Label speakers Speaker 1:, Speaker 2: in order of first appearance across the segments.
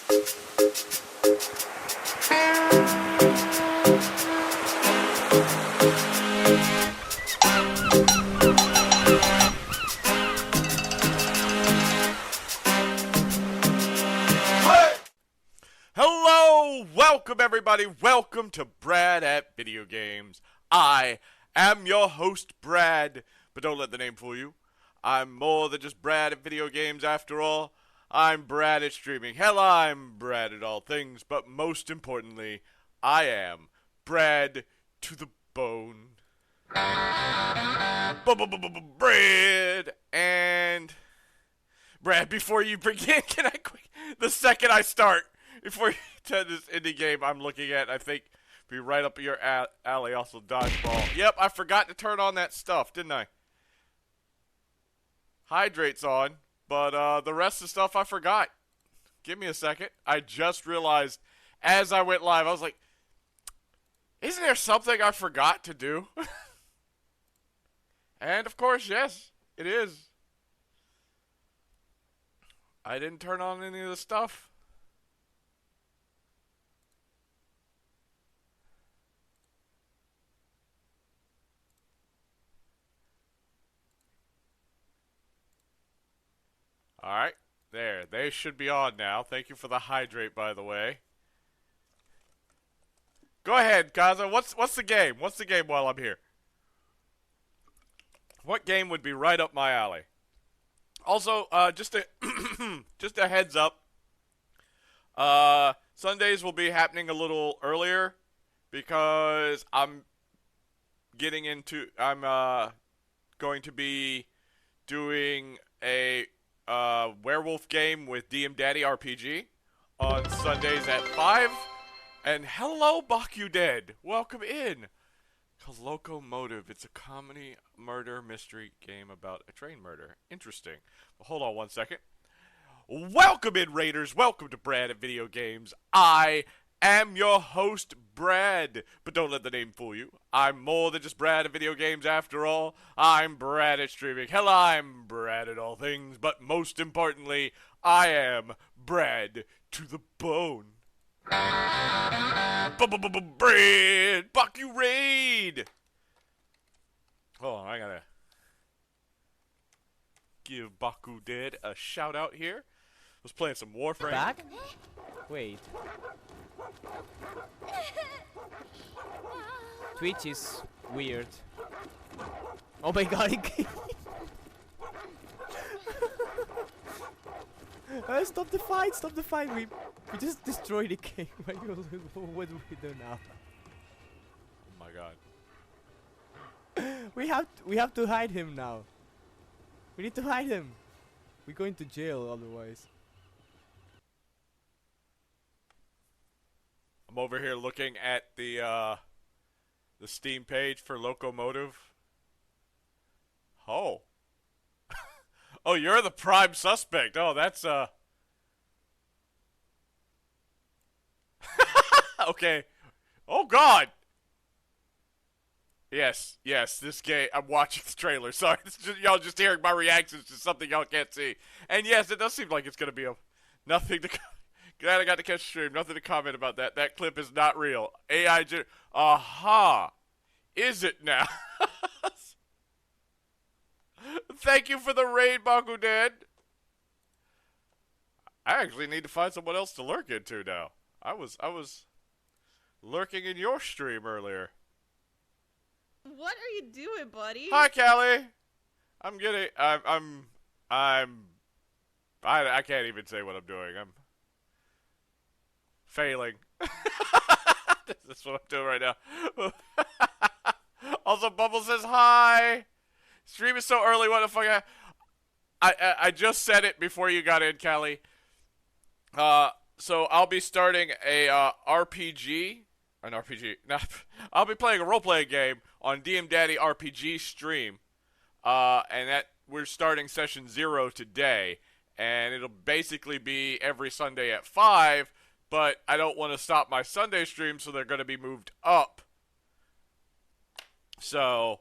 Speaker 1: Hello, welcome everybody, welcome to Brad at Video Games. I am your host, Brad, but don't let the name fool you. I'm more than just Brad at Video Games after all. I'm Brad at streaming. Hell, I'm Brad at all things, but most importantly, I am Brad to the bone. Brad, and Brad, before you begin, can I quick, the second I start, before you turn this indie game I'm looking at, I think, be right up your alley, also dodgeball. Yep, I forgot to turn on that stuff, didn't I? Hydrate's on, but the rest of the stuff I forgot. Give me a second. I just realized as I went live, I was like, isn't there something I forgot to do? And of course, yes, it is. I didn't turn on any of the stuff. Alright, there. They should be on now. Thank you for the hydrate, by the way. Go ahead, Kaza. What's the game? What's the game while I'm here? What game would be right up my alley? Also, just a just a heads up. Sundays will be happening a little earlier because I'm going to be doing a werewolf game with DM Daddy RPG on Sundays at 5. And hello, Baku Dead. Welcome in. Called Locomotive. It's a comedy murder mystery game about a train murder. Interesting. Well, hold on one second. Welcome in, Raiders. Welcome to Brad at Video Games. I am your host, Brad. But don't let the name fool you. I'm more than just Brad at Video Games after all. I'm Brad at streaming. Hell, I'm Brad at all things. But most importantly, I am Brad to the bone. Brad, Baku Raid. Hold on, I gotta give Baku Dead a shout out here. Was playing some Warframe.
Speaker 2: Back? Wait. Twitch is weird. Oh my god, stop the fight, stop the fight. We just destroyed the game. What do we do now?
Speaker 1: Oh my god.
Speaker 2: We have to hide him now. We need to hide him. We're going to jail otherwise.
Speaker 1: I'm over here looking at the Steam page for Locomotive. Oh. Oh, you're the prime suspect. Oh, that's okay. Oh god. Yes, this game. I'm watching the trailer. Sorry, y'all just hearing my reactions to something y'all can't see. And yes, it does seem like it's gonna be nothing to. Glad I got to catch the stream. Nothing to comment about that. That clip is not real. AI. Aha. Is it now? Thank you for the raid, Baku Dad. I actually need to find someone else to lurk into now. I was lurking in your stream earlier.
Speaker 3: What are you doing, buddy?
Speaker 1: Hi, Callie. I can't even say what I'm doing. I'm failing. That's what I'm doing right now. Also, Bubble says hi. Stream is so early. What the fuck? I just said it before you got in, Callie. So I'll be starting a RPG. An RPG. I'll be playing a role-playing game on DM Daddy RPG stream. And that we're starting session 0 today. And it'll basically be every Sunday at 5. But I don't want to stop my Sunday stream, so they're going to be moved up. So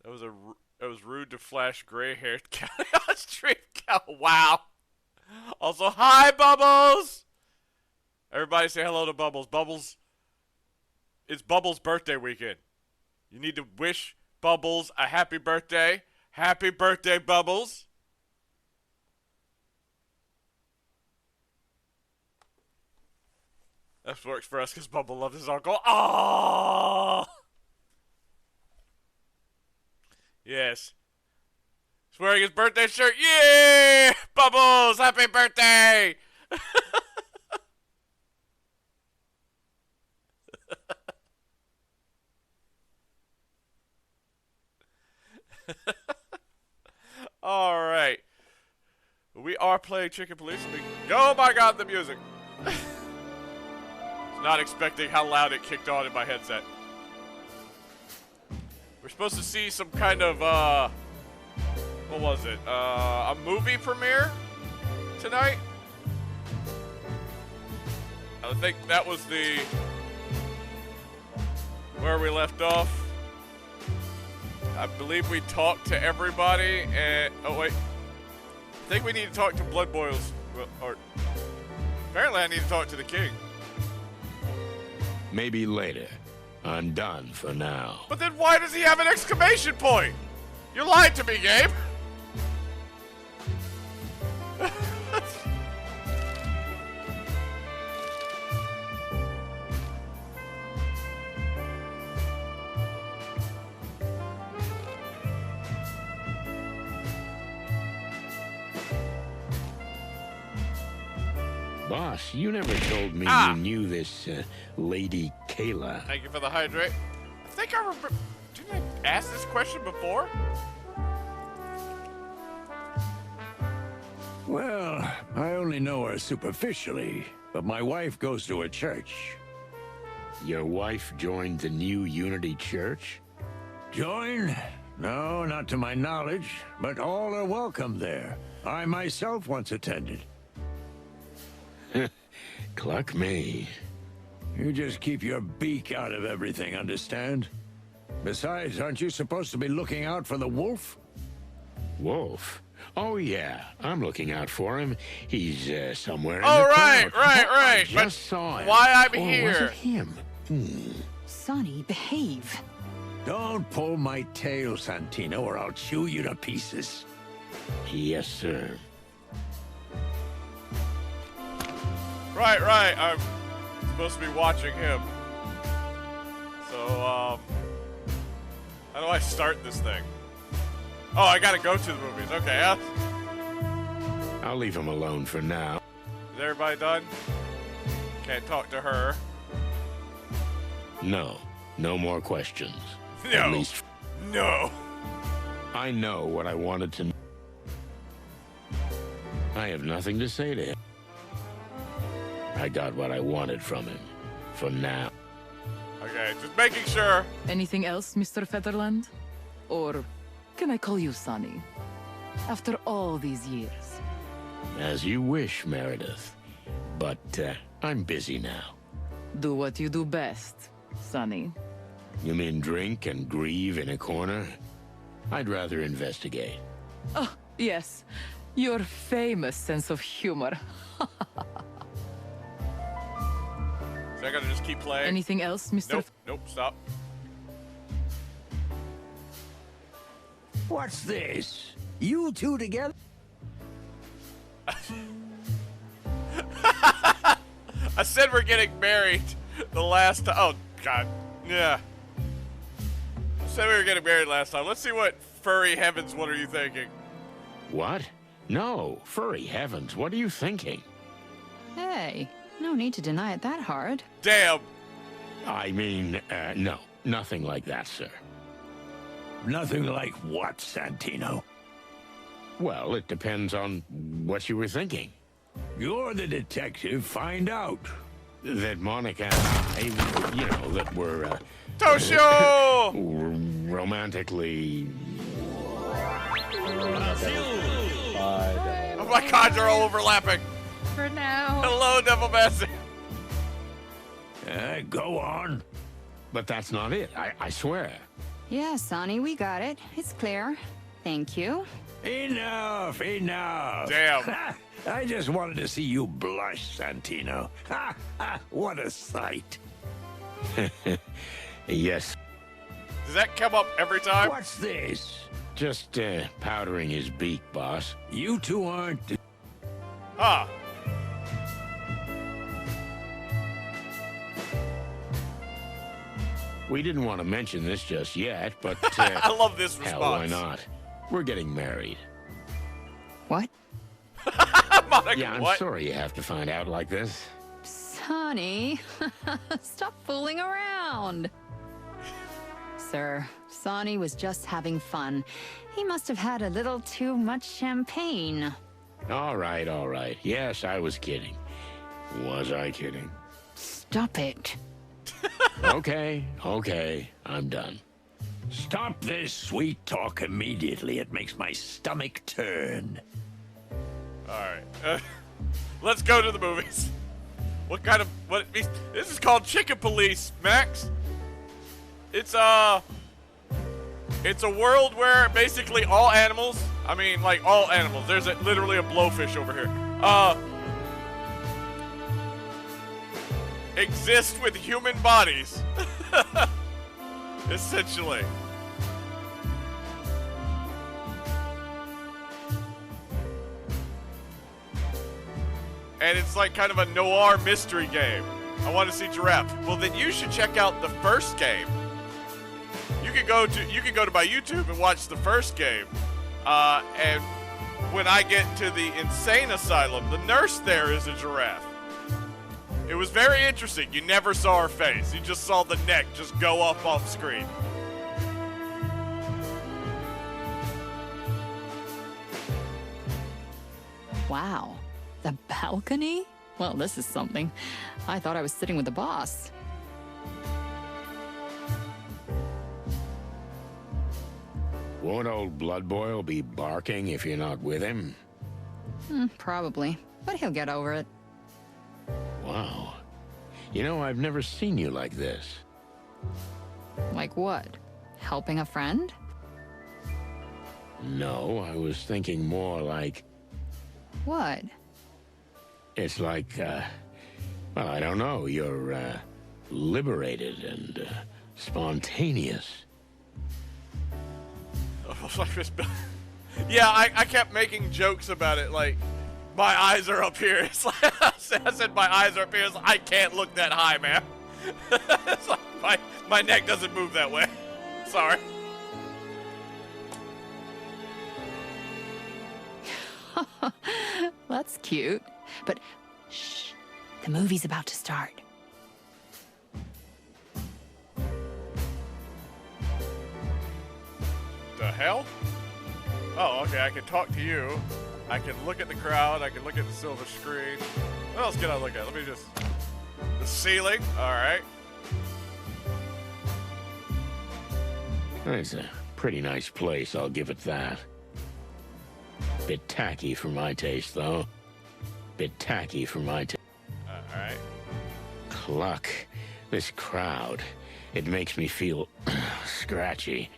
Speaker 1: it was rude to flash gray-haired Callie on stream. Wow. Also, hi, Bubbles! Everybody say hello to Bubbles. Bubbles, it's Bubbles' birthday weekend. You need to wish Bubbles a happy birthday. Happy birthday, Bubbles. That works for us because Bubble loves his uncle. Oh! Yes. He's wearing his birthday shirt. Yeah! Bubbles, happy birthday! All right. We are playing Chicken Police. Oh my god, the music. Not expecting how loud it kicked on in my headset. We're supposed to see some kind of, what was it? A movie premiere tonight? I think that was where we left off. I believe we talked to everybody and, oh wait. I think we need to talk to Blood Boils, or apparently I need to talk to the king.
Speaker 4: Maybe later. I'm done for now.
Speaker 1: But then why does he have an exclamation point? You lied to me, Gabe.
Speaker 4: Boss, you never told me you knew this Lady Kayla.
Speaker 1: Thank you for the hydrate. I think I remember. Didn't I ask this question before?
Speaker 5: Well, I only know her superficially, but my wife goes to a church.
Speaker 4: Your wife joined the new Unity Church?
Speaker 5: Join? No, not to my knowledge, but all are welcome there. I myself once attended.
Speaker 4: Cluck me.
Speaker 5: You just keep your beak out of everything, understand? Besides, aren't you supposed to be looking out for the wolf?
Speaker 4: Wolf? Oh, yeah. I'm looking out for him. He's somewhere in
Speaker 1: Oh,
Speaker 4: the
Speaker 1: right,
Speaker 4: crowd.
Speaker 1: right.
Speaker 4: I
Speaker 1: But
Speaker 4: just saw him.
Speaker 1: why I'm
Speaker 4: or
Speaker 1: here?
Speaker 4: Was it him?
Speaker 6: Sonny, behave.
Speaker 5: Don't pull my tail, Santino, or I'll chew you to pieces.
Speaker 4: Yes, sir.
Speaker 1: Right. I'm supposed to be watching him. So, how do I start this thing? Oh, I gotta go to the movies. Okay,
Speaker 4: I'll leave him alone for now.
Speaker 1: Is everybody done? Can't talk to her.
Speaker 4: No. No more questions.
Speaker 1: No.
Speaker 4: At least
Speaker 1: No.
Speaker 4: I know what I wanted to know. I have nothing to say to him. I got what I wanted from him. For now.
Speaker 1: Okay, just making sure.
Speaker 6: Anything else, Mr. Featherland? Or can I call you Sonny? After all these years.
Speaker 4: As you wish, Meredith. But, I'm busy now.
Speaker 6: Do what you do best, Sonny.
Speaker 4: You mean drink and grieve in a corner? I'd rather investigate.
Speaker 6: Oh, yes. Your famous sense of humor.
Speaker 1: So I gotta just keep playing.
Speaker 6: Anything else, Mr.
Speaker 1: Nope, stop.
Speaker 5: What's this? You two together?
Speaker 1: I said we're getting married the last time. Oh, God. Yeah. I said we were getting married last time. Let's see what furry heavens, what are you thinking?
Speaker 4: What? No, furry heavens, what are you thinking?
Speaker 7: Hey, no need to deny it that hard.
Speaker 1: Damn.
Speaker 4: I mean, no, nothing like that, sir.
Speaker 5: Nothing like what, Santino?
Speaker 4: Well, it depends on what you were thinking.
Speaker 5: You're the detective, find out.
Speaker 4: That Monica and I, you know, that were,
Speaker 1: Toshio!
Speaker 4: romantically...
Speaker 1: Oh my God, they're all overlapping.
Speaker 3: For now.
Speaker 1: Hello, Devil Master.
Speaker 5: Go on.
Speaker 4: But that's not it, I swear.
Speaker 7: Yeah, Sonny, we got it. It's clear. Thank you.
Speaker 5: Enough.
Speaker 1: Damn.
Speaker 5: I just wanted to see you blush, Santino. Ha ha! What a sight!
Speaker 4: Yes.
Speaker 1: Does that come up every time?
Speaker 5: What's this?
Speaker 4: Just powdering his beak, boss.
Speaker 5: You two aren't.
Speaker 1: Huh.
Speaker 4: We didn't want to mention this just yet, but
Speaker 1: I love this
Speaker 4: hell,
Speaker 1: response.
Speaker 4: why not? We're getting married.
Speaker 7: What?
Speaker 1: Monica,
Speaker 4: Yeah, I'm
Speaker 1: what?
Speaker 4: sorry you have to find out like this.
Speaker 7: Sonny, stop fooling around. Sir, Sonny was just having fun. He must have had a little too much champagne.
Speaker 4: All right, all right. Yes, I was kidding. Was I kidding?
Speaker 7: Stop it.
Speaker 4: Okay, okay. I'm done.
Speaker 5: Stop this sweet talk immediately. It makes my stomach turn.
Speaker 1: Alright. Let's go to the movies. What kind of... This is called Chicken Police, Max. It's a world where basically all animals... I mean, like, all animals. There's literally a blowfish over here. Exist with human bodies. Essentially. And it's like kind of a noir mystery game. I want to see Giraffe. Well, then you should check out the first game. You can go to my YouTube and watch the first game. And when I get to the insane asylum, the nurse there is a giraffe. It was very interesting. You never saw her face. You just saw the neck just go up off screen.
Speaker 7: Wow. The balcony? Well, this is something. I thought I was sitting with the boss.
Speaker 4: Won't old Blood Boil be barking if you're not with him?
Speaker 7: Probably. But he'll get over it.
Speaker 4: Wow. You know, I've never seen you like this.
Speaker 7: Like what? Helping a friend?
Speaker 4: No, I was thinking more like...
Speaker 7: What?
Speaker 4: It's like, well, I don't know. You're, liberated and, spontaneous.
Speaker 1: Yeah, I kept making jokes about it, like, my eyes are up here. It's like, I said my eyes are up here. It's like, I can't look that high, man. It's like, my neck doesn't move that way. Sorry.
Speaker 7: That's cute. But shh, the movie's about to start.
Speaker 1: The hell? Oh, okay, I can talk to you. I can look at the crowd. I can look at the silver screen. What else can I look at? Let me just... The ceiling. All right.
Speaker 4: It's a pretty nice place, I'll give it that. Bit tacky for my taste, though. Bit tacky for my taste.
Speaker 1: All right.
Speaker 4: Cluck. This crowd. It makes me feel scratchy.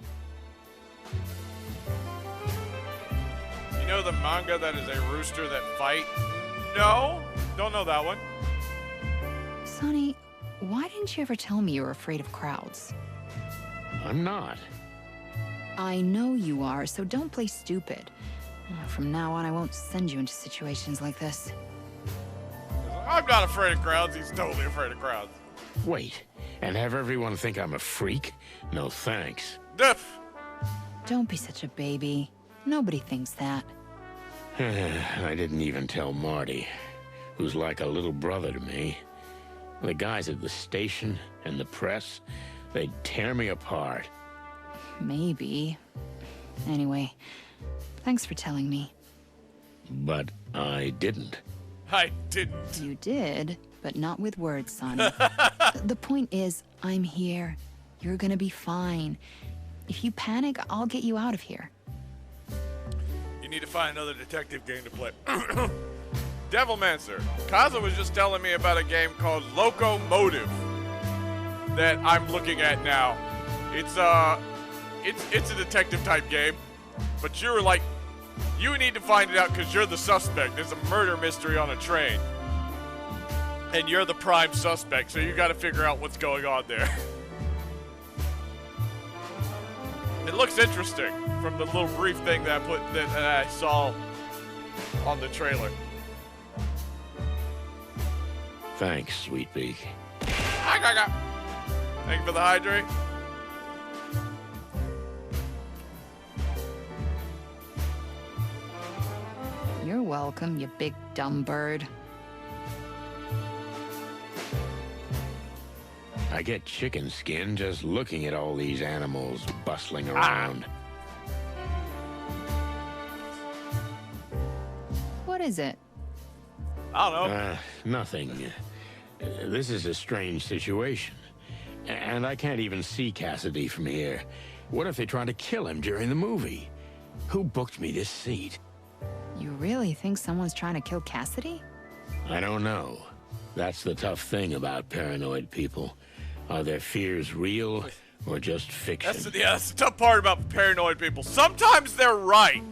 Speaker 1: You know the manga that is a rooster that fight? No? Don't know that one.
Speaker 7: Sonny, why didn't you ever tell me you were afraid of crowds?
Speaker 4: I'm not.
Speaker 7: I know you are, so don't play stupid. From now on, I won't send you into situations like this.
Speaker 1: I'm not afraid of crowds. He's totally afraid of crowds.
Speaker 4: Wait, and have everyone think I'm a freak? No thanks.
Speaker 1: Diff.
Speaker 7: Don't be such a baby. Nobody thinks that.
Speaker 4: I didn't even tell Marty, who's like a little brother to me. The guys at the station and the press, they'd tear me apart.
Speaker 7: Maybe. Anyway, thanks for telling me.
Speaker 4: But I didn't.
Speaker 1: I didn't.
Speaker 7: You did, but not with words, Sonny. The point is, I'm here. You're gonna be fine. If you panic, I'll get you out of here.
Speaker 1: You need to find another detective game to play. Devilmancer. Kaza was just telling me about a game called Locomotive that I'm looking at now. It's a detective type game, but you're like You need to find it out because you're the suspect. There's a murder mystery on a train. And you're the prime suspect, so you gotta figure out what's going on there. It looks interesting from the little brief thing that I saw on the trailer.
Speaker 4: Thanks, Sweet Beak.
Speaker 1: Thank you for the hydrate.
Speaker 7: You're welcome, you big dumb bird.
Speaker 4: I get chicken skin just looking at all these animals bustling around.
Speaker 7: What is it?
Speaker 1: I don't know.
Speaker 4: Nothing. This is a strange situation. And I can't even see Cassidy from here. What if they try to kill him during the movie? Who booked me this seat?
Speaker 7: You really think someone's trying to kill Cassidy?
Speaker 4: I don't know. That's the tough thing about paranoid people. Are their fears real or just fiction?
Speaker 1: That's the tough part about paranoid people. Sometimes they're right.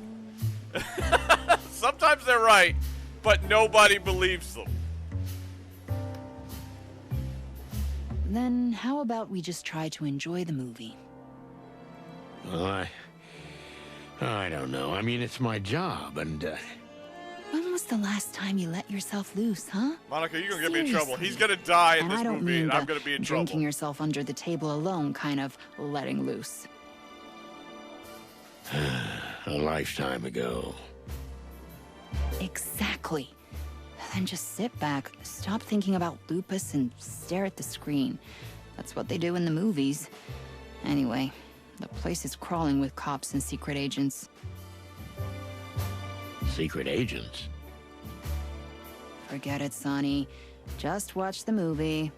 Speaker 1: Sometimes they're right, but nobody believes them.
Speaker 7: Then how about we just try to enjoy the movie?
Speaker 4: Well, I don't know. I mean, it's my job, and
Speaker 7: When was the last time you let yourself loose, huh?
Speaker 1: Monica, you're gonna get me in trouble.
Speaker 7: Seriously.
Speaker 1: He's gonna die in
Speaker 7: And
Speaker 1: this
Speaker 7: I don't
Speaker 1: movie,
Speaker 7: mean
Speaker 1: and I'm
Speaker 7: the
Speaker 1: gonna be in
Speaker 7: drinking
Speaker 1: trouble.
Speaker 7: yourself under the table alone kind of letting loose.
Speaker 4: a lifetime ago.
Speaker 7: Exactly. Then just sit back, stop thinking about lupus, and stare at the screen. That's what they do in the movies. Anyway, the place is crawling with cops and secret agents.
Speaker 4: Secret agents?
Speaker 7: Forget it, Sonny. Just watch the movie.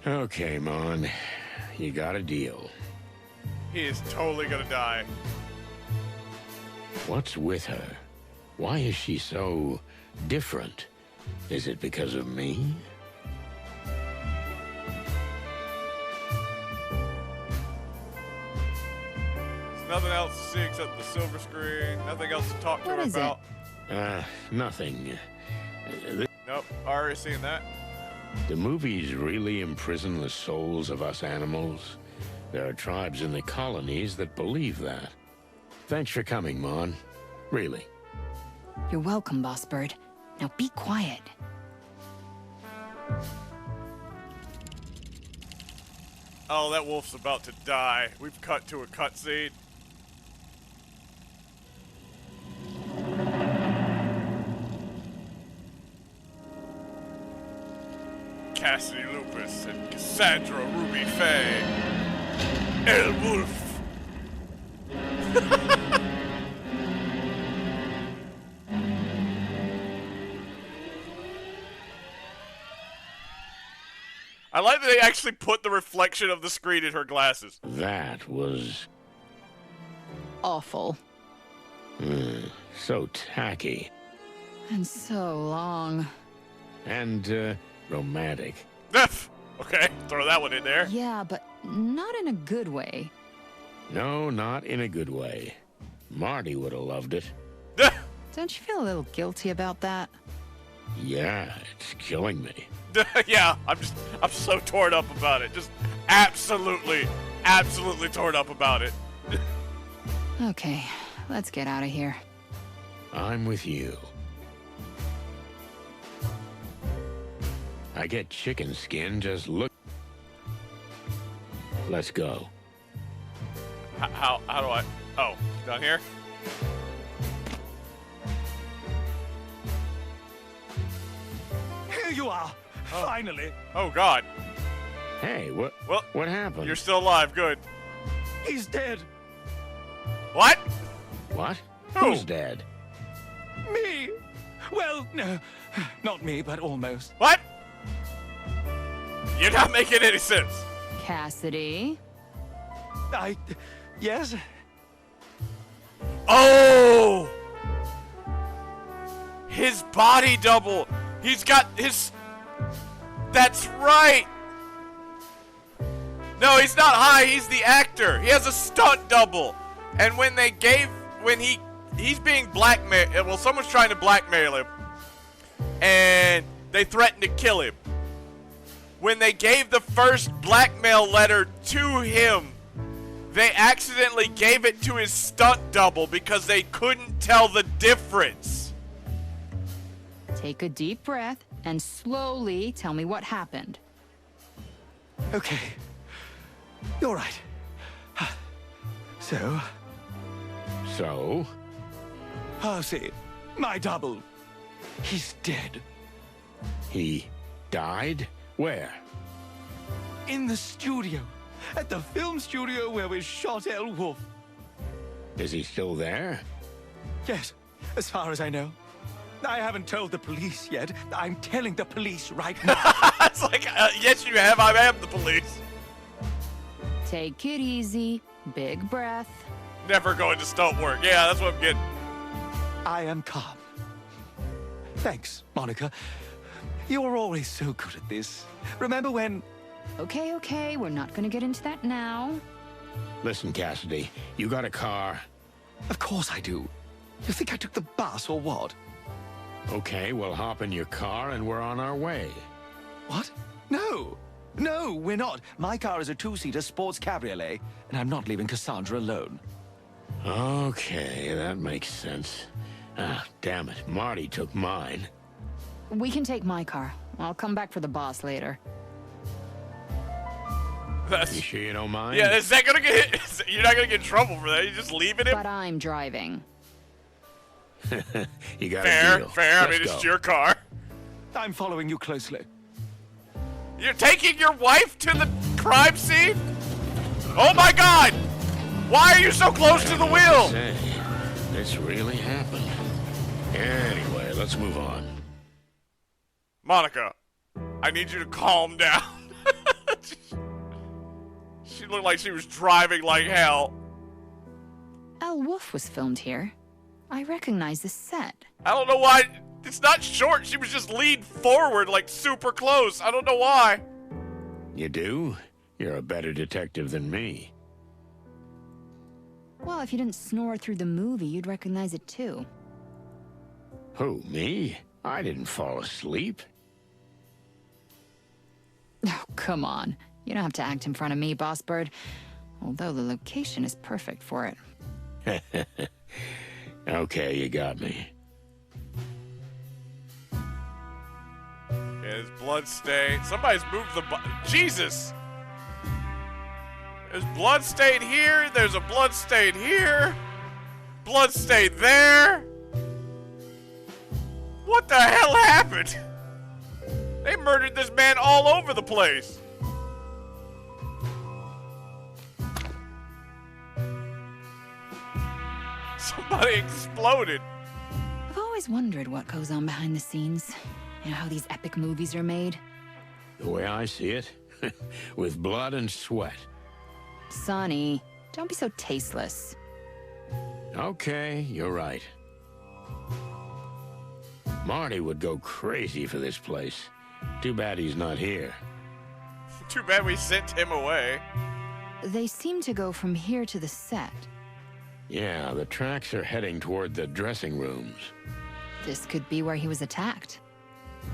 Speaker 4: Okay, Mon. You got a deal.
Speaker 1: He is totally gonna die.
Speaker 4: What's with her? Why is she so different? Is it because of me?
Speaker 1: There's nothing else to see except the silver screen. Nothing else to talk to
Speaker 7: What
Speaker 1: her
Speaker 7: is it?
Speaker 1: about.
Speaker 4: Nothing.
Speaker 1: Nope, already seen that.
Speaker 4: The movies really imprison the souls of us animals. There are tribes in the colonies that believe that. Thanks for coming, Mon. Really.
Speaker 7: You're welcome, Boss Bird. Now be quiet.
Speaker 1: Oh, that wolf's about to die. We've cut to a cutscene. Cassidy Lupus and Cassandra Ruby Faye. El Wolf. I like that they actually put the reflection of the screen in her glasses.
Speaker 4: That was
Speaker 7: Awful.
Speaker 4: so tacky
Speaker 7: And so long.
Speaker 4: and romantic.
Speaker 1: Okay, throw that one in there.
Speaker 7: Yeah, but not in a good way.
Speaker 4: No, not in a good way. Marty would have loved it.
Speaker 7: Don't you feel a little guilty about that?
Speaker 4: Yeah, it's killing me.
Speaker 1: Yeah, I'm so torn up about it. Just absolutely torn up about it.
Speaker 7: Okay, let's get out of here.
Speaker 4: I'm with you. I get chicken skin just look. Let's go.
Speaker 1: How do I? Oh, down here?
Speaker 8: Here you are, finally.
Speaker 1: Oh God.
Speaker 4: Hey, what?
Speaker 1: Well,
Speaker 4: what happened?
Speaker 1: You're still alive. Good.
Speaker 8: He's dead.
Speaker 1: What?
Speaker 4: What?
Speaker 1: Who?
Speaker 4: Who's dead?
Speaker 8: Me. Well, no, not me, but almost.
Speaker 1: What? You're not making any sense.
Speaker 7: Cassidy?
Speaker 8: Yes?
Speaker 1: Oh! His body double. He's got his... That's right. No, he's not high. He's the actor. He has a stunt double. And when he he's being blackmailed. Well, someone's trying to blackmail him, and they threatened to kill him. When they gave the first blackmail letter to him, they accidentally gave it to his stunt double because they couldn't tell the difference.
Speaker 7: Take a deep breath and slowly tell me what happened.
Speaker 8: Okay. You're right. So,
Speaker 4: So?
Speaker 8: Percy, my double, he's dead.
Speaker 4: He died? Where?
Speaker 8: In the studio. At the film studio where we shot El Wolf.
Speaker 4: Is he still there?
Speaker 8: Yes, as far as I know. I haven't told the police yet. I'm telling the police right now.
Speaker 1: It's like, yes, you have. I am the police.
Speaker 7: Take it easy. Big breath.
Speaker 1: Never going to stunt work. Yeah, that's what I'm getting.
Speaker 8: I am calm. Thanks, Monica. You're always so good at this. Remember when...
Speaker 7: Okay, okay, we're not gonna get into that now.
Speaker 4: Listen, Cassidy, you got a car?
Speaker 8: Of course I do. You think I took the bus or what?
Speaker 4: Okay, we'll hop in your car and we're on our way.
Speaker 8: What? No. No, we're not. My car is a two-seater sports cabriolet, and I'm not leaving Cassandra alone.
Speaker 4: Okay, that makes sense. Ah, damn it, Marty took mine.
Speaker 7: We can take my car. I'll come back for the boss later.
Speaker 4: You sure you don't mind?
Speaker 1: Yeah, is that gonna get hit? You're not gonna get in trouble for that. You're just leaving him?
Speaker 7: But I'm driving.
Speaker 4: You got
Speaker 1: Fair,
Speaker 4: a deal.
Speaker 1: fair. I
Speaker 4: Let's
Speaker 1: mean, it's
Speaker 4: go.
Speaker 1: your car.
Speaker 8: I'm following you closely.
Speaker 1: You're taking your wife to the crime scene? Oh my God! Why are you so close to the wheel?
Speaker 4: Say, this really happened. Anyway, let's move on.
Speaker 1: Monica, I need you to calm down. She looked like she was driving like hell.
Speaker 7: El Wolf was filmed here. I recognize this set.
Speaker 1: I don't know why. It's not short. She was just leaned forward, like super close. I don't know why.
Speaker 4: You do? You're a better detective than me.
Speaker 7: Well, if you didn't snore through the movie, you'd recognize it too.
Speaker 4: Who, me? I didn't fall asleep.
Speaker 7: Oh, come on. You don't have to act in front of me, Boss Bird. Although the location is perfect for it.
Speaker 4: Okay, you got me.
Speaker 1: Yeah, there's blood stain. Somebody's moved the Jesus! There's blood stain here. There's a blood stain here. Blood stain there. What the hell happened? They murdered this man all over the place. Somebody exploded.
Speaker 7: I've always wondered what goes on behind the scenes. You know how these epic movies are made?
Speaker 4: The way I see it, with blood and sweat.
Speaker 7: Sonny, don't be so tasteless.
Speaker 4: Okay, you're right. Marty would go crazy for this place. Too bad he's not here.
Speaker 1: Too bad we sent him away.
Speaker 7: They seem to go from here to the set.
Speaker 4: Yeah, the tracks are heading toward the dressing rooms.
Speaker 7: This could be where he was attacked.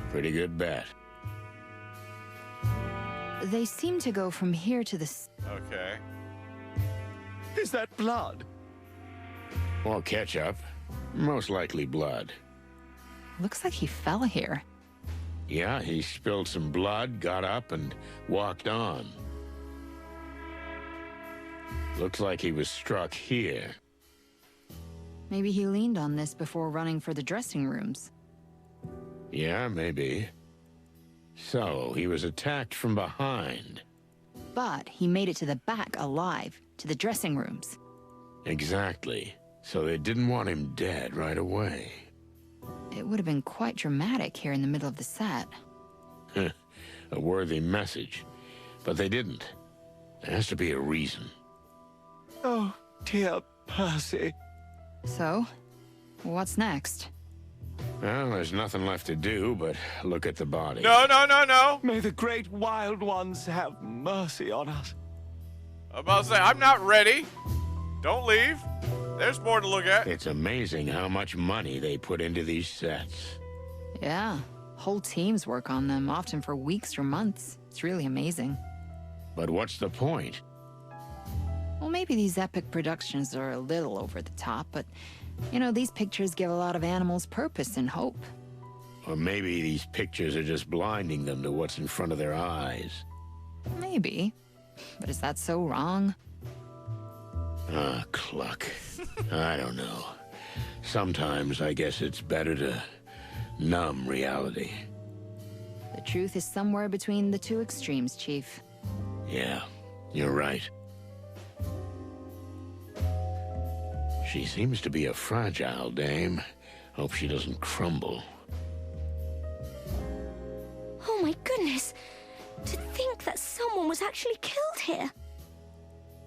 Speaker 4: Pretty good bet.
Speaker 7: They seem to go from here to the...
Speaker 1: Okay.
Speaker 8: Is that blood?
Speaker 4: Or ketchup. Most likely blood.
Speaker 7: Looks like he fell here.
Speaker 4: Yeah, he spilled some blood, got up, and walked on. Looks like he was struck here.
Speaker 7: Maybe he leaned on this before running for the dressing rooms.
Speaker 4: Yeah, maybe. So, he was attacked from behind.
Speaker 7: But he made it to the back alive, to the dressing rooms.
Speaker 4: Exactly. So they didn't want him dead right away.
Speaker 7: It would have been quite dramatic here in the middle of the set.
Speaker 4: A worthy message. But they didn't. There has to be a reason.
Speaker 8: Oh, dear Percy.
Speaker 7: So, what's next?
Speaker 4: Well, there's nothing left to do but look at the body.
Speaker 1: No, no, no, no.
Speaker 8: May the great wild ones have mercy on us.
Speaker 1: I'm about to say, I'm not ready. Don't leave. There's more to look at.
Speaker 4: It's amazing how much money they put into these sets.
Speaker 7: Yeah, whole teams work on them, often for weeks or months. It's really amazing.
Speaker 4: But what's the point?
Speaker 7: Well, maybe these epic productions are a little over the top, but, you know, these pictures give a lot of animals purpose and hope.
Speaker 4: Or maybe these pictures are just blinding them to what's in front of their eyes.
Speaker 7: Maybe. But is that so wrong?
Speaker 4: Ah, Cluck. I don't know. Sometimes I guess it's better to numb reality.
Speaker 7: The truth is somewhere between the two extremes, Chief.
Speaker 4: Yeah, you're right. She seems to be a fragile dame. Hope she doesn't crumble.
Speaker 9: Oh my goodness! To think that someone was actually killed here!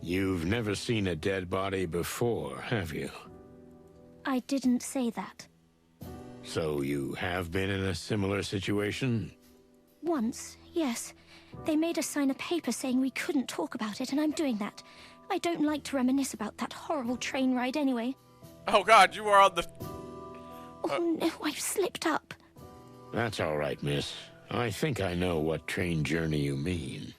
Speaker 4: You've never seen a dead body before, have you?
Speaker 9: I didn't say that.
Speaker 4: So you have been in a similar situation?
Speaker 9: Once, yes. They made us sign a paper saying we couldn't talk about it, and I'm doing that. I don't like to reminisce about that horrible train ride anyway.
Speaker 1: Oh God, you are on the...
Speaker 9: Oh no, I've slipped up.
Speaker 4: That's all right, miss. I think I know what train journey you mean.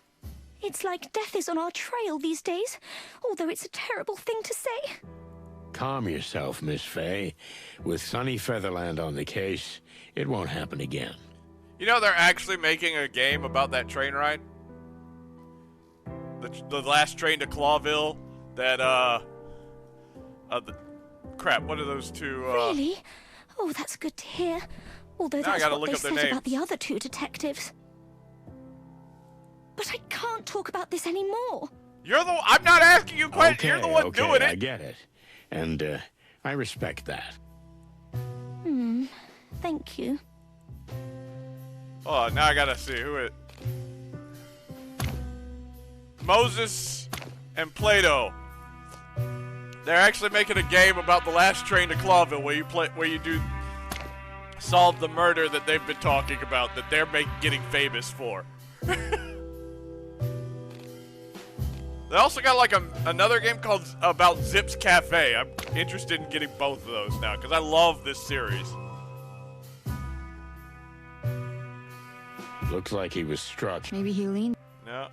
Speaker 9: It's like death is on our trail these days, although it's a terrible thing to say.
Speaker 4: Calm yourself, Miss Faye. With Sunny Featherland on the case, it won't happen again.
Speaker 1: You know they're actually making a game about that train ride? The last train to Clawville, that, crap, what are those two,
Speaker 9: Really? Oh, that's good to hear. Although
Speaker 1: Now I
Speaker 9: that's
Speaker 1: gotta
Speaker 9: what
Speaker 1: look
Speaker 9: they
Speaker 1: up their
Speaker 9: said
Speaker 1: names.
Speaker 9: about the other two detectives. But I can't talk about this anymore.
Speaker 1: I'm not asking you questions, you're the one
Speaker 4: okay,
Speaker 1: doing
Speaker 4: I
Speaker 1: it!
Speaker 4: get it. And, I respect that.
Speaker 9: Thank you.
Speaker 1: Oh, now I gotta see who it... Moses and Plato. They're actually making a game about the last train to Clawville where you do solve the murder that they've been talking about, that they're getting famous for. They also got like another game called about Zip's Cafe. I'm interested in getting both of those now because I love this series.
Speaker 4: Looks like he was struck.
Speaker 7: Maybe he leaned.
Speaker 1: No,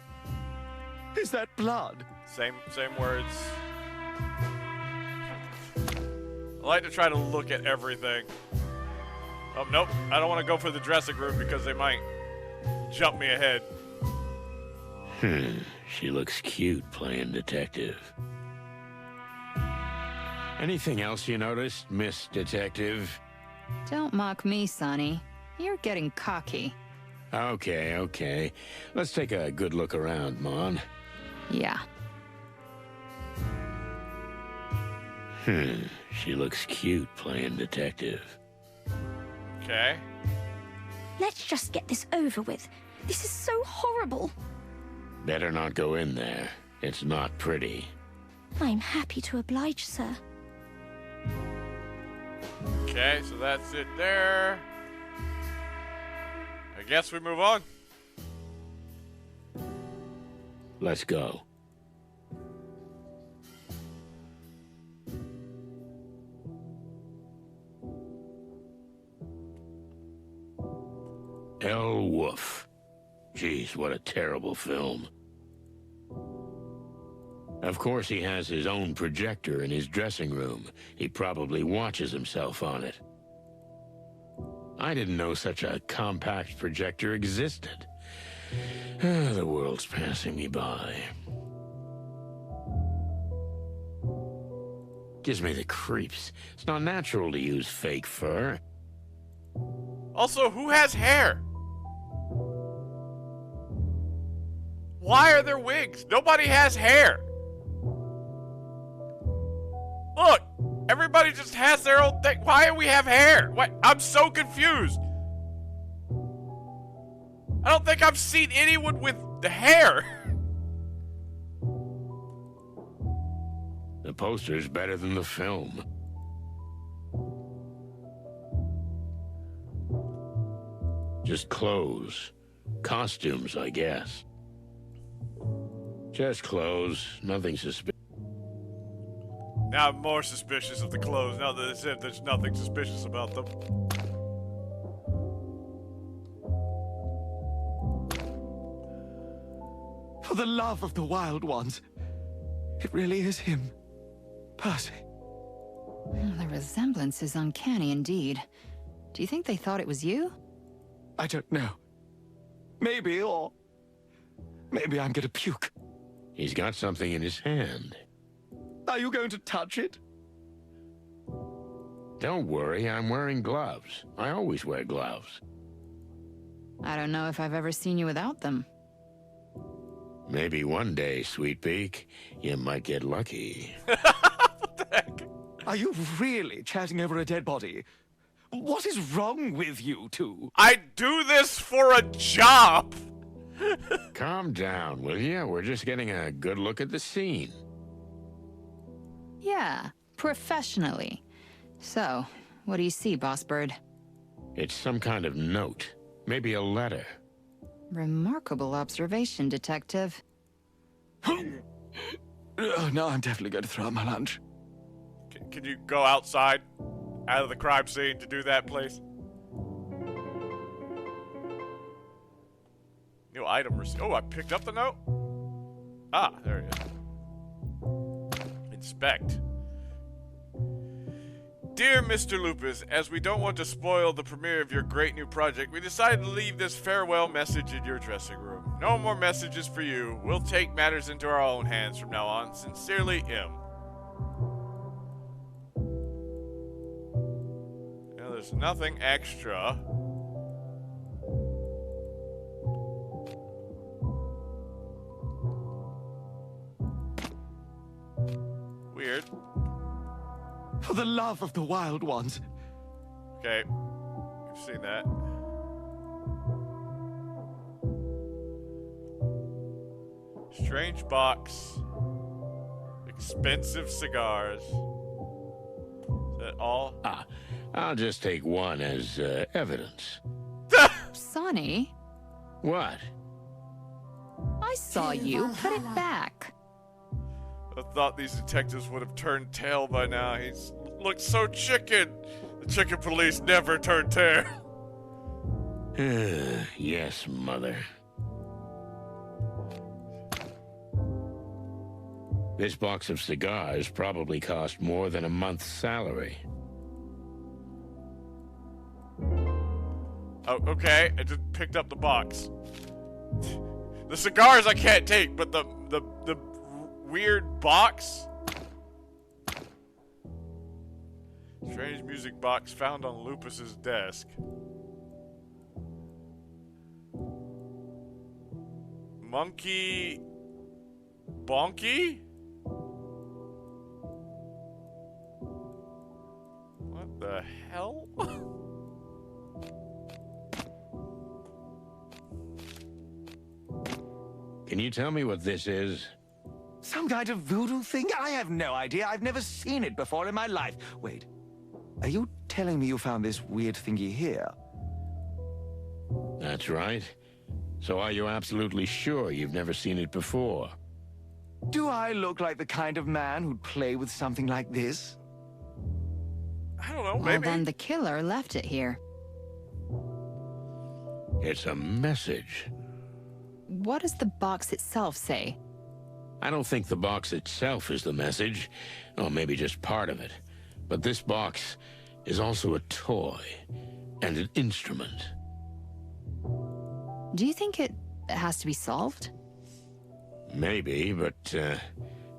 Speaker 8: Is that blood?
Speaker 1: same words. I like to try to look at everything. Oh, nope. I don't want to go for the dressing room because they might jump me ahead.
Speaker 4: She looks cute playing detective. Anything else you noticed, Miss Detective?
Speaker 7: Don't mock me, Sonny. You're getting cocky.
Speaker 4: Okay. Let's take a good look around, Mon.
Speaker 7: Yeah.
Speaker 4: She looks cute playing detective.
Speaker 1: Okay.
Speaker 9: Let's just get this over with. This is so horrible.
Speaker 4: Better not go in there. It's not pretty.
Speaker 9: I'm happy to oblige, sir.
Speaker 1: Okay, so that's it there. I guess we move on.
Speaker 4: Let's go. El Wolf. Jeez, what a terrible film. Of course he has his own projector in his dressing room. He probably watches himself on it. I didn't know such a compact projector existed. The world's passing me by. Gives me the creeps. It's not natural to use fake fur.
Speaker 1: Also, who has hair? Why are there wigs? Nobody has hair. Look, everybody just has their own thing. Why do we have hair? What? I'm so confused. I don't think I've seen anyone with the hair.
Speaker 4: The poster's better than the film. Just clothes. Costumes, I guess. Just clothes. Nothing suspicious.
Speaker 1: Now I'm more suspicious of the clothes. Now that they said there's nothing suspicious about them.
Speaker 8: For the love of the Wild Ones. It really is him. Percy.
Speaker 7: The resemblance is uncanny indeed. Do you think they thought it was you?
Speaker 8: I don't know. Maybe, or... maybe I'm gonna puke.
Speaker 4: He's got something in his hand.
Speaker 8: Are you going to touch it?
Speaker 4: Don't worry, I'm wearing gloves. I always wear gloves.
Speaker 7: I don't know if I've ever seen you without them.
Speaker 4: Maybe one day, Sweet Beak, you might get lucky.
Speaker 1: What the heck?
Speaker 8: Are you really chatting over a dead body? What is wrong with you two?
Speaker 1: I do this for a job!
Speaker 4: Calm down, will you? We're just getting a good look at the scene.
Speaker 7: Yeah, professionally. So, what do you see, Boss Bird?
Speaker 4: It's some kind of note. Maybe a letter.
Speaker 7: Remarkable observation, Detective.
Speaker 8: No, I'm definitely going to throw out my lunch.
Speaker 1: Can you go outside, out of the crime scene to do that, please? New item received. Oh, I picked up the note? Ah, there it is. Inspect. Dear Mr. Lupus, as we don't want to spoil the premiere of your great new project, we decided to leave this farewell message in your dressing room. No more messages for you. We'll take matters into our own hands from now on. Sincerely, M. Now, there's nothing extra. Weird.
Speaker 8: For the love of the Wild Ones.
Speaker 1: Okay. We've seen that. Strange box. Expensive cigars. Is that all?
Speaker 4: I'll just take one as evidence.
Speaker 7: Sonny,
Speaker 4: What?
Speaker 7: I saw you. Put it back.
Speaker 1: I thought these detectives would have turned tail by now. He's looked so chicken. The chicken police never turn tail.
Speaker 4: Yes, Mother. This box of cigars probably cost more than a month's salary.
Speaker 1: Oh, okay. I just picked up the box. The cigars I can't take, but the weird box. Strange music box found on Lupus's desk. Monkey Bonky? What the hell?
Speaker 4: Can you tell me what this is?
Speaker 8: Some kind of voodoo thing? I have no idea. I've never seen it before in my life. Wait. Are you telling me you found this weird thingy here?
Speaker 4: That's right. So are you absolutely sure you've never seen it before?
Speaker 8: Do I look like the kind of man who'd play with something like this?
Speaker 1: I don't know,
Speaker 7: Well,
Speaker 1: maybe.
Speaker 7: then the killer left it here.
Speaker 4: It's a message.
Speaker 7: What does the box itself say?
Speaker 4: I don't think the box itself is the message, or maybe just part of it. But this box is also a toy and an instrument.
Speaker 7: Do you think it has to be solved?
Speaker 4: Maybe, but,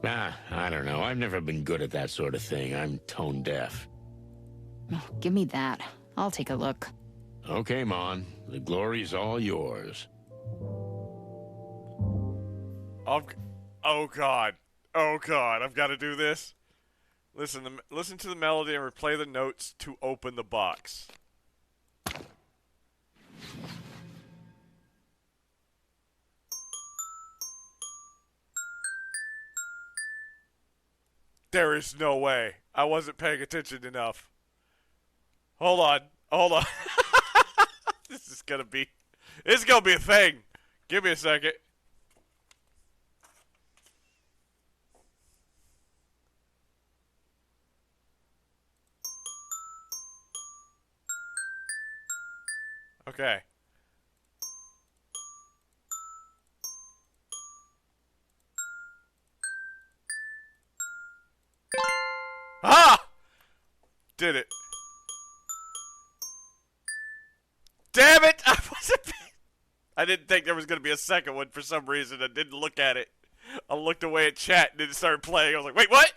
Speaker 4: I don't know. I've never been good at that sort of thing. I'm tone deaf.
Speaker 7: Oh, give me that. I'll take a look.
Speaker 4: Okay, Mon. The glory's all yours.
Speaker 1: Oh God. Oh God. I've got to do this. Listen to the melody and replay the notes to open the box. There is no way. I wasn't paying attention enough. Hold on. Hold on. This is gonna be a thing. Give me a second. Okay. Ah! Did it. Damn it! I didn't think there was going to be a second one for some reason. I didn't look at it. I looked away at chat and then it started playing. I was like, wait, what?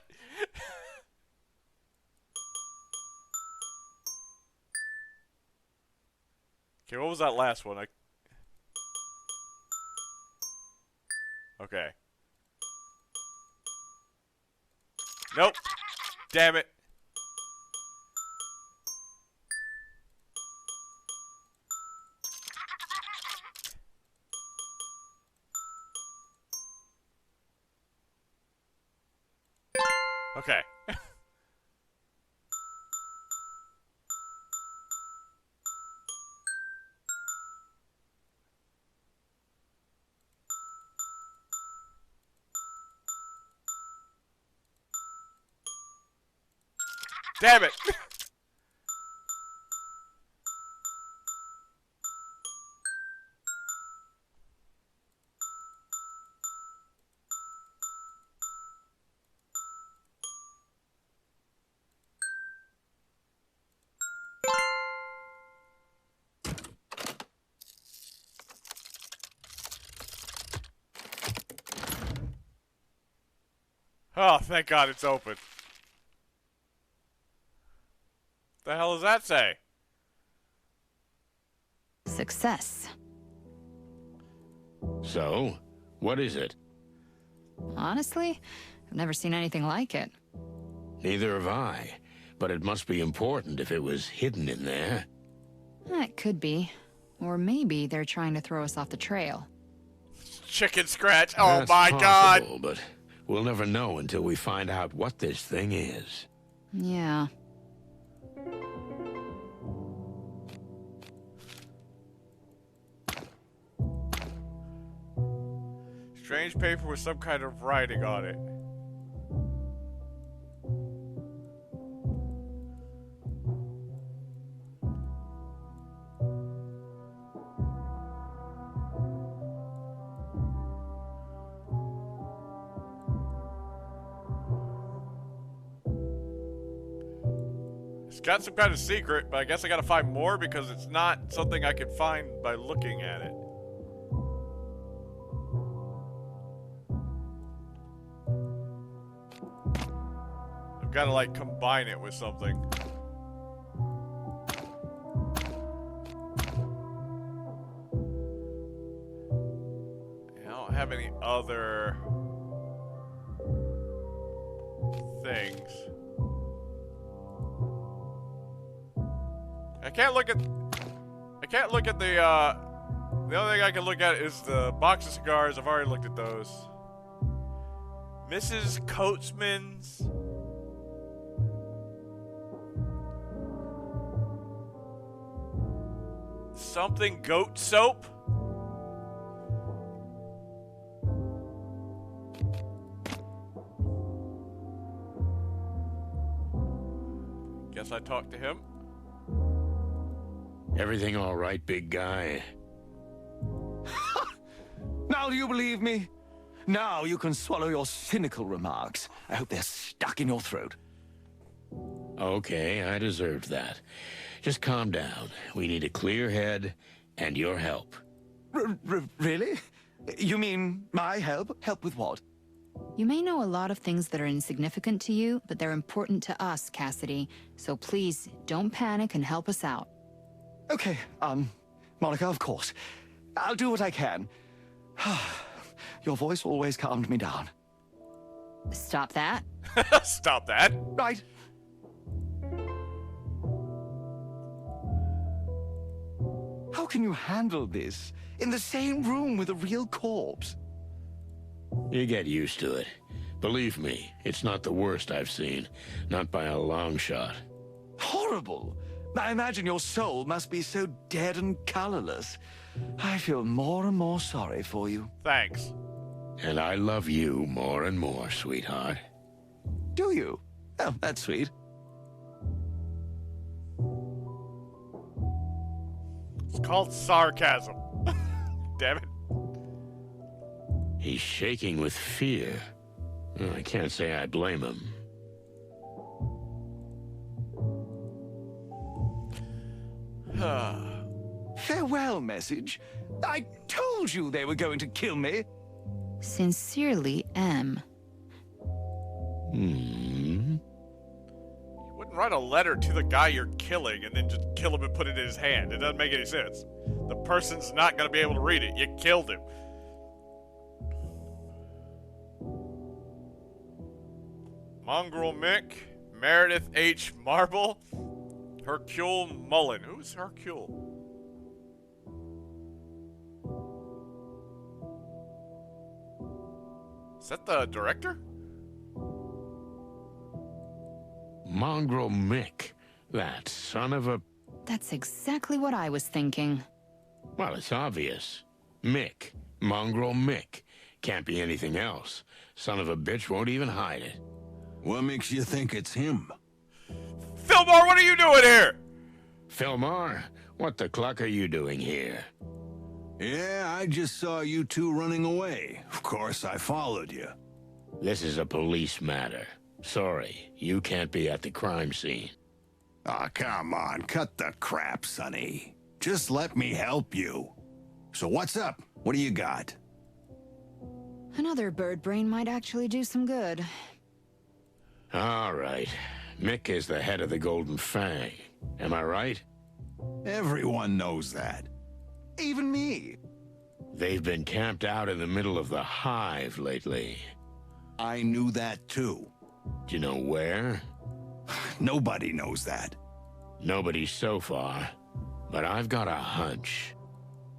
Speaker 1: Okay, what was that last one? Okay. Nope. Damn it. Okay. Damn it. Oh, thank God it's open. The hell does that say?
Speaker 7: Success.
Speaker 4: So, what is it?
Speaker 7: Honestly, I've never seen anything like it.
Speaker 4: Neither have I. But it must be important if it was hidden in there.
Speaker 7: It could be. Or maybe they're trying to throw us off the trail.
Speaker 1: Chicken scratch. Oh
Speaker 4: That's
Speaker 1: my God.
Speaker 4: possible, but we'll never know until we find out what this thing is.
Speaker 7: Yeah.
Speaker 1: Strange paper with some kind of writing on it. It's got some kind of secret, but I guess I gotta find more because it's not something I can find by looking at it. I've gotta, like, combine it with something. I don't have any other things. I can't look at the only thing I can look at is the box of cigars. I've already looked at those. Mrs. Coatsman's something goat soap. Guess I talked to him.
Speaker 4: Everything all right, big guy?
Speaker 8: Now do you believe me? Now you can swallow your cynical remarks. I hope they're stuck in your throat.
Speaker 4: Okay, I deserved that. Just calm down. We need a clear head and your help.
Speaker 8: Really? You mean my help? Help with what?
Speaker 7: You may know a lot of things that are insignificant to you, but they're important to us, Cassidy. So please, don't panic and help us out.
Speaker 8: Okay, Monica, of course. I'll do what I can. Your voice always calmed me down.
Speaker 7: Stop that.
Speaker 1: Stop that.
Speaker 8: Right. How can you handle this in the same room with a real corpse?
Speaker 4: You get used to it. Believe me, it's not the worst I've seen. Not by a long shot.
Speaker 8: Horrible. I imagine your soul must be so dead and colorless. I feel more and more sorry for you.
Speaker 1: Thanks.
Speaker 4: And I love you more and more, sweetheart.
Speaker 8: Do you? Oh, that's sweet.
Speaker 1: called sarcasm. Damn it.
Speaker 4: He's shaking with fear. Well, I can't say I blame him.
Speaker 8: Farewell message. I told you they were going to kill me.
Speaker 7: Sincerely, M.
Speaker 1: You wouldn't write a letter to the guy you're killing and then just kill him and put it in his hand. It doesn't make any sense. The person's not going to be able to read it. You killed him. Mongrel Mick, Meredith H. Marble, Hercule Mullen. Who's Hercule? Is that the director?
Speaker 4: Mongrel Mick, that son of a...
Speaker 7: That's exactly what I was thinking.
Speaker 4: Well, it's obvious. Mick. Mongrel Mick. Can't be anything else. Son of a bitch won't even hide it.
Speaker 5: What makes you think it's him?
Speaker 1: Fillmore, what are you doing here?
Speaker 4: Fillmore, what the cluck are you doing here?
Speaker 5: Yeah, I just saw you two running away. Of course, I followed you.
Speaker 4: This is a police matter. Sorry, you can't be at the crime scene.
Speaker 5: Aw, come on, cut the crap, Sonny. Just let me help you. So what's up? What do you got?
Speaker 7: Another bird brain might actually do some good.
Speaker 4: All right. Mick is the head of the Golden Fang. Am I right?
Speaker 5: Everyone knows that.
Speaker 8: Even me.
Speaker 4: They've been camped out in the middle of the Hive lately.
Speaker 5: I knew that too.
Speaker 4: Do you know where?
Speaker 5: Nobody knows that.
Speaker 4: Nobody so far. But I've got a hunch.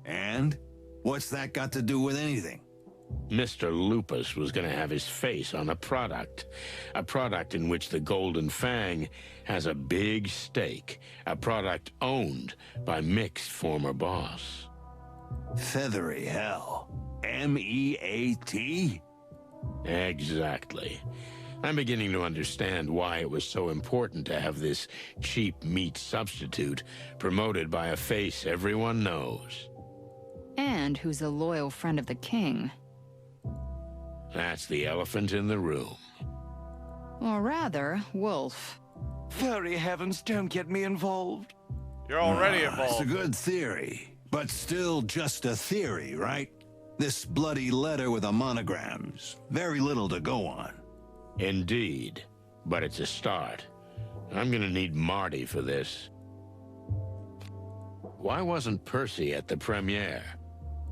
Speaker 5: And? What's that got to do with anything?
Speaker 4: Mr. Lupus was going to have his face on a product in which the Golden Fang has a big stake, a product owned by Mick's former boss.
Speaker 5: Feathery hell. M-E-A-T?
Speaker 4: Exactly. I'm beginning to understand why it was so important to have this cheap meat substitute promoted by a face everyone knows.
Speaker 7: And who's a loyal friend of the king.
Speaker 4: That's the elephant in the room.
Speaker 7: Or rather, Wolf.
Speaker 8: Furry heavens, don't get me involved.
Speaker 1: You're already
Speaker 5: It's
Speaker 1: involved.
Speaker 5: a good theory, but still just a theory, right? This bloody letter with the monograms. Very little to go on.
Speaker 4: Indeed, but it's a start. I'm gonna need Marty for this. Why wasn't Percy at the premiere?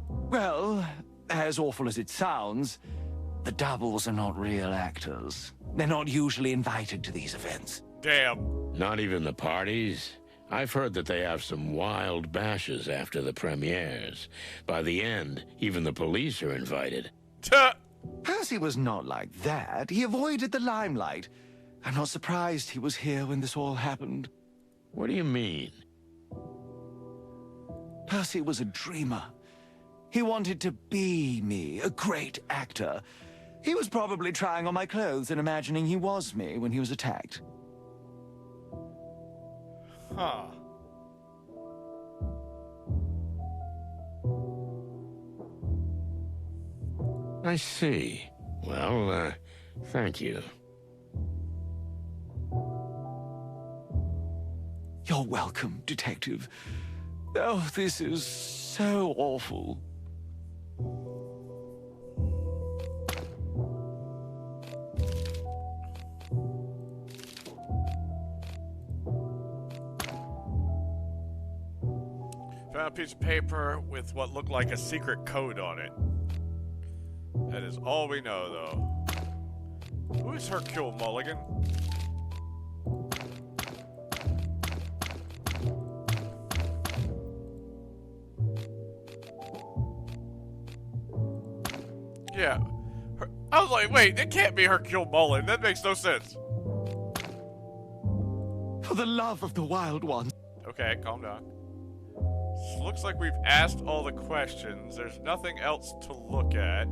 Speaker 8: Well, as awful as it sounds, the doubles are not real actors. They're not usually invited to these events.
Speaker 1: Damn.
Speaker 4: Not even the parties? I've heard that they have some wild bashes after the premieres. By the end, even the police are invited.
Speaker 1: Tuh.
Speaker 8: Percy was not like that. He avoided the limelight. I'm not surprised he was here when this all happened.
Speaker 4: What do you mean?
Speaker 8: Percy was a dreamer. He wanted to be me, a great actor. He was probably trying on my clothes and imagining he was me when he was attacked.
Speaker 1: Huh.
Speaker 4: I see. Well, thank you.
Speaker 8: You're welcome, Detective. Oh, this is so awful.
Speaker 1: Found a piece of paper with what looked like a secret code on it. That is all we know, though. Who is Hercule Mulligan? Yeah. I was like, wait, that can't be Hercule Mulligan. That makes no sense.
Speaker 8: For the love of the Wild Ones.
Speaker 1: Okay, calm down. Looks like we've asked all the questions. There's nothing else to look at.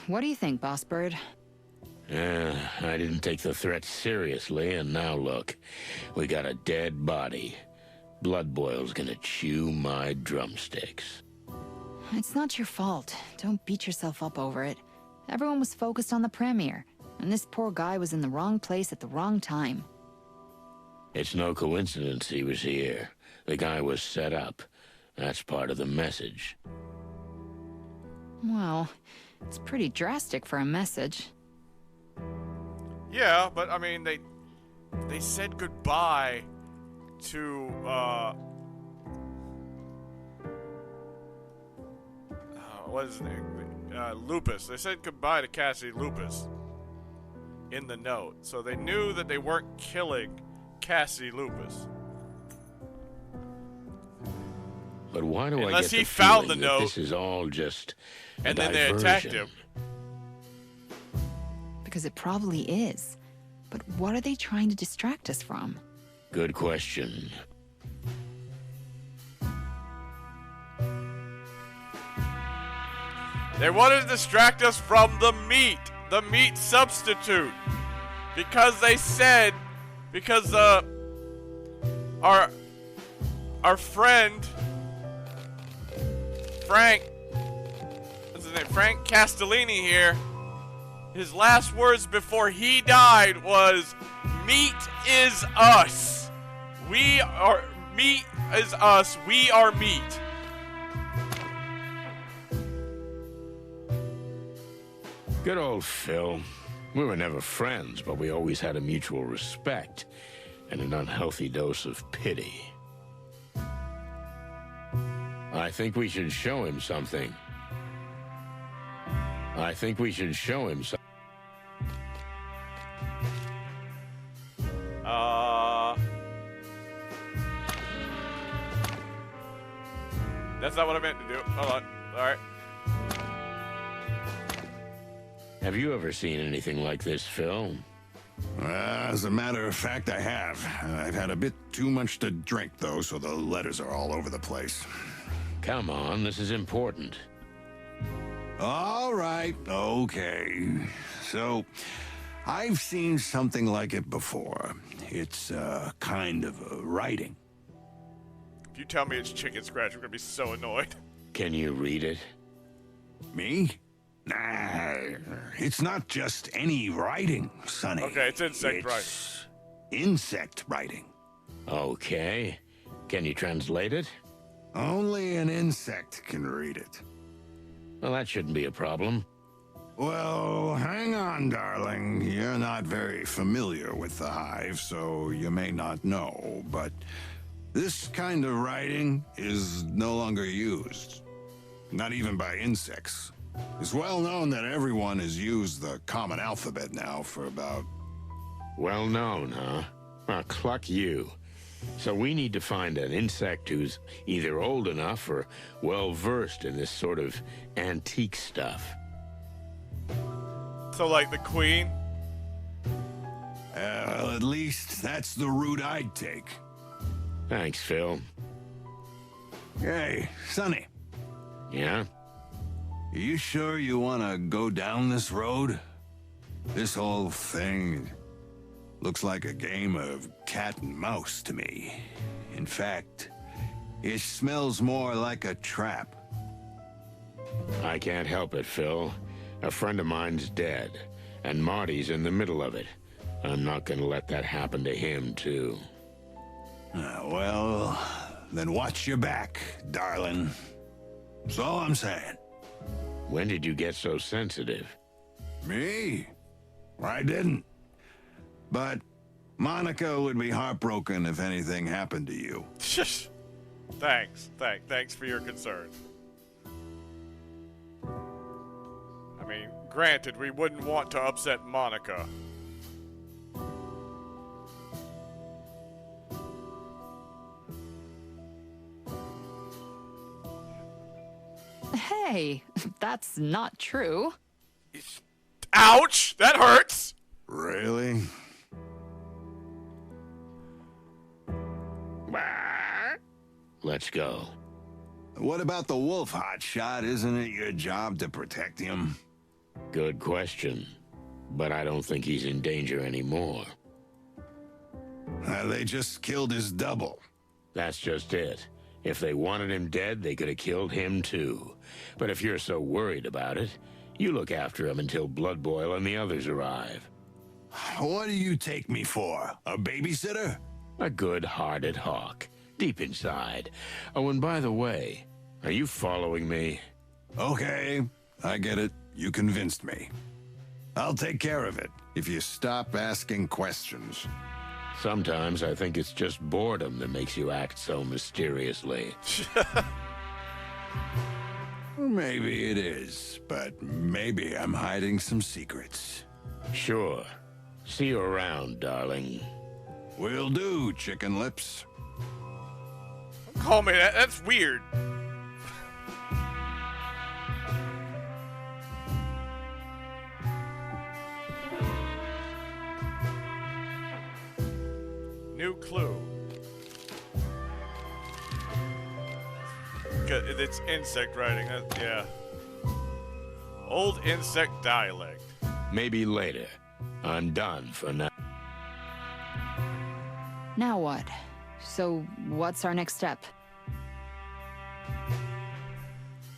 Speaker 7: What do you think, Boss Bird?
Speaker 4: I didn't take the threat seriously, and now look. We got a dead body. Blood Boil's gonna chew my drumsticks.
Speaker 7: It's not your fault. Don't beat yourself up over it. Everyone was focused on the premiere, and this poor guy was in the wrong place at the wrong time.
Speaker 4: It's no coincidence he was here. The guy was set up. That's part of the message.
Speaker 7: Well, it's pretty drastic for a message.
Speaker 1: Yeah, but I mean, they said goodbye to what is his name? Lupus. They said goodbye to Cassidy Lupus in the note, so they knew that they weren't killing Cassidy Lupus.
Speaker 4: But why do
Speaker 1: Unless
Speaker 4: I get
Speaker 1: he
Speaker 4: the
Speaker 1: found
Speaker 4: feeling
Speaker 1: the
Speaker 4: that
Speaker 1: note,
Speaker 4: this is all just a
Speaker 1: and then they attacked
Speaker 4: diversion?
Speaker 1: him?
Speaker 7: Because it probably is. But what are they trying to distract us from?
Speaker 4: Good question.
Speaker 1: They wanted to distract us from the meat substitute, because they said, because our friend Frank, what's his name? Frank Castellini here. His last words before he died was, "Meat is us. We are meat is us. We are meat."
Speaker 4: Good old Phil. We were never friends, but we always had a mutual respect and an unhealthy dose of pity. I think we should show him something. I think we should show him something.
Speaker 1: That's not what I meant to do. Hold on. Alright.
Speaker 4: Have you ever seen anything like this, Phil?
Speaker 5: As a matter of fact, I have. I've had a bit too much to drink, though, so the letters are all over the place.
Speaker 4: Come on, this is important.
Speaker 5: All right, okay. So, I've seen something like it before. It's kind of a writing.
Speaker 1: If you tell me it's chicken scratch, I'm gonna be so annoyed.
Speaker 4: Can you read it?
Speaker 5: Me? Nah, it's not just any writing, Sonny.
Speaker 1: Okay, it's insect writing.
Speaker 5: Insect writing.
Speaker 4: Okay. Can you translate it?
Speaker 5: Only an insect can read it.
Speaker 4: Well, that shouldn't be a problem.
Speaker 5: Well, hang on, darling. You're not very familiar with the Hive, so you may not know, but this kind of writing is no longer used. Not even by insects. It's well known that everyone has used the common alphabet now for about...
Speaker 4: Well known, huh? Well, cluck you. So we need to find an insect who's either old enough or well-versed in this sort of antique stuff.
Speaker 1: So, like the Queen?
Speaker 5: Well, at least that's the route I'd take.
Speaker 4: Thanks, Phil.
Speaker 5: Hey, Sonny.
Speaker 4: Yeah?
Speaker 5: You sure you want to go down this road? This whole thing looks like a game of cat and mouse to me. In fact, it smells more like a trap.
Speaker 4: I can't help it, Phil. A friend of mine's dead, and Marty's in the middle of it. I'm not gonna let that happen to him, too.
Speaker 5: Well, then watch your back, darling. That's all I'm saying.
Speaker 4: When did you get so sensitive?
Speaker 5: Me? I didn't. But Monica would be heartbroken if anything happened to you.
Speaker 1: Thanks. Thanks for your concern. I mean, granted, we wouldn't want to upset Monica.
Speaker 7: Hey, that's not true.
Speaker 1: Ouch! That hurts!
Speaker 5: Really?
Speaker 4: Let's go.
Speaker 5: What about the wolf, hotshot? Isn't it your job to protect him?
Speaker 4: Good question. But I don't think he's in danger anymore.
Speaker 5: They just killed his double.
Speaker 4: That's just it. If they wanted him dead, they could have killed him too. But if you're so worried about it, you look after him until Blood Boil and the others arrive.
Speaker 5: What do you take me for? A babysitter?
Speaker 4: A good-hearted hawk, deep inside. Oh, and by the way, are you following me?
Speaker 5: Okay, I get it. You convinced me. I'll take care of it if you stop asking questions.
Speaker 4: Sometimes I think it's just boredom that makes you act so mysteriously.
Speaker 5: Maybe it is, but maybe I'm hiding some secrets.
Speaker 4: Sure. See you around, darling.
Speaker 5: Will do, chicken lips.
Speaker 1: Call me that. That's weird. New clue. It's insect writing. Yeah. Old insect dialect.
Speaker 4: Maybe later. I'm done for now.
Speaker 7: Now what? So, what's our next step?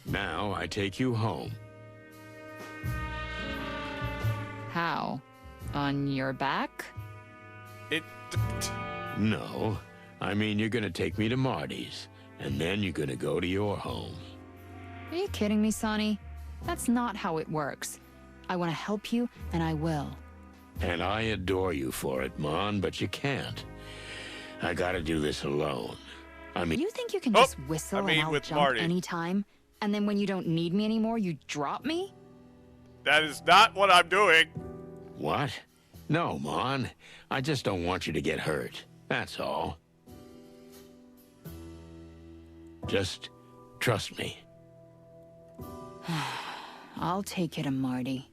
Speaker 4: Now I take you home.
Speaker 7: How? On your back?
Speaker 4: No. I mean, you're gonna take me to Marty's, and then you're gonna go to your home.
Speaker 7: Are you kidding me, Sonny? That's not how it works. I want to help you, and I will.
Speaker 4: And I adore you for it, Mon, but you can't. I gotta do this alone. I mean...
Speaker 7: You think you can just whistle
Speaker 1: I mean,
Speaker 7: and I'll
Speaker 1: with
Speaker 7: jump
Speaker 1: Marty.
Speaker 7: anytime? And then when you don't need me anymore, you drop me?
Speaker 1: That is not what I'm doing.
Speaker 4: What? No, Mon. I just don't want you to get hurt. That's all. Just trust me.
Speaker 7: I'll take it to Marty.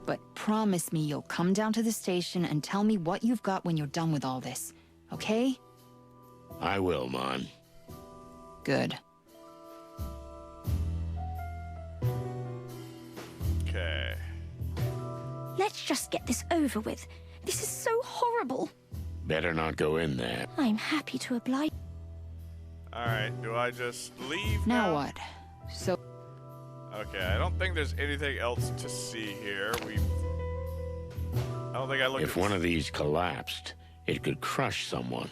Speaker 7: But promise me you'll come down to the station and tell me what you've got when you're done with all this. Okay?
Speaker 4: I will, Mon.
Speaker 7: Good.
Speaker 1: Okay.
Speaker 9: Let's just get this over with. This is so horrible.
Speaker 4: Better not go in there.
Speaker 9: I'm happy to oblige.
Speaker 1: Alright, do I just leave
Speaker 7: Now what? So...
Speaker 1: Okay, I don't think there's anything else to see here. I don't think I looked
Speaker 4: If
Speaker 1: at
Speaker 4: one of these collapsed, it could crush someone.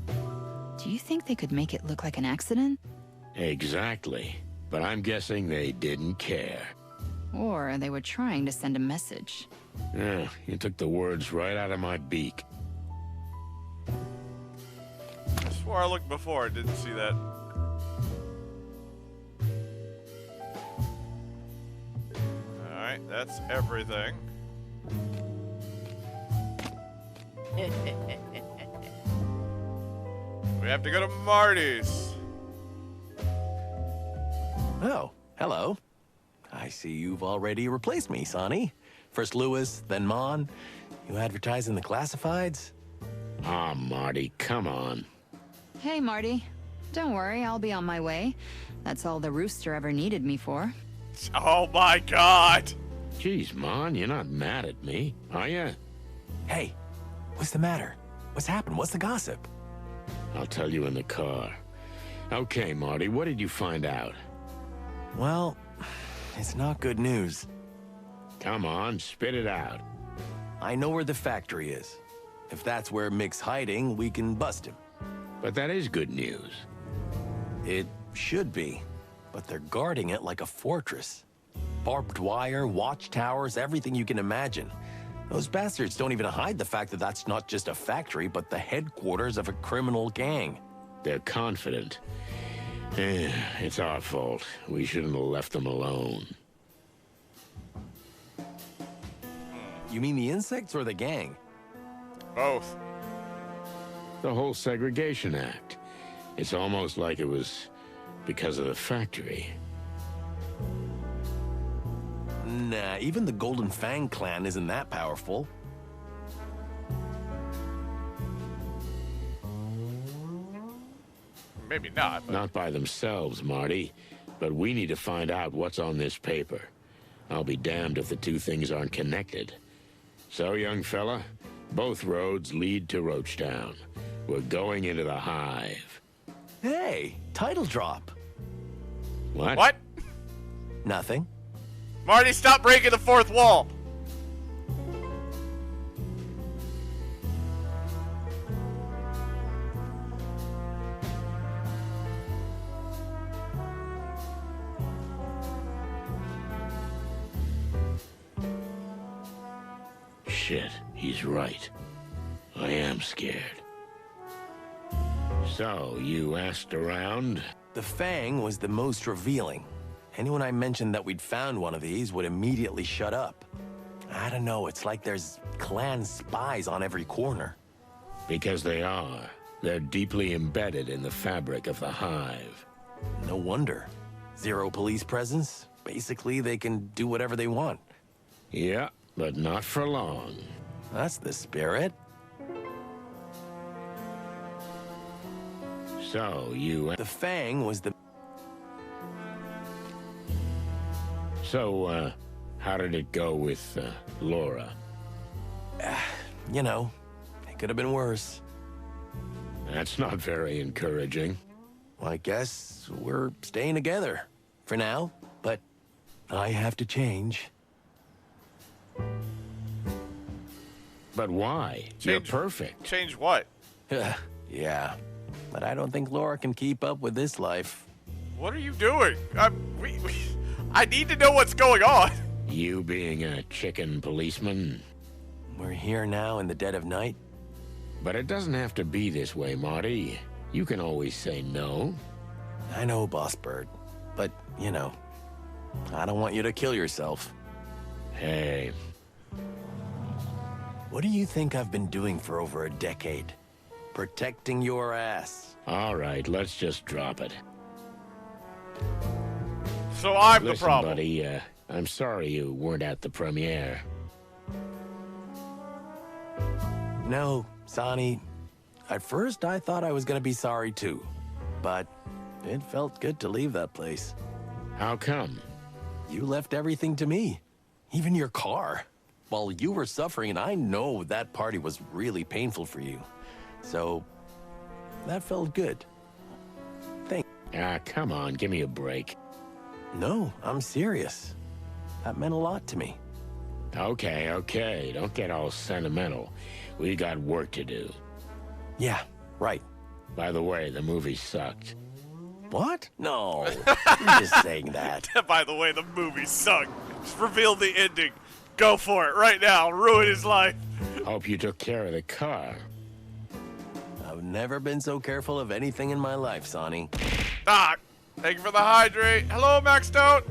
Speaker 7: Do you think they could make it look like an accident?
Speaker 4: Exactly. But I'm guessing they didn't care.
Speaker 7: Or they were trying to send a message.
Speaker 4: Yeah, you took the words right out of my beak.
Speaker 1: I swore I looked before, I didn't see that. Alright, that's everything. We have to go to Marty's.
Speaker 10: Oh, hello. I see you've already replaced me, Sonny. First Lewis, then Mon. You advertise in the classifieds?
Speaker 4: Ah, Marty, come on.
Speaker 7: Hey, Marty. Don't worry, I'll be on my way. That's all the rooster ever needed me for.
Speaker 1: Oh my god!
Speaker 4: Jeez, Mon, you're not mad at me, are you?
Speaker 10: Hey, what's the matter? What's happened? What's the gossip?
Speaker 4: I'll tell you in the car. Okay, Marty, what did you find out?
Speaker 10: Well, it's not good news.
Speaker 4: Come on, spit it out.
Speaker 10: I know where the factory is. If that's where Mick's hiding, we can bust him.
Speaker 4: But that is good news.
Speaker 10: It should be, but they're guarding it like a fortress. Barbed wire, watchtowers, everything you can imagine. Those bastards don't even hide the fact that that's not just a factory, but the headquarters of a criminal gang.
Speaker 4: They're confident. It's our fault. We shouldn't have left them alone.
Speaker 10: You mean the insects or the gang?
Speaker 1: Both.
Speaker 4: The whole Segregation Act. It's almost like it was because of the factory.
Speaker 10: Nah, even the Golden Fang clan isn't that powerful.
Speaker 1: Maybe not, but...
Speaker 4: Not by themselves, Marty. But we need to find out what's on this paper. I'll be damned if the two things aren't connected. So, young fella, both roads lead to Roachtown. We're going into the Hive.
Speaker 10: Hey, title drop.
Speaker 4: What?
Speaker 1: What?
Speaker 10: Nothing.
Speaker 1: Marty, stop breaking the fourth wall.
Speaker 4: Shit, he's right. I am scared. So, you asked around?
Speaker 10: The Fang was the most revealing. Anyone I mentioned that we'd found one of these would immediately shut up. I don't know, it's like there's clan spies on every corner.
Speaker 4: Because they are. They're deeply embedded in the fabric of the Hive.
Speaker 10: No wonder. Zero police presence. Basically, they can do whatever they want.
Speaker 4: Yeah, but not for long.
Speaker 10: That's the spirit.
Speaker 4: So, you...
Speaker 10: The Fang was the...
Speaker 4: So, how did it go with, Laura?
Speaker 10: You know, it could have been worse.
Speaker 4: That's not very encouraging.
Speaker 10: Well, I guess we're staying together. For now, but I have to change.
Speaker 4: But why? You're perfect.
Speaker 1: Change what?
Speaker 10: Yeah, but I don't think Laura can keep up with this life.
Speaker 1: What are you doing? I need to know what's going on.
Speaker 4: You being a chicken policeman?
Speaker 10: We're here now in the dead of night.
Speaker 4: But it doesn't have to be this way, Marty. You can always say no.
Speaker 10: I know, Boss Bird. But, you know, I don't want you to kill yourself.
Speaker 4: Hey.
Speaker 10: What do you think I've been doing for over a decade? Protecting your ass.
Speaker 4: All right, let's just drop it.
Speaker 1: So I'm
Speaker 4: Listen,
Speaker 1: the problem.
Speaker 4: buddy, I'm sorry you weren't at the premiere.
Speaker 10: No, Sonny. At first, I thought I was gonna be sorry too. But it felt good to leave that place.
Speaker 4: How come?
Speaker 10: You left everything to me. Even your car. While you were suffering, and I know that party was really painful for you. So, that felt good.
Speaker 4: Ah, come on, give me a break.
Speaker 10: No, I'm serious. That meant a lot to me.
Speaker 4: Okay, okay, don't get all sentimental. We got work to do.
Speaker 10: Yeah, right.
Speaker 4: By the way, the movie sucked.
Speaker 10: What? No, you're just saying that.
Speaker 1: By the way, the movie sucked. Just reveal the ending. Go for it right now. Ruin his life.
Speaker 4: Hope you took care of the car.
Speaker 10: I've never been so careful of anything in my life, Sonny.
Speaker 1: Doc, thank you for the hydrate. Hello, Max Stone.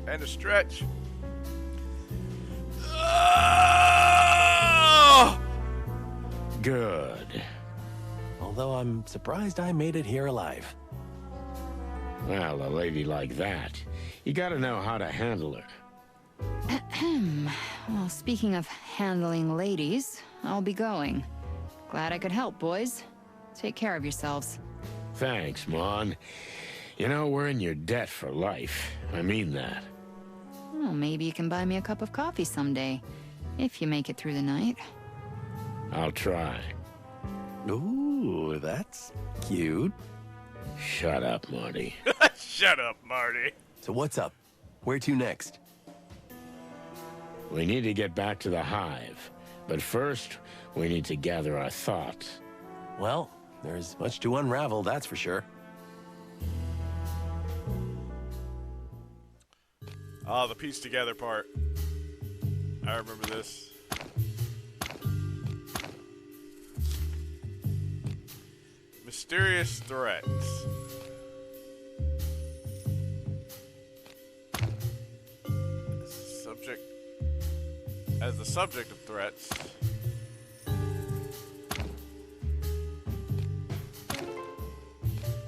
Speaker 1: And a stretch.
Speaker 4: Good.
Speaker 10: Although I'm surprised I made it here alive.
Speaker 4: Well, a lady like that, you gotta know how to handle her.
Speaker 7: Well, speaking of handling ladies, I'll be going. Glad I could help, boys. Take care of yourselves.
Speaker 4: Thanks, Mon. You know, we're in your debt for life. I mean that.
Speaker 7: Well, maybe you can buy me a cup of coffee someday, if you make it through the night.
Speaker 4: I'll try.
Speaker 10: Ooh, that's cute.
Speaker 4: Shut up, Marty.
Speaker 1: Shut up, Marty.
Speaker 10: So what's up? Where to next?
Speaker 4: We need to get back to the Hive. But first, we need to gather our thoughts.
Speaker 10: Well, there's much to unravel, that's for sure.
Speaker 1: Ah, the piece together part. I remember this. Mysterious threats. As the subject of threats.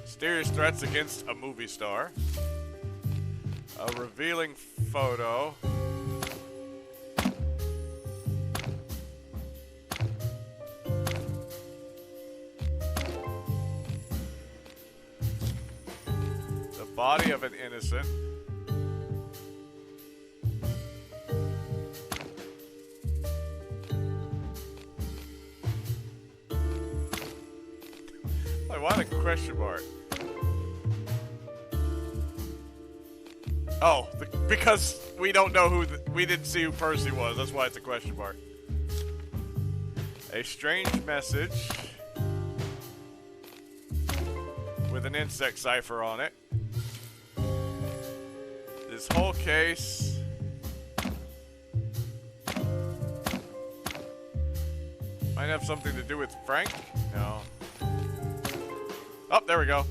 Speaker 1: Mysterious threats against a movie star. A revealing photo. body of an innocent. Like, why the question mark? Oh, because we don't know who we didn't see who Percy was. That's why it's a question mark. A strange message with an insect cipher on it. This whole case might have something to do with Frank? No. Oh, there we go.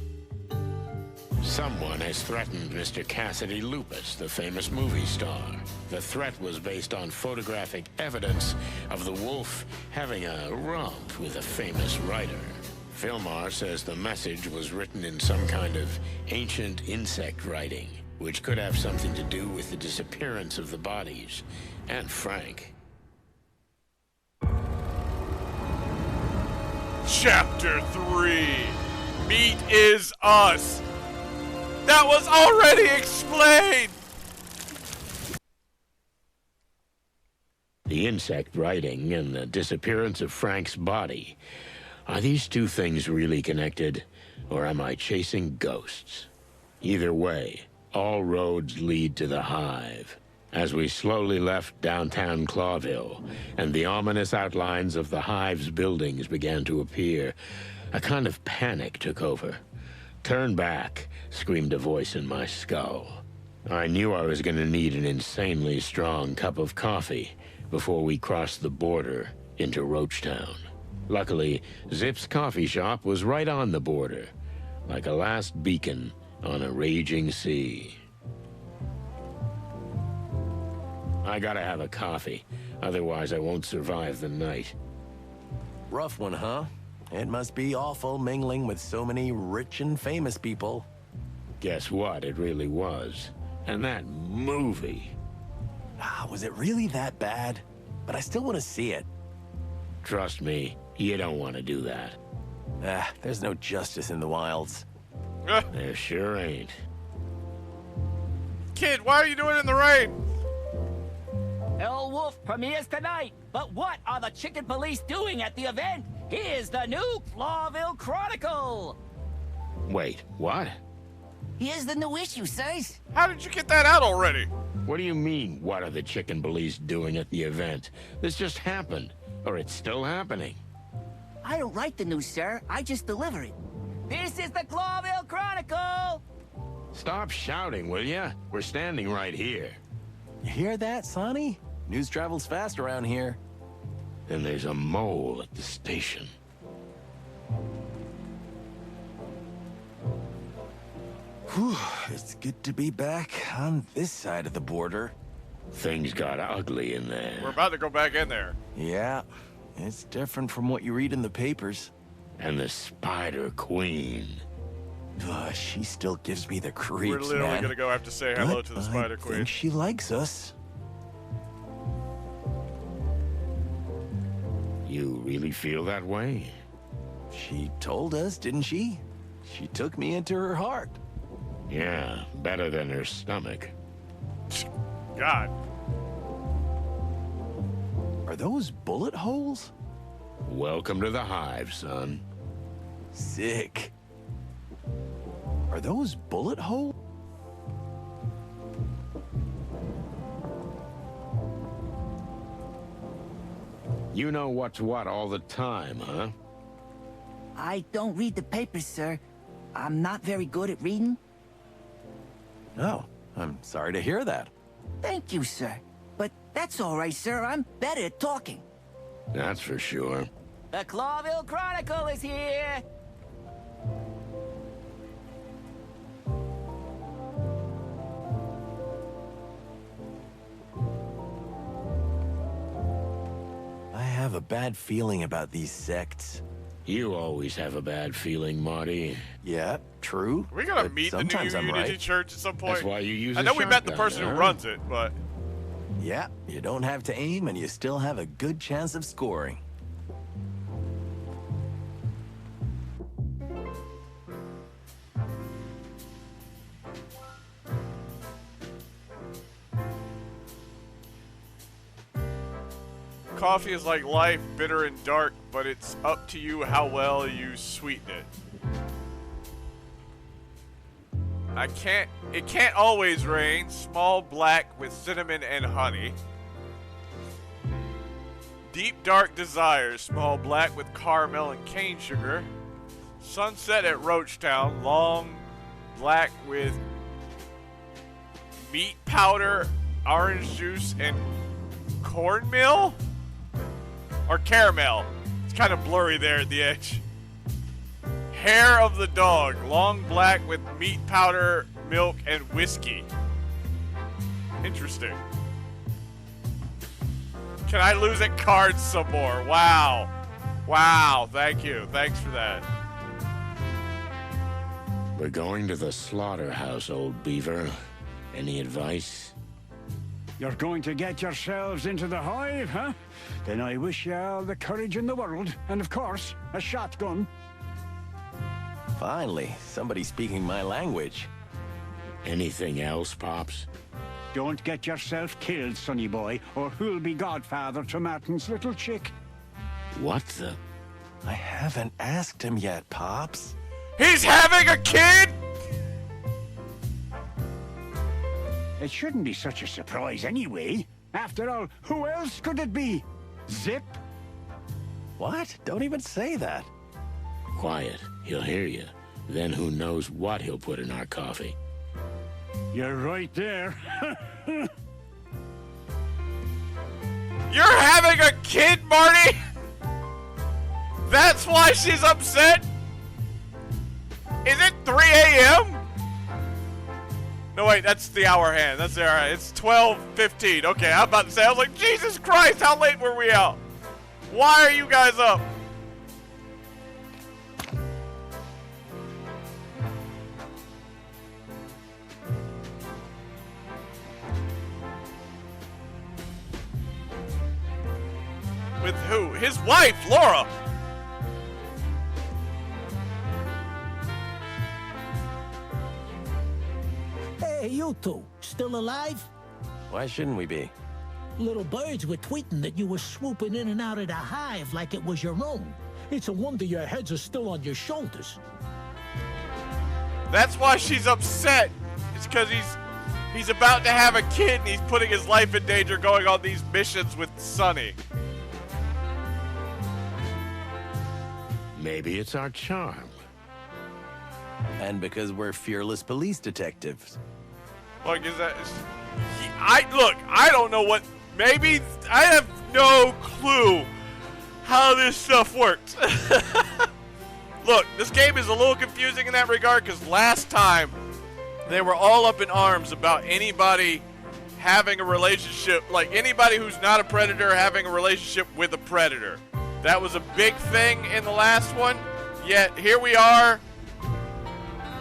Speaker 4: Someone has threatened Mr. Cassidy Lupus, the famous movie star. The threat was based on photographic evidence of the wolf having a romp with a famous writer. Filmar says the message was written in some kind of ancient insect writing, which could have something to do with the disappearance of the bodies and Frank.
Speaker 1: Chapter 3. Meat is us. That was already explained!
Speaker 4: The insect writing and the disappearance of Frank's body. Are these two things really connected, or am I chasing ghosts? Either way, all roads lead to the Hive. As we slowly left downtown Clawville, and the ominous outlines of the Hive's buildings began to appear, a kind of panic took over. "Turn back," screamed a voice in my skull. I knew I was going to need an insanely strong cup of coffee before we crossed the border into Roachtown. Luckily, Zip's coffee shop was right on the border, like a last beacon on a raging sea. I gotta have a coffee, otherwise I won't survive the night.
Speaker 10: Rough one, huh? It must be awful mingling with so many rich and famous people.
Speaker 4: Guess what? It really was. And that movie.
Speaker 10: Was it really that bad? But I still want to see it.
Speaker 4: Trust me, you don't want to do that.
Speaker 10: There's no justice in the wilds.
Speaker 4: There sure ain't.
Speaker 1: Kid, why are you doing it in the rain?
Speaker 11: El Wolf premieres tonight, but what are the Chicken Police doing at the event? Here's the new Clawville Chronicle!
Speaker 4: Wait, what?
Speaker 11: Here's the new issue, sirs.
Speaker 1: How did you get that out already?
Speaker 4: What do you mean, what are the Chicken Police doing at the event? This just happened, or it's still happening.
Speaker 11: I don't write the news, sir. I just deliver it. This is the Clawville Chronicle!
Speaker 4: Stop shouting, will ya? We're standing right here.
Speaker 10: You hear that, Sonny? News travels fast around here.
Speaker 4: Then there's a mole at the station.
Speaker 10: Whew, it's good to be back on this side of the border.
Speaker 4: Things got ugly in there.
Speaker 1: We're about to go back in there.
Speaker 10: Yeah, it's different from what you read in the papers.
Speaker 4: And the Spider Queen.
Speaker 10: She still gives me the creeps,
Speaker 1: We're literally
Speaker 10: man.
Speaker 1: gonna go have to say hello
Speaker 10: But
Speaker 1: to the Spider
Speaker 10: I
Speaker 1: Queen.
Speaker 10: think she likes us.
Speaker 4: You really feel that way?
Speaker 10: She told us, didn't she? She took me into her heart.
Speaker 4: Yeah, better than her stomach.
Speaker 1: God.
Speaker 10: Are those bullet holes?
Speaker 4: Welcome to the Hive, son.
Speaker 10: Sick. Are those bullet holes?
Speaker 4: You know what's what all the time, huh?
Speaker 11: I don't read the papers, sir. I'm not very good at reading.
Speaker 10: Oh, I'm sorry to hear that.
Speaker 11: Thank you, sir. But that's all right, sir. I'm better at talking.
Speaker 4: That's for sure.
Speaker 11: The Clawville Chronicle is here!
Speaker 10: I have a bad feeling about these sects.
Speaker 4: You always have a bad feeling, Marty.
Speaker 10: Yeah, true.
Speaker 1: We're gonna
Speaker 10: but
Speaker 1: meet the new
Speaker 10: sometimes I'm
Speaker 1: Unity
Speaker 10: right.
Speaker 1: Church at some point.
Speaker 4: That's why you use
Speaker 1: I
Speaker 4: a
Speaker 1: know we met the
Speaker 4: shotgun,
Speaker 1: person
Speaker 4: huh?
Speaker 1: who runs it, but
Speaker 10: Yeah, you don't have to aim and you still have a good chance of scoring.
Speaker 1: coffee is like life, bitter and dark, but it's up to you how well you sweeten it. It can't always rain. Small black with cinnamon and honey. Deep dark desires. Small black with caramel and cane sugar. Sunset at Roachtown. Long black with meat powder, orange juice, and cornmeal? Or caramel. It's kind of blurry there at the edge. Hair of the dog. Long black with meat powder, milk, and whiskey. Interesting. Can I lose at cards some more? Wow. Wow. Thank you. Thanks for that.
Speaker 4: We're going to the slaughterhouse, old beaver. Any advice?
Speaker 12: You're going to get yourselves into the hive, huh? Then I wish you all the courage in the world, and of course, a shotgun.
Speaker 10: Finally, somebody speaking my language.
Speaker 4: Anything else, Pops?
Speaker 12: Don't get yourself killed, sonny boy, or who'll be godfather to Martin's little chick?
Speaker 4: What the?
Speaker 10: I haven't asked him yet, Pops.
Speaker 1: He's having a kid?!
Speaker 12: It shouldn't be such a surprise anyway. After all, who else could it be? Zip?
Speaker 10: What? Don't even say that.
Speaker 4: Quiet. He'll hear you. Then who knows what he'll put in our coffee.
Speaker 12: You're right there.
Speaker 1: You're having a kid, Marty?! That's why she's upset? Is it 3 a.m.? No, wait, that's the hour hand. That's the hour hand. It's 12:15. Okay, I'm about to say, I was like, Jesus Christ, how late were we out? Why are you guys up? With who? His wife, Laura.
Speaker 13: Hey, you two, still alive?
Speaker 10: Why shouldn't we be?
Speaker 13: Little birds were tweeting that you were swooping in and out of the hive like it was your own. It's a wonder your heads are still on your shoulders.
Speaker 1: That's why she's upset. It's because he's about to have a kid and he's putting his life in danger going on these missions with Sonny.
Speaker 4: Maybe it's our charm.
Speaker 10: And because we're fearless police detectives.
Speaker 1: Look, I don't know what, maybe, I have no clue how this stuff works. Look, this game is a little confusing in that regard because last time they were all up in arms about anybody having a relationship, like anybody who's not a predator having a relationship with a predator. That was a big thing in the last one, yet here we are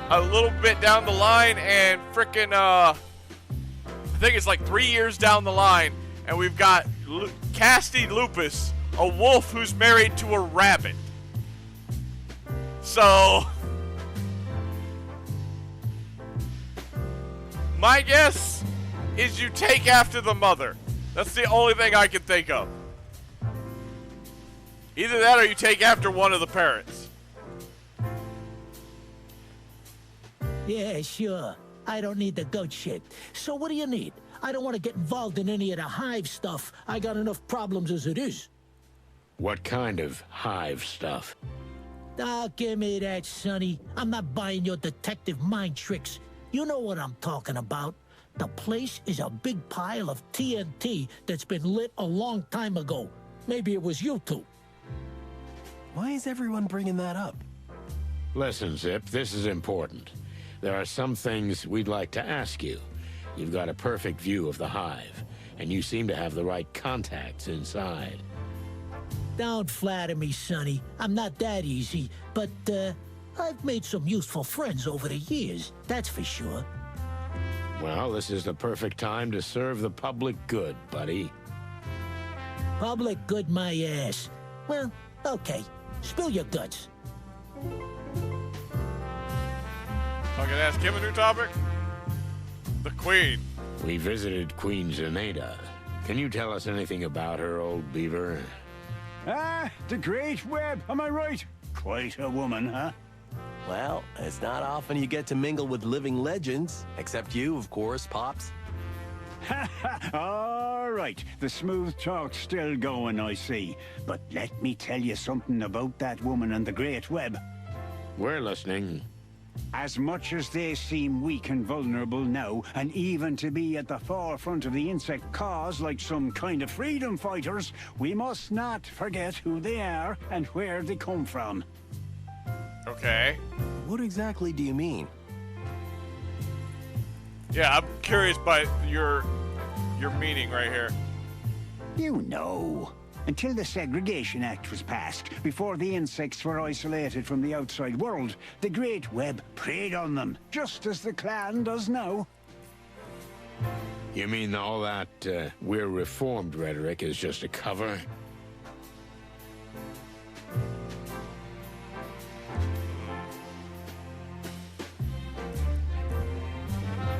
Speaker 1: a little bit down the line and frickin' I think it's like 3 years down the line and we've got Casty Lupus, a wolf who's married to a rabbit. So my guess is you take after the mother. That's the only thing I can think of. Either that or you take after one of the parents.
Speaker 13: Yeah, sure. I don't need the goat shit. So what do you need? I don't want to get involved in any of the hive stuff. I got enough problems as it is.
Speaker 4: What kind of hive stuff?
Speaker 13: Ah, give me that, Sonny. I'm not buying your detective mind tricks. You know what I'm talking about. The place is a big pile of TNT that's been lit a long time ago. Maybe it was you two.
Speaker 10: Why is everyone bringing that up?
Speaker 4: Listen, Zip, this is important. There are some things we'd like to ask you. You've got a perfect view of the hive, and you seem to have the right contacts inside.
Speaker 13: Don't flatter me, Sonny. I'm not that easy, but, I've made some useful friends over the years, that's for sure.
Speaker 4: Well, this is the perfect time to serve the public good, buddy.
Speaker 13: Public good my ass. Well, okay. Spill your guts.
Speaker 1: I can ask him a new topic? The Queen.
Speaker 4: We visited Queen Zenaida. Can you tell us anything about her, old beaver?
Speaker 12: Ah, the Great Web, am I right? Quite a woman, huh?
Speaker 10: Well, it's not often you get to mingle with living legends. Except you, of course, Pops.
Speaker 12: All right, the smooth talk's still going, I see. But let me tell you something about that woman and the Great Web.
Speaker 4: We're listening.
Speaker 12: As much as they seem weak and vulnerable now, and even to be at the forefront of the insect cause like some kind of freedom fighters, we must not forget who they are and where they come from.
Speaker 1: Okay.
Speaker 10: What exactly do you mean?
Speaker 1: Yeah, I'm curious by your meaning right here.
Speaker 12: You know. Until the Segregation Act was passed, before the insects were isolated from the outside world, the Great Web preyed on them, just as the Clan does now.
Speaker 4: You mean all that we're reformed rhetoric is just a cover?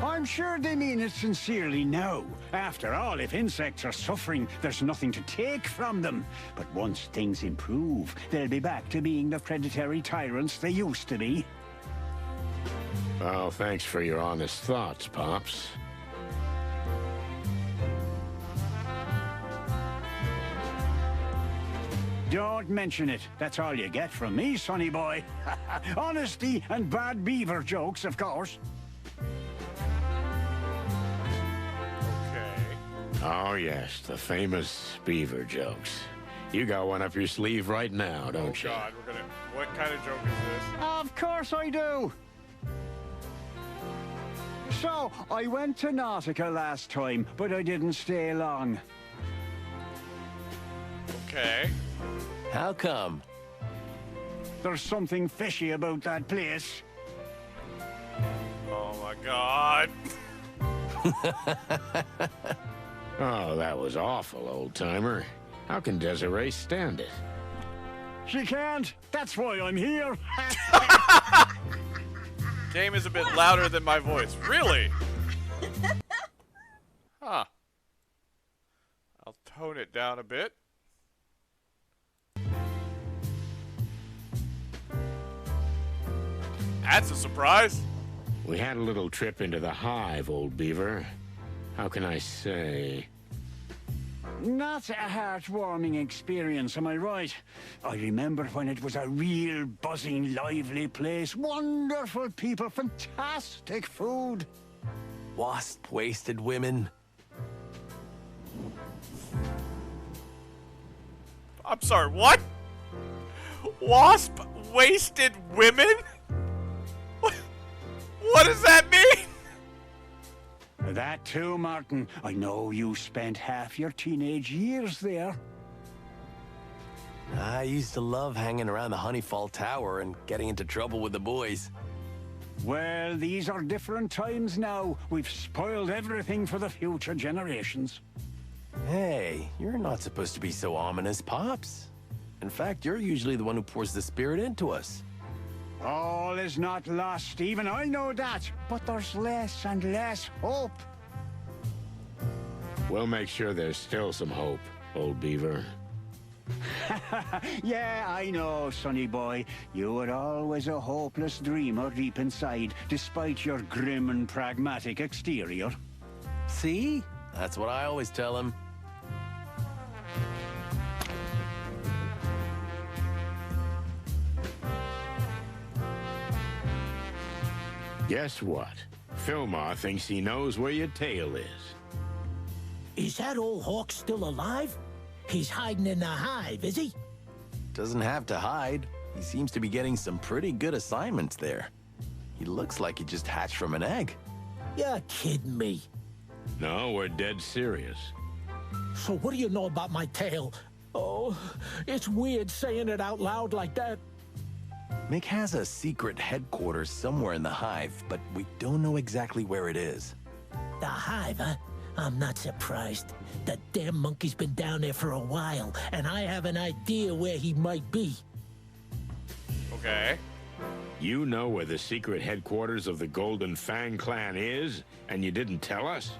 Speaker 12: I'm sure they mean it sincerely now. After all, if insects are suffering, there's nothing to take from them. But once things improve, they'll be back to being the predatory tyrants they used to be.
Speaker 4: Well, thanks for your honest thoughts, Pops.
Speaker 12: Don't mention it. That's all you get from me, sonny boy. Honesty and bad beaver jokes, of course.
Speaker 4: Oh, yes, the famous beaver jokes. You got one up your sleeve right now, don't you?
Speaker 1: Oh, God, we're gonna... What kind of joke is this?
Speaker 12: Of course I do. So, I went to Nautica last time, but I didn't stay long.
Speaker 1: Okay.
Speaker 10: How come?
Speaker 12: There's something fishy about that place.
Speaker 1: Oh, my God.
Speaker 4: Oh, that was awful, old-timer. How can Desiree stand it?
Speaker 12: She can't. That's why I'm here.
Speaker 1: Game is a bit louder than my voice. Really? Huh. I'll tone it down a bit. That's a surprise.
Speaker 4: We had a little trip into the hive, old beaver. How can I say?
Speaker 12: Not a heartwarming experience, am I right? I remember when it was a real buzzing, lively place. Wonderful people, fantastic food.
Speaker 10: Wasp-wasted women.
Speaker 1: I'm sorry, what? Wasp-wasted women? What does that mean?
Speaker 12: That too, Martin. I know you spent half your teenage years there.
Speaker 10: I used to love hanging around the Honeyfall Tower and getting into trouble with the boys.
Speaker 12: Well, these are different times now. We've spoiled everything for the future generations.
Speaker 10: Hey, you're not supposed to be so ominous, Pops. In fact, you're usually the one who pours the spirit into us.
Speaker 12: All is not lost, even I know that. But there's less and less hope.
Speaker 4: We'll make sure there's still some hope, old beaver.
Speaker 12: Yeah, I know, sonny boy. You were always a hopeless dreamer deep inside, despite your grim and pragmatic exterior.
Speaker 10: See? That's what I always tell him.
Speaker 4: Guess what? Philmar thinks he knows where your tail is.
Speaker 13: Is that old hawk still alive? He's hiding in the hive, is he?
Speaker 10: Doesn't have to hide. He seems to be getting some pretty good assignments there. He looks like he just hatched from an egg.
Speaker 13: You're kidding me.
Speaker 4: No, we're dead serious.
Speaker 13: So what do you know about my tail? Oh, it's weird saying it out loud like that.
Speaker 10: Mick has a secret headquarters somewhere in the hive, but we don't know exactly where it is.
Speaker 13: The hive, huh? I'm not surprised. The damn monkey's been down there for a while, and I have an idea where he might be.
Speaker 1: Okay.
Speaker 4: You know where the secret headquarters of the Golden Fang clan is, and you didn't tell us?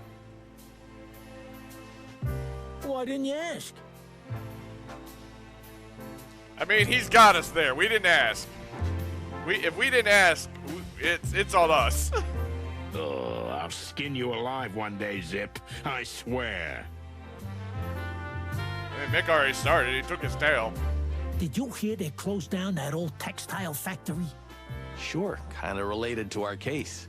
Speaker 13: Why didn't you ask?
Speaker 1: I mean, he's got us there. We didn't ask. If we didn't ask, it's on us.
Speaker 4: Oh, I'll skin you alive one day, Zip. I swear.
Speaker 1: Hey, Mick already started. He took his tail.
Speaker 13: Did you hear they closed down that old textile factory?
Speaker 10: Sure, kind of related to our case.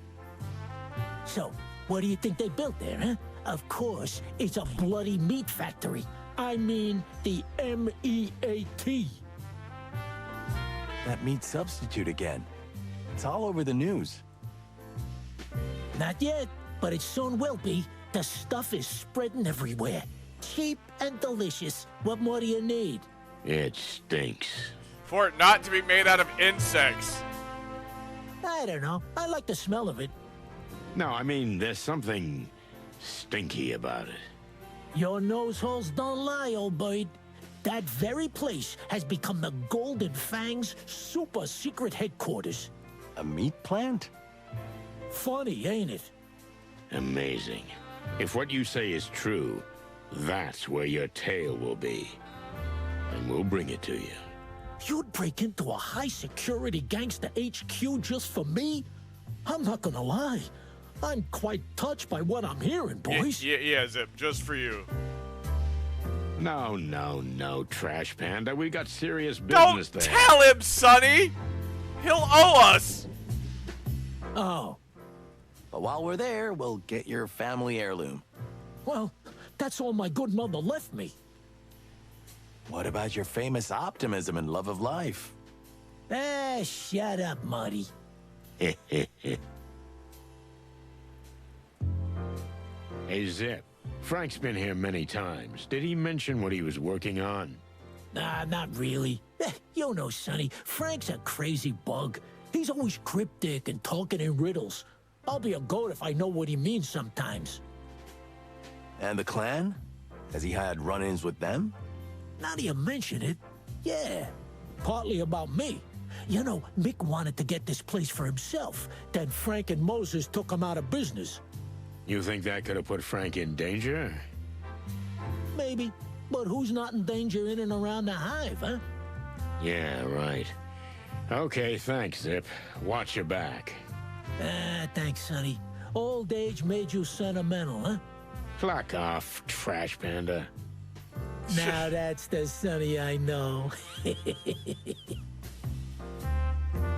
Speaker 13: So, what do you think they built there, huh? Of course, it's a bloody meat factory. I mean, the M-E-A-T.
Speaker 10: That meat substitute again. It's all over the news.
Speaker 13: Not yet, but it soon will be. The stuff is spreading everywhere. Cheap and delicious. What more do you need?
Speaker 4: It stinks.
Speaker 1: For it not to be made out of insects.
Speaker 13: I don't know. I like the smell of it.
Speaker 4: No, I mean, there's something stinky about it.
Speaker 13: Your nose holes don't lie, old bird. That very place has become the Golden Fang's super secret headquarters.
Speaker 10: A meat plant?
Speaker 13: Funny, ain't it?
Speaker 4: Amazing. If what you say is true, that's where your tail will be. And we'll bring it to you.
Speaker 13: You'd break into a high-security gangster HQ just for me? I'm not gonna lie. I'm quite touched by what I'm hearing, boys.
Speaker 1: Yeah, Zip, just for you.
Speaker 4: No, Trash Panda. We got serious business there.
Speaker 1: Don't tell him, Sonny! He'll owe us!
Speaker 13: Oh.
Speaker 10: But while we're there, we'll get your family heirloom.
Speaker 13: Well, that's all my good mother left me.
Speaker 10: What about your famous optimism and love of life?
Speaker 13: Ah, shut up, Marty.
Speaker 4: Hey, Zip. Frank's been here many times. Did he mention what he was working on?
Speaker 13: Nah, not really. You know, Sonny, Frank's a crazy bug. He's always cryptic and talking in riddles. I'll be a goat if I know what he means sometimes.
Speaker 10: And the clan? Has he had run-ins with them?
Speaker 13: Now that you mention it, yeah. Partly about me. You know, Mick wanted to get this place for himself. Then Frank and Moses took him out of business.
Speaker 4: You think that could have put Frank in danger?
Speaker 13: Maybe. But who's not in danger in and around the hive, huh?
Speaker 4: Yeah, right. Okay, thanks, Zip. Watch your back.
Speaker 13: Ah, thanks, Sonny. Old age made you sentimental, huh?
Speaker 4: Clock off, Trash Panda.
Speaker 13: Now that's the Sonny I know.
Speaker 1: We're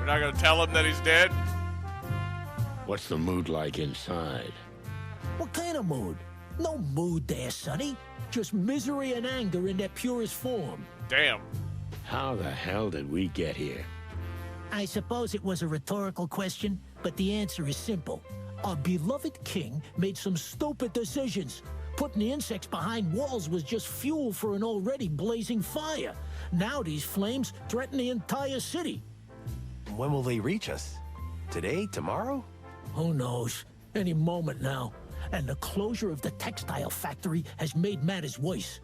Speaker 1: not gonna tell him that he's dead?
Speaker 4: What's the mood like inside?
Speaker 13: What kind of mood? No mood there, Sonny. Just misery and anger in their purest form.
Speaker 1: Damn.
Speaker 4: How the hell did we get here?
Speaker 13: I suppose it was a rhetorical question, but the answer is simple. Our beloved king made some stupid decisions. Putting the insects behind walls was just fuel for an already blazing fire. Now these flames threaten the entire city.
Speaker 10: When will they reach us? Today? Tomorrow?
Speaker 13: Who knows? Any moment now. And the closure of the textile factory has made matters worse.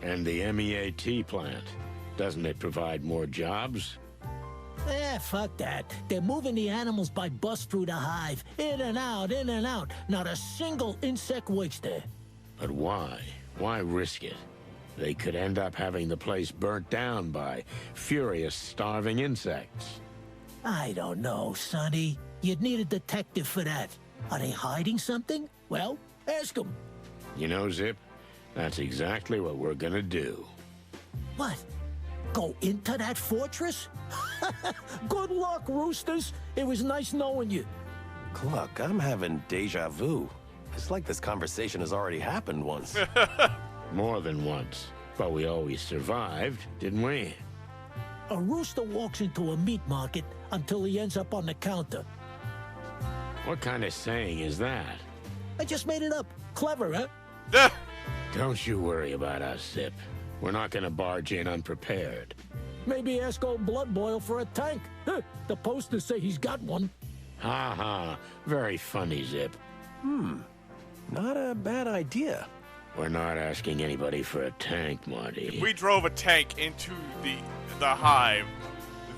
Speaker 4: And the MEAT plant. Doesn't it provide more jobs?
Speaker 13: Fuck that. They're moving the animals by bus through the hive. In and out, in and out. Not a single insect works there.
Speaker 4: But why? Why risk it? They could end up having the place burnt down by furious, starving insects.
Speaker 13: I don't know, Sonny. You'd need a detective for that. Are they hiding something? Well, ask them.
Speaker 4: You know, Zip, that's exactly what we're gonna do.
Speaker 13: What? Go into that fortress? Good luck, Roosters. It was nice knowing you.
Speaker 10: Look, I'm having deja vu. It's like this conversation has already happened once.
Speaker 4: More than once. But we always survived, didn't we?
Speaker 13: A rooster walks into a meat market until he ends up on the counter.
Speaker 4: What kind of saying is that?
Speaker 13: I just made it up. Clever, huh?
Speaker 4: Don't you worry about us, Zip. We're not gonna barge in unprepared.
Speaker 13: Maybe ask old Blood Boil for a tank. The posters say he's got one.
Speaker 4: Ha ha. Very funny, Zip.
Speaker 10: Not a bad idea.
Speaker 4: We're not asking anybody for a tank, Marty.
Speaker 1: If we drove a tank into the hive,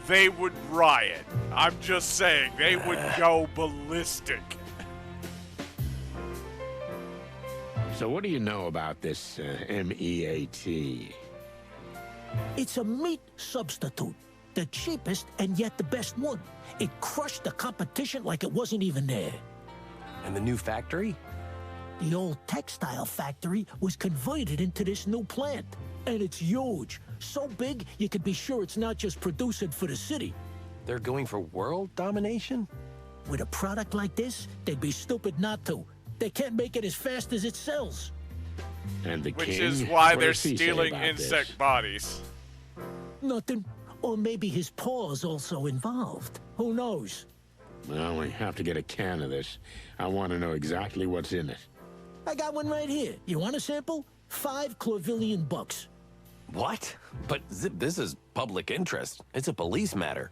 Speaker 1: they would riot. I'm just saying, they would go ballistic.
Speaker 4: So what do you know about this MEAT?
Speaker 13: It's a meat substitute. The cheapest and yet the best one. It crushed the competition like it wasn't even there.
Speaker 10: And the new factory?
Speaker 13: The old textile factory was converted into this new plant. And it's huge. So big, you can be sure it's not just producing for the city.
Speaker 10: They're going for world domination?
Speaker 13: With a product like this, they'd be stupid not to. They can't make it as fast as it sells.
Speaker 4: And the
Speaker 1: Which
Speaker 4: king?
Speaker 1: is why
Speaker 4: What
Speaker 1: they're
Speaker 4: does he say
Speaker 1: stealing
Speaker 4: about
Speaker 1: insect
Speaker 4: this?
Speaker 1: bodies.
Speaker 13: Nothing. Or maybe his paw's also involved. Who knows?
Speaker 4: Well, we have to get a can of this. I want to know exactly what's in it.
Speaker 13: I got one right here. You want a sample? $5
Speaker 10: What? But Zip, this is public interest. It's a police matter.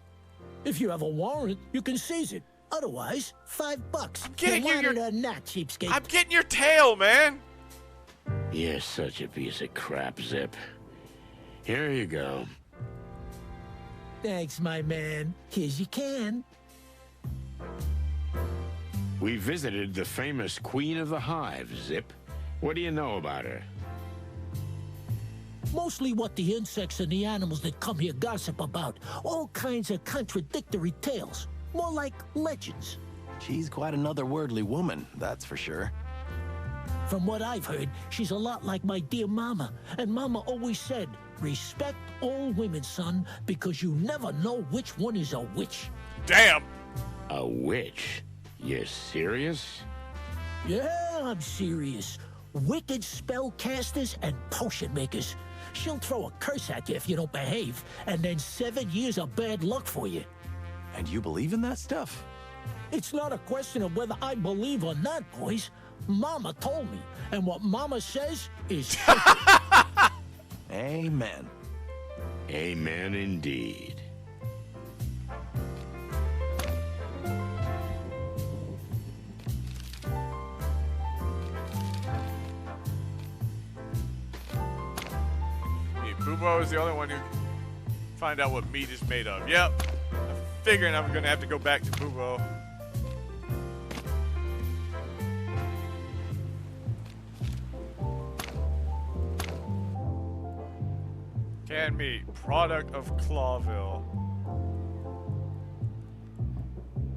Speaker 13: If you have a warrant, you can seize it. Otherwise, $5.
Speaker 1: getting
Speaker 13: you
Speaker 1: you
Speaker 13: want it
Speaker 1: your-
Speaker 13: or not, cheapskate?
Speaker 1: I'm getting your tail, man.
Speaker 4: You're such a piece of crap, Zip. Here you go.
Speaker 13: Thanks, my man. Here's your can.
Speaker 4: We visited the famous Queen of the Hive, Zip. What do you know about her?
Speaker 13: Mostly what the insects and the animals that come here gossip about. All kinds of contradictory tales. More like legends.
Speaker 10: She's quite another worldly woman, that's for sure.
Speaker 13: From what I've heard, she's a lot like my dear Mama. And Mama always said, respect all women, son, because you never know which one is a witch.
Speaker 1: Damn.
Speaker 4: A witch? You're serious?
Speaker 13: Yeah, I'm serious. Wicked spellcasters and potion makers. She'll throw a curse at you if you don't behave, and then 7 years of bad luck for you.
Speaker 10: And you believe in that stuff?
Speaker 13: It's not a question of whether I believe or not, boys. Mama told me, and what Mama says is...
Speaker 10: Amen.
Speaker 4: Amen indeed.
Speaker 1: Boobo is the only one who can find out what meat is made of. Yep. I'm figuring I'm gonna have to go back to Boobo. Canned meat, product of Clawville.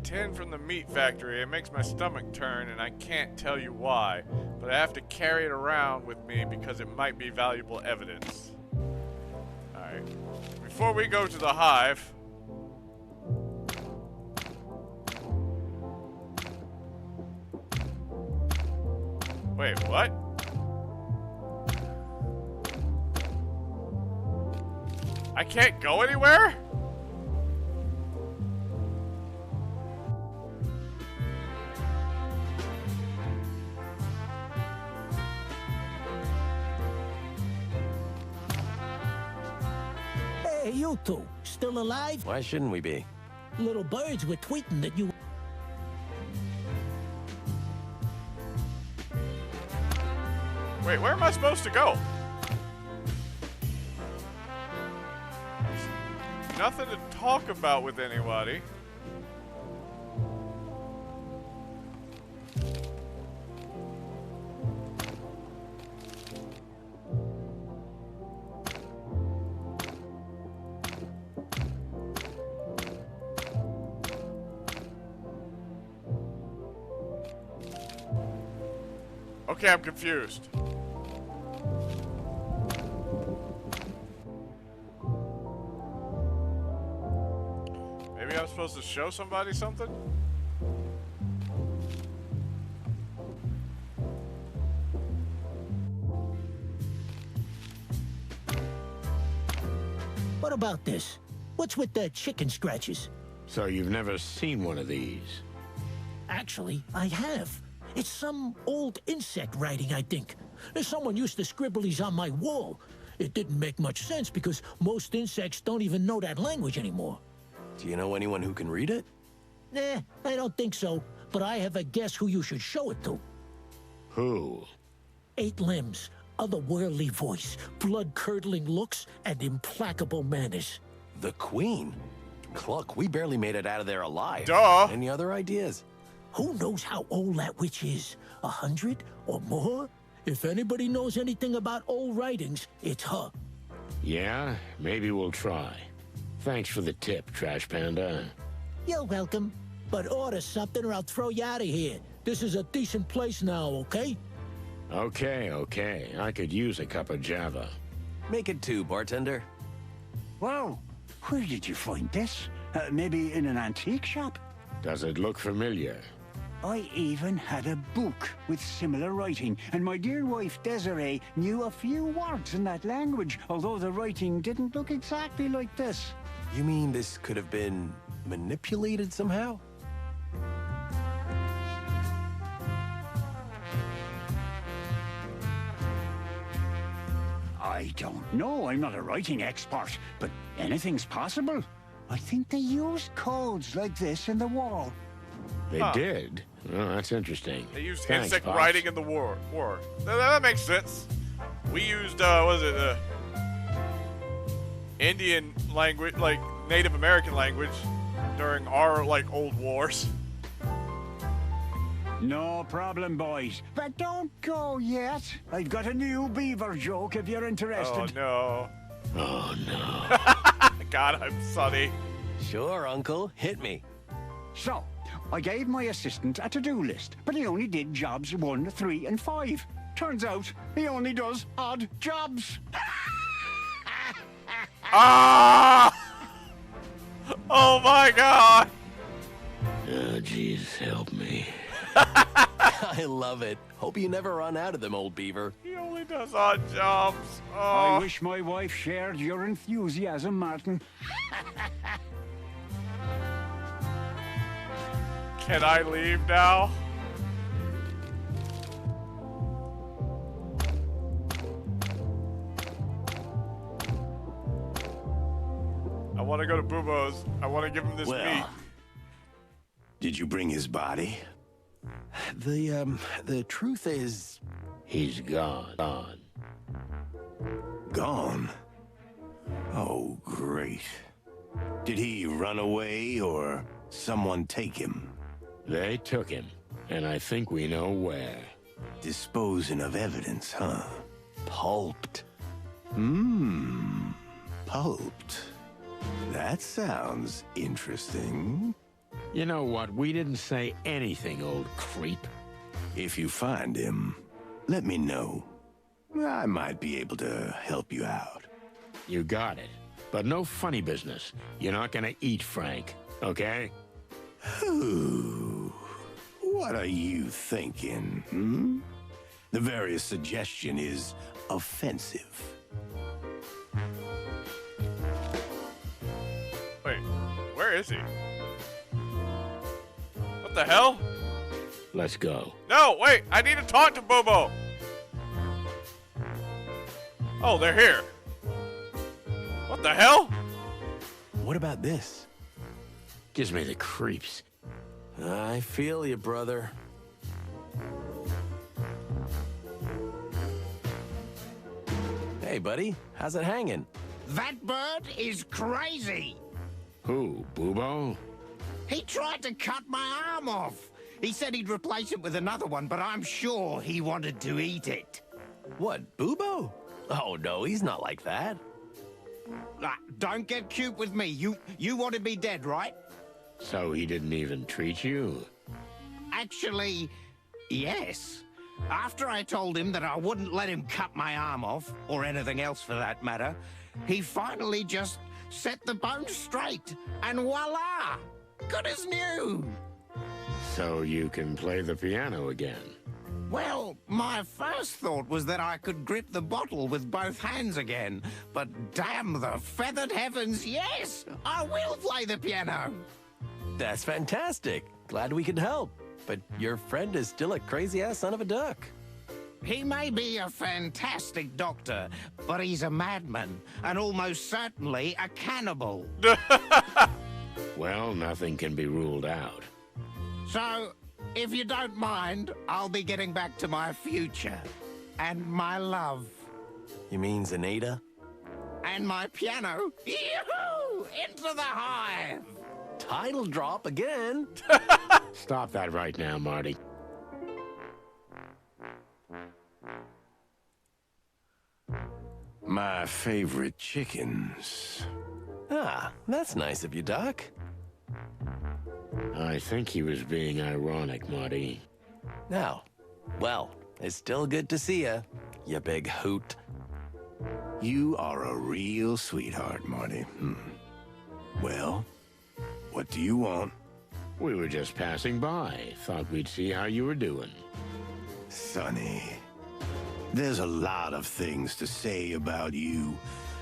Speaker 1: 10 from the meat factory. It makes my stomach turn, and I can't tell you why. But I have to carry it around with me because it might be valuable evidence. Alright. Before we go to the hive... Wait, what? I can't go anywhere?
Speaker 13: Hey, you two, still alive?
Speaker 10: Why shouldn't we be?
Speaker 13: Little birds were tweeting that you...
Speaker 1: Wait, where am I supposed to go? Nothing to talk about with anybody. Okay, I'm confused. Maybe I'm supposed to show somebody something?
Speaker 13: What about this? What's with the chicken scratches?
Speaker 4: So you've never seen one of these?
Speaker 13: Actually, I have. It's some old insect writing, I think. Someone used to scribble these on my wall. It didn't make much sense because most insects don't even know that language anymore.
Speaker 10: Do you know anyone who can read it?
Speaker 13: Nah, I don't think so. But I have a guess who you should show it to.
Speaker 4: Who?
Speaker 13: 8 limbs, otherworldly voice, blood-curdling looks, and implacable manners.
Speaker 10: The Queen? Cluck, we barely made it out of there alive.
Speaker 1: Duh!
Speaker 10: Any other ideas?
Speaker 13: Who knows how old that witch is? 100 or more? If anybody knows anything about old writings, it's her.
Speaker 4: Yeah, maybe we'll try. Thanks for the tip, Trash Panda.
Speaker 13: You're welcome. But order something or I'll throw you out of here. This is a decent place now, okay?
Speaker 4: Okay. I could use a cup of Java.
Speaker 10: Make it 2, bartender.
Speaker 12: Wow, where did you find this? Maybe in an antique shop?
Speaker 4: Does it look familiar?
Speaker 12: I even had a book with similar writing, and my dear wife Desiree knew a few words in that language, although the writing didn't look exactly like this.
Speaker 10: You mean this could have been manipulated somehow?
Speaker 12: I don't know, I'm not a writing expert, but anything's possible. I think they used codes like this in the war.
Speaker 4: They did? Oh, that's interesting.
Speaker 1: They used
Speaker 4: Thanks,
Speaker 1: insect
Speaker 4: Pops.
Speaker 1: writing in the war. That makes sense. We used, what is it, Indian language, like Native American language, during our, like, old wars.
Speaker 12: No problem, boys. But don't go yet. I've got a new beaver joke if you're interested.
Speaker 1: Oh, no.
Speaker 4: Oh, no.
Speaker 1: God, I'm Sonny.
Speaker 10: Sure, Uncle. Hit me.
Speaker 12: So, I gave my assistant a to-do list, but he only did jobs 1, 3, and 5. Turns out, he only does odd jobs.
Speaker 1: Ah! Oh, my God.
Speaker 4: Oh, Jesus, help me.
Speaker 10: I love it. Hope you never run out of them, old beaver.
Speaker 1: He only does odd jobs. Oh.
Speaker 12: I wish my wife shared your enthusiasm, Martin.
Speaker 1: Can I leave now? I want to go to Bubo's. I want to give him this meat.
Speaker 14: Did you bring his body?
Speaker 10: The truth is...
Speaker 4: He's gone.
Speaker 14: Gone? Oh, great. Did he run away or someone take him?
Speaker 4: They took him, and I think we know where.
Speaker 14: Disposing of evidence, huh?
Speaker 10: Pulped.
Speaker 14: Pulped. That sounds interesting.
Speaker 4: You know what? We didn't say anything, old creep.
Speaker 14: If you find him, let me know. I might be able to help you out.
Speaker 4: You got it. But no funny business. You're not gonna eat Frank, okay?
Speaker 14: Ooh, what are you thinking, The very suggestion is offensive.
Speaker 1: Wait, where is he? What the hell?
Speaker 4: Let's go.
Speaker 1: No, wait, I need to talk to Bobo. Oh, they're here. What the hell?
Speaker 10: What about this?
Speaker 4: Gives me the creeps.
Speaker 10: I feel you, brother. Hey, buddy. How's it hanging?
Speaker 11: That bird is crazy.
Speaker 4: Who, Bubo?
Speaker 11: He tried to cut my arm off. He said he'd replace it with another one, but I'm sure he wanted to eat it.
Speaker 10: What, Bubo? Oh, no, he's not like that.
Speaker 11: Don't get cute with me. You wanted me dead, right?
Speaker 4: So he didn't even treat you?
Speaker 11: Actually, yes. After I told him that I wouldn't let him cut my arm off, or anything else for that matter, he finally just set the bone straight, and voila! Good as new!
Speaker 4: So you can play the piano again?
Speaker 11: Well, my first thought was that I could grip the bottle with both hands again, but damn the feathered heavens, yes! I will play the piano!
Speaker 10: That's fantastic. Glad we could help. But your friend is still a crazy-ass son of a duck.
Speaker 11: He may be a fantastic doctor, but he's a madman, and almost certainly a cannibal.
Speaker 4: Well, nothing can be ruled out.
Speaker 11: So, if you don't mind, I'll be getting back to my future. And my love.
Speaker 10: You mean Zenaida?
Speaker 11: And my piano. Yoo-hoo! Into the hive!
Speaker 10: Title drop again.
Speaker 4: Stop that right now, Marty.
Speaker 14: My favorite chickens.
Speaker 10: Ah, that's nice of you, Doc.
Speaker 4: I think he was being ironic, Marty.
Speaker 10: Now, well, it's still good to see you big hoot.
Speaker 14: You are a real sweetheart, Marty. Well, what do you want?
Speaker 4: We were just passing by. Thought we'd see how you were doing.
Speaker 14: Sonny, there's a lot of things to say about you,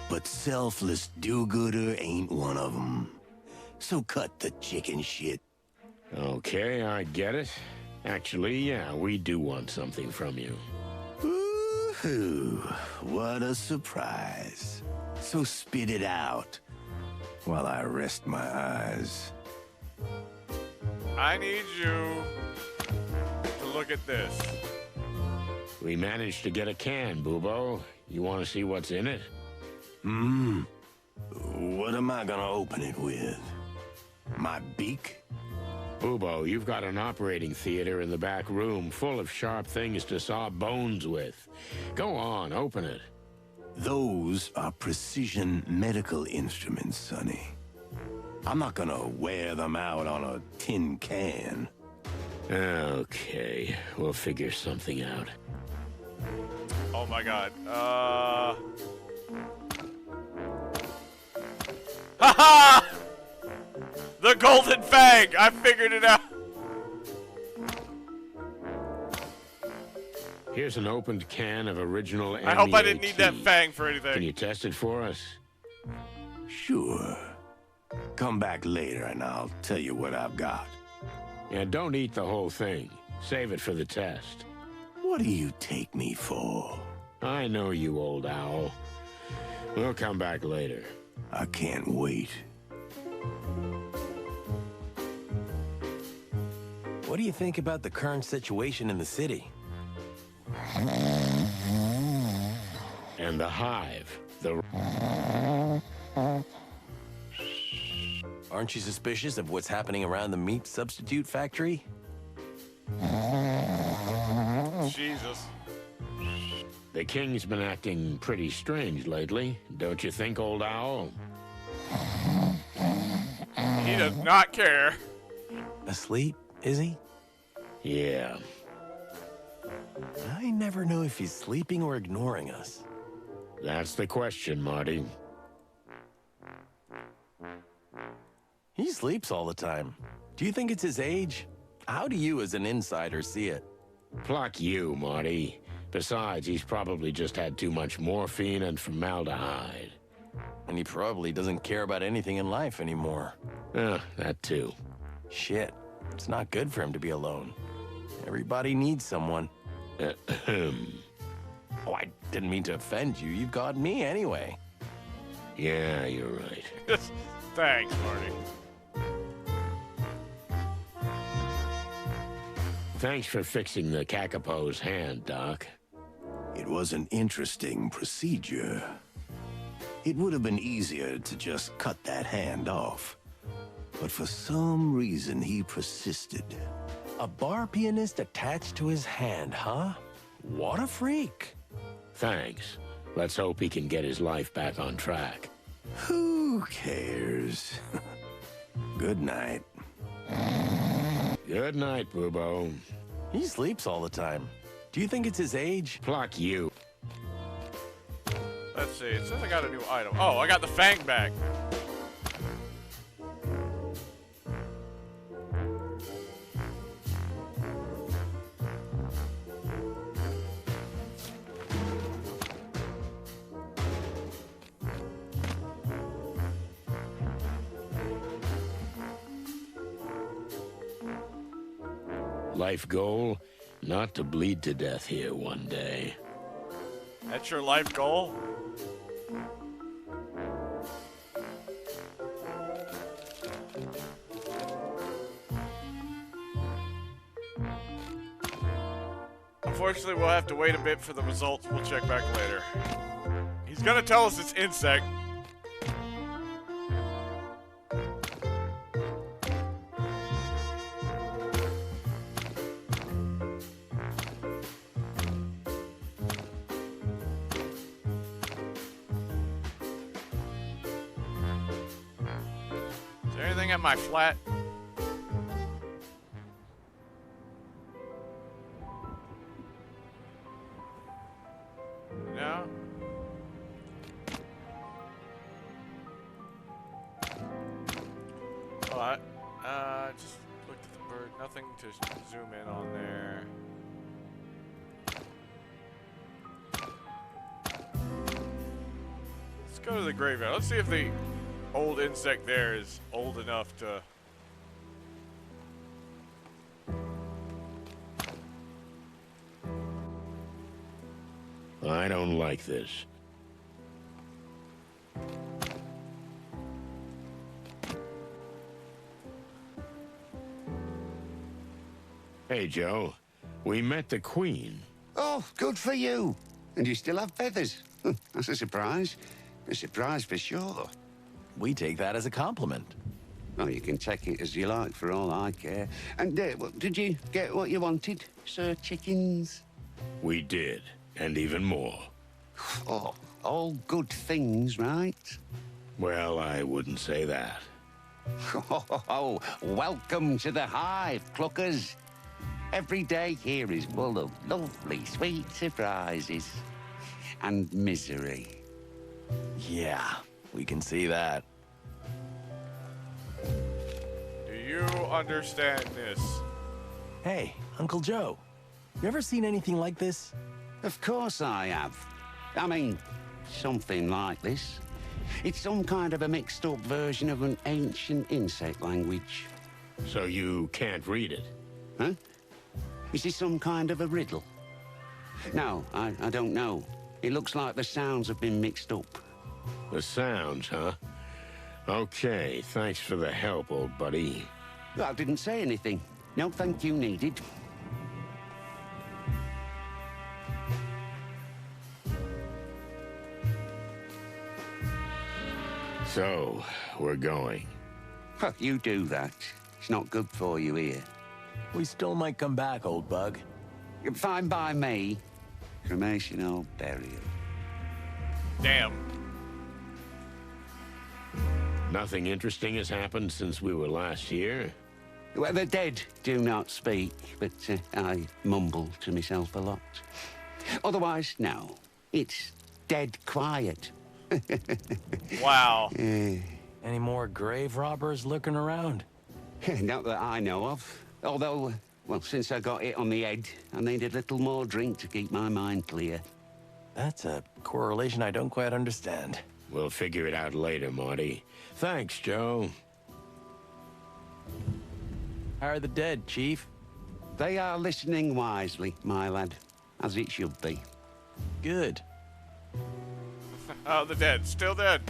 Speaker 14: but selfless do-gooder ain't one of them. So cut the chicken shit.
Speaker 4: Okay, I get it. Actually, yeah, we do want something from you.
Speaker 14: Ooh, what a surprise. So spit it out while I rest my eyes.
Speaker 1: I need you to look at this.
Speaker 4: We managed to get a can, Boobo. You want to see what's in it?
Speaker 14: What am I gonna open it with? My beak?
Speaker 4: Boobo, you've got an operating theater in the back room full of sharp things to saw bones with. Go on, open it.
Speaker 14: Those are precision medical instruments, Sonny. I'm not gonna wear them out on a tin can.
Speaker 4: Okay, we'll figure something out.
Speaker 1: Oh my god. Haha! The golden fang! I figured it out!
Speaker 4: Here's an opened can of original
Speaker 1: I hope I didn't
Speaker 4: MEAT.
Speaker 1: need that fang for anything.
Speaker 4: Can you test it for us?
Speaker 14: Sure. Come back later and I'll tell you what I've got.
Speaker 4: Yeah, don't eat the whole thing. Save it for the test.
Speaker 14: What do you take me for?
Speaker 4: I know you, old owl. We'll come back later.
Speaker 14: I can't wait.
Speaker 10: What do you think about the current situation in the city?
Speaker 4: And the hive.
Speaker 10: Aren't you suspicious of what's happening around the meat substitute factory?
Speaker 1: Jesus.
Speaker 4: The king's been acting pretty strange lately, don't you think, old owl?
Speaker 1: He does not care.
Speaker 10: Asleep, is he?
Speaker 4: Yeah.
Speaker 10: I never know if he's sleeping or ignoring us.
Speaker 4: That's the question, Marty.
Speaker 10: He sleeps all the time. Do you think it's his age? How do you, as an insider, see it?
Speaker 4: Pluck you, Marty. Besides, he's probably just had too much morphine and formaldehyde.
Speaker 10: And he probably doesn't care about anything in life anymore.
Speaker 4: That too.
Speaker 10: Shit. It's not good for him to be alone. Everybody needs someone. Oh, I didn't mean to offend you. You've got me anyway.
Speaker 4: Yeah, you're right.
Speaker 1: Thanks, Marty.
Speaker 4: Thanks for fixing the Kakapo's hand, Doc.
Speaker 14: It was an interesting procedure. It would have been easier to just cut that hand off. But for some reason, he persisted.
Speaker 10: A bar pianist attached to his hand, huh? What a freak.
Speaker 4: Thanks. Let's hope he can get his life back on track.
Speaker 14: Who cares? Good night.
Speaker 4: Good night, Boobo.
Speaker 10: He sleeps all the time. Do you think it's his age?
Speaker 4: Pluck you.
Speaker 1: Let's see. It says I got a new item. Oh, I got the fang back.
Speaker 4: Life goal? Not to bleed to death here one day.
Speaker 1: That's your life goal? Unfortunately, we'll have to wait a bit for the results. We'll check back later. He's gonna tell us it's insect. Anything at my flat? No? Alright. Just looked at the bird. Nothing to zoom in on there. Let's go to the graveyard. Let's see if the old insect there is old enough to...
Speaker 4: I don't like this. Hey, Joe. We met the Queen.
Speaker 14: Oh, good for you. And you still have feathers. That's a surprise. A surprise for sure.
Speaker 10: We take that as a compliment.
Speaker 14: Well, you can take it as you like, for all I care. And did you get what you wanted, Sir Chickens?
Speaker 4: We did, and even more.
Speaker 14: Oh, all good things, right?
Speaker 4: Well, I wouldn't say that.
Speaker 14: Oh, welcome to the Hive, Cluckers. Every day here is full of lovely, sweet surprises. And misery.
Speaker 10: Yeah, we can see that.
Speaker 1: Do you understand this?
Speaker 10: Hey, Uncle Joe. You ever seen anything like this?
Speaker 14: Of course I have. I mean, something like this. It's some kind of a mixed-up version of an ancient insect language.
Speaker 4: So you can't read it?
Speaker 14: Huh? Is this some kind of a riddle? No, I don't know. It looks like the sounds have been mixed up.
Speaker 4: The sounds, huh? Okay, thanks for the help, old buddy.
Speaker 14: I didn't say anything. No thank you needed.
Speaker 4: So, we're going.
Speaker 14: Well, you do that. It's not good for you here.
Speaker 10: We still might come back, old bug.
Speaker 14: Fine by me. Cremation or burial.
Speaker 1: Damn.
Speaker 4: Nothing interesting has happened since we were last here?
Speaker 14: Well, the dead do not speak, but I mumble to myself a lot. Otherwise, no. It's dead quiet.
Speaker 1: Wow.
Speaker 10: Any more grave robbers lurking around?
Speaker 14: Not that I know of. Although, well, since I got hit on the head, I need a little more drink to keep my mind clear.
Speaker 10: That's a correlation I don't quite understand.
Speaker 4: We'll figure it out later, Marty. Thanks, Joe.
Speaker 10: How are the dead, Chief?
Speaker 14: They are listening wisely, my lad, as it should be.
Speaker 10: Good.
Speaker 1: Oh, the dead. Still dead.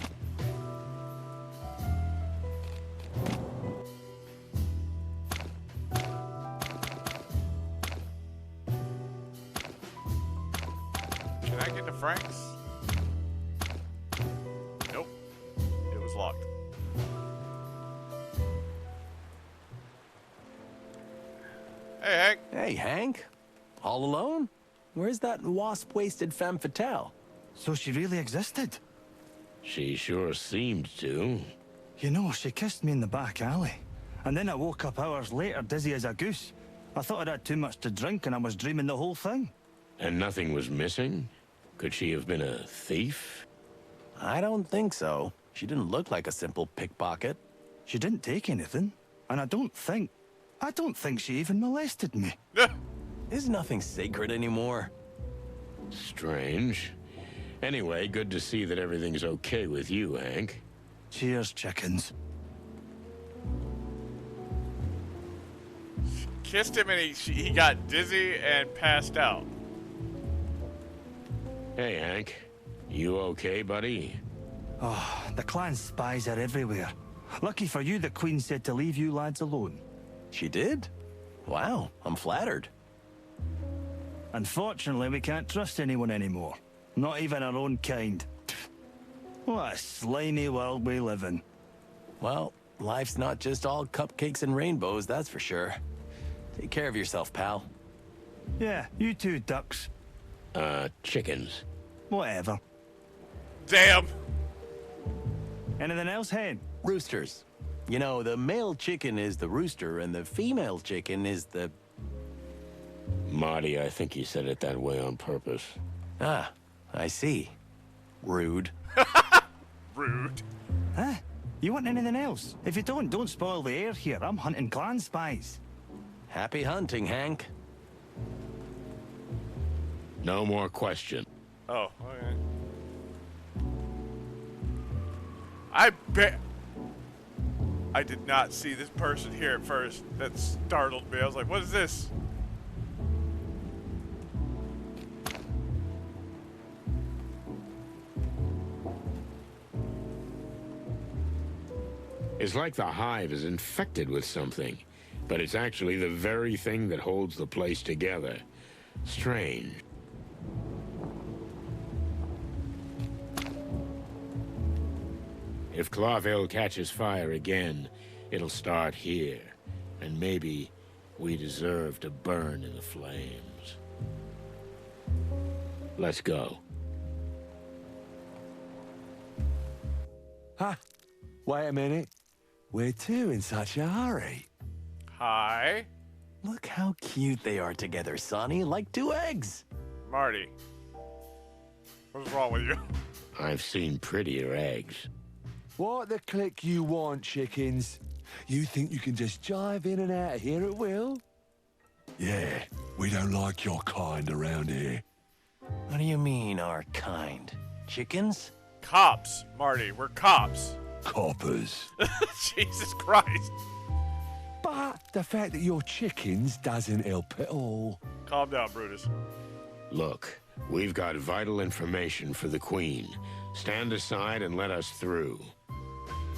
Speaker 1: Can I get to Frank's? Nope. It was locked. Hey, Hank.
Speaker 10: Hey, Hank. All alone? Where's that wasp-waisted femme fatale?
Speaker 15: So she really existed?
Speaker 4: She sure seemed to.
Speaker 15: You know, she kissed me in the back alley. And then I woke up hours later, dizzy as a goose. I thought I'd had too much to drink and I was dreaming the whole thing.
Speaker 4: And nothing was missing? Could she have been a thief?
Speaker 10: I don't think so. She didn't look like a simple pickpocket.
Speaker 15: She didn't take anything. And I don't think she even molested me.
Speaker 10: There's nothing sacred anymore.
Speaker 4: Strange. Anyway, good to see that everything's okay with you, Hank.
Speaker 15: Cheers, chickens.
Speaker 1: Kissed him and he got dizzy and passed out.
Speaker 4: Hey, Hank. You okay, buddy?
Speaker 15: Oh, the clan's spies are everywhere. Lucky for you, the Queen said to leave you lads alone.
Speaker 10: She did? Wow, I'm flattered.
Speaker 15: Unfortunately, we can't trust anyone anymore. Not even our own kind. What a slimy world we live in.
Speaker 10: Well, life's not just all cupcakes and rainbows, that's for sure. Take care of yourself, pal.
Speaker 15: Yeah, you too, ducks.
Speaker 4: Chickens.
Speaker 15: Whatever.
Speaker 1: Damn.
Speaker 15: Anything else, Hen?
Speaker 10: Roosters. You know, the male chicken is the rooster, and the female chicken is the...
Speaker 4: Marty, I think he said it that way on purpose.
Speaker 10: Ah, I see. Rude.
Speaker 1: Rude.
Speaker 15: Huh? You want anything else? If you don't spoil the air here. I'm hunting clan spies.
Speaker 10: Happy hunting, Hank.
Speaker 4: No more question.
Speaker 1: Oh, okay. I bet... I did not see this person here at first. That startled me. I was like, what is this?
Speaker 4: It's like the hive is infected with something, but it's actually the very thing that holds the place together. Strange. If Clawville catches fire again, it'll start here. And maybe we deserve to burn in the flames. Let's go.
Speaker 16: Huh? Wait a minute. Where to in such a hurry?
Speaker 1: Hi.
Speaker 10: Look how cute they are together, Sonny, like two eggs.
Speaker 1: Marty. What's wrong with you?
Speaker 4: I've seen prettier eggs.
Speaker 16: What the click you want, chickens? You think you can just jive in and out of here at will? Yeah, we don't like your kind around here.
Speaker 10: What do you mean, our kind? Chickens?
Speaker 1: Cops, Marty. We're cops.
Speaker 16: Coppers.
Speaker 1: Jesus Christ.
Speaker 16: But the fact that you're chickens doesn't help at all.
Speaker 1: Calm down, Brutus.
Speaker 4: Look, we've got vital information for the Queen. Stand aside and let us through.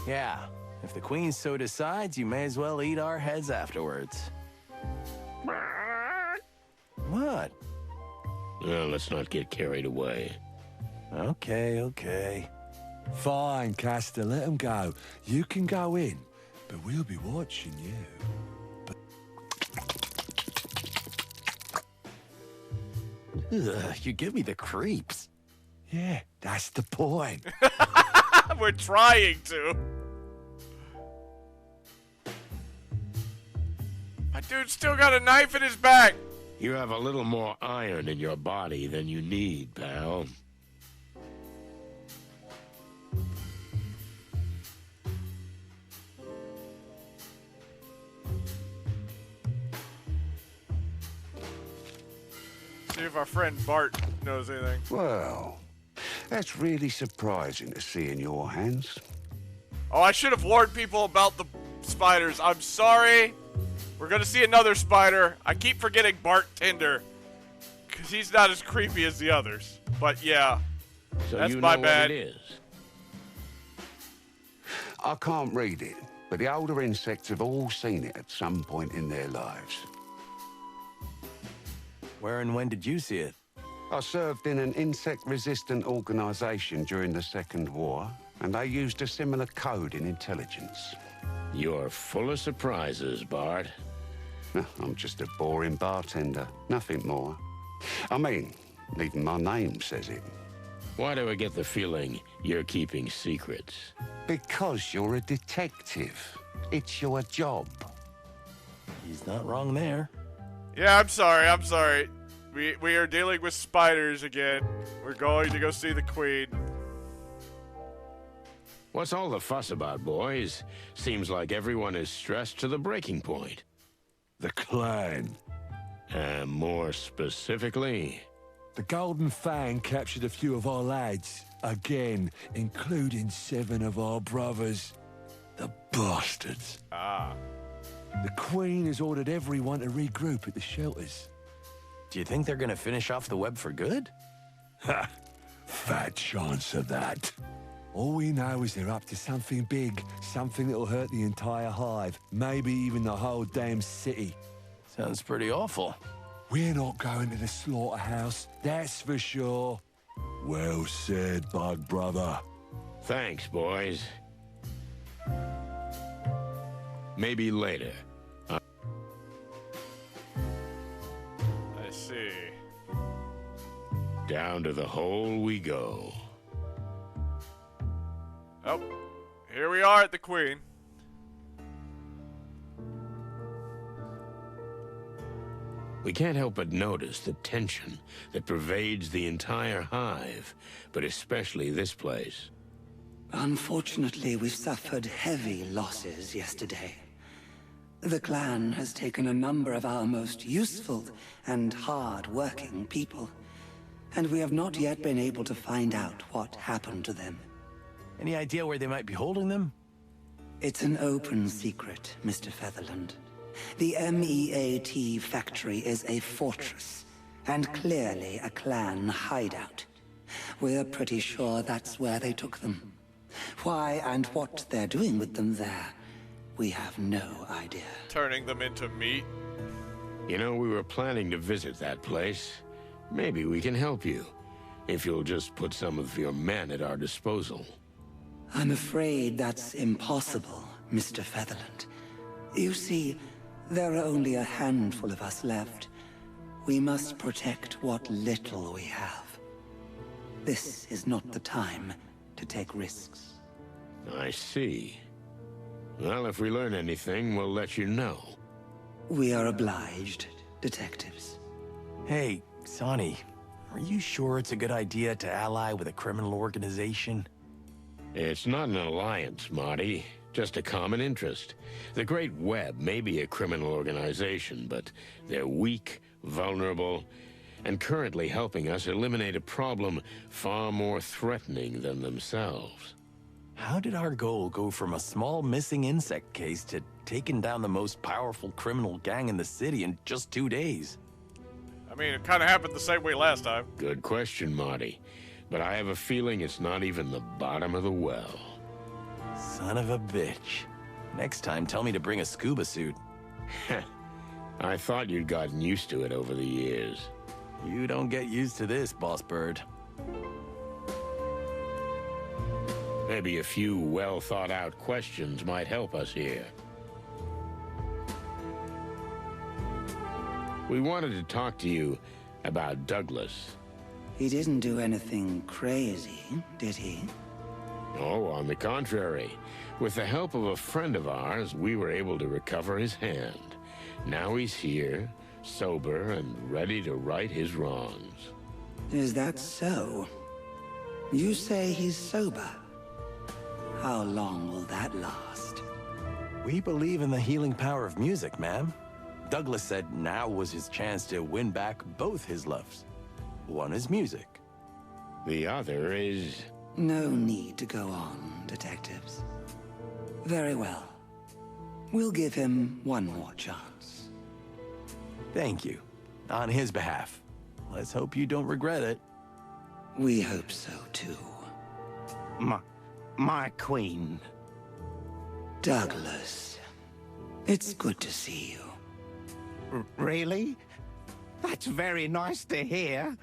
Speaker 10: Yeah, if the Queen so decides, you may as well eat our heads afterwards. What?
Speaker 4: Well, let's not get carried away.
Speaker 10: Okay, okay.
Speaker 16: Fine, Castor, let them go. You can go in, but we'll be watching you.
Speaker 10: Ugh, you give me the creeps.
Speaker 16: Yeah, that's the point.
Speaker 1: We're trying to. My dude's still got a knife in his back.
Speaker 4: You have a little more iron in your body than you need, pal.
Speaker 1: See if our friend Bart knows anything.
Speaker 5: Well, that's really surprising to see in your hands.
Speaker 1: Oh, I should have warned people about the spiders. I'm sorry. We're gonna see another spider. I keep forgetting Bart Tinder, because he's not as creepy as the others. But yeah,
Speaker 4: So
Speaker 1: that's
Speaker 4: you
Speaker 1: my
Speaker 4: know
Speaker 1: bad.
Speaker 4: what it is.
Speaker 5: I can't read it, but the older insects have all seen it at some point in their lives.
Speaker 10: Where and when did you see it?
Speaker 5: I served in an insect-resistant organization during the Second War, and they used a similar code in intelligence.
Speaker 4: You're full of surprises, Bart.
Speaker 5: I'm just a boring bartender, nothing more. I mean, even my name says it.
Speaker 4: Why do I get the feeling you're keeping secrets?
Speaker 5: Because you're a detective. It's your job.
Speaker 10: He's not wrong there.
Speaker 1: Yeah, I'm sorry. I'm sorry. We are dealing with spiders again. We're going to go see the Queen.
Speaker 4: What's all the fuss about, boys? Seems like everyone is stressed to the breaking point.
Speaker 16: The clan.
Speaker 4: More specifically?
Speaker 16: The Golden Fang captured a few of our lads. Again, including 7 of our brothers. The bastards.
Speaker 1: Ah.
Speaker 16: The Queen has ordered everyone to regroup at the shelters.
Speaker 10: Do you think they're gonna finish off the web for good?
Speaker 16: Ha! Fat chance of that. All we know is they're up to something big, something that'll hurt the entire hive, maybe even the whole damn city.
Speaker 10: Sounds pretty awful.
Speaker 16: We're not going to the slaughterhouse, that's for sure. Well said, Bug Brother.
Speaker 4: Thanks, boys. Maybe later.
Speaker 1: I see.
Speaker 4: Down to the hole we go.
Speaker 1: Oh, here we are at the Queen.
Speaker 4: We can't help but notice the tension that pervades the entire hive, but especially this place.
Speaker 17: Unfortunately, we suffered heavy losses yesterday. The clan has taken a number of our most useful and hard-working people, and we have not yet been able to find out what happened to them.
Speaker 10: Any idea where they might be holding them?
Speaker 17: It's an open secret, Mr. Featherland. The MEAT factory is a fortress, and clearly a clan hideout. We're pretty sure that's where they took them. Why and what they're doing with them there, we have no idea.
Speaker 1: Turning them into meat?
Speaker 4: You know, we were planning to visit that place. Maybe we can help you, if you'll just put some of your men at our disposal.
Speaker 17: I'm afraid that's impossible, Mr. Featherland. You see, there are only a handful of us left. We must protect what little we have. This is not the time to take risks.
Speaker 4: I see. Well, if we learn anything, we'll let you know.
Speaker 17: We are obliged, detectives.
Speaker 10: Hey, Sonny, are you sure it's a good idea to ally with a criminal organization?
Speaker 4: It's not an alliance, Marty. Just a common interest. The Great Web may be a criminal organization, but they're weak, vulnerable, and currently helping us eliminate a problem far more threatening than themselves.
Speaker 10: How did our goal go from a small missing insect case to taking down the most powerful criminal gang in the city in just 2 days?
Speaker 1: I mean, it kind of happened the same way last time.
Speaker 4: Good question, Marty. But I have a feeling it's not even the bottom of the well.
Speaker 10: Son of a bitch. Next time, tell me to bring a scuba suit.
Speaker 4: I thought you'd gotten used to it over the years.
Speaker 10: You don't get used to this, Boss Bird.
Speaker 4: Maybe a few well-thought-out questions might help us here. We wanted to talk to you about Douglas.
Speaker 17: He didn't do anything crazy, did he?
Speaker 4: Oh, on the contrary. With the help of a friend of ours, we were able to recover his hand. Now he's here, sober and ready to right his wrongs.
Speaker 17: Is that so? You say he's sober? How long will that last?
Speaker 10: We believe in the healing power of music, ma'am. Douglas said now was his chance to win back both his loves. One is music.
Speaker 4: The other is...
Speaker 17: No need to go on, detectives. Very well. We'll give him one more chance.
Speaker 10: Thank you. On his behalf. Let's hope you don't regret it.
Speaker 17: We hope so, too.
Speaker 11: My queen.
Speaker 17: Douglas. It's good to see you.
Speaker 11: Really? That's very nice to hear.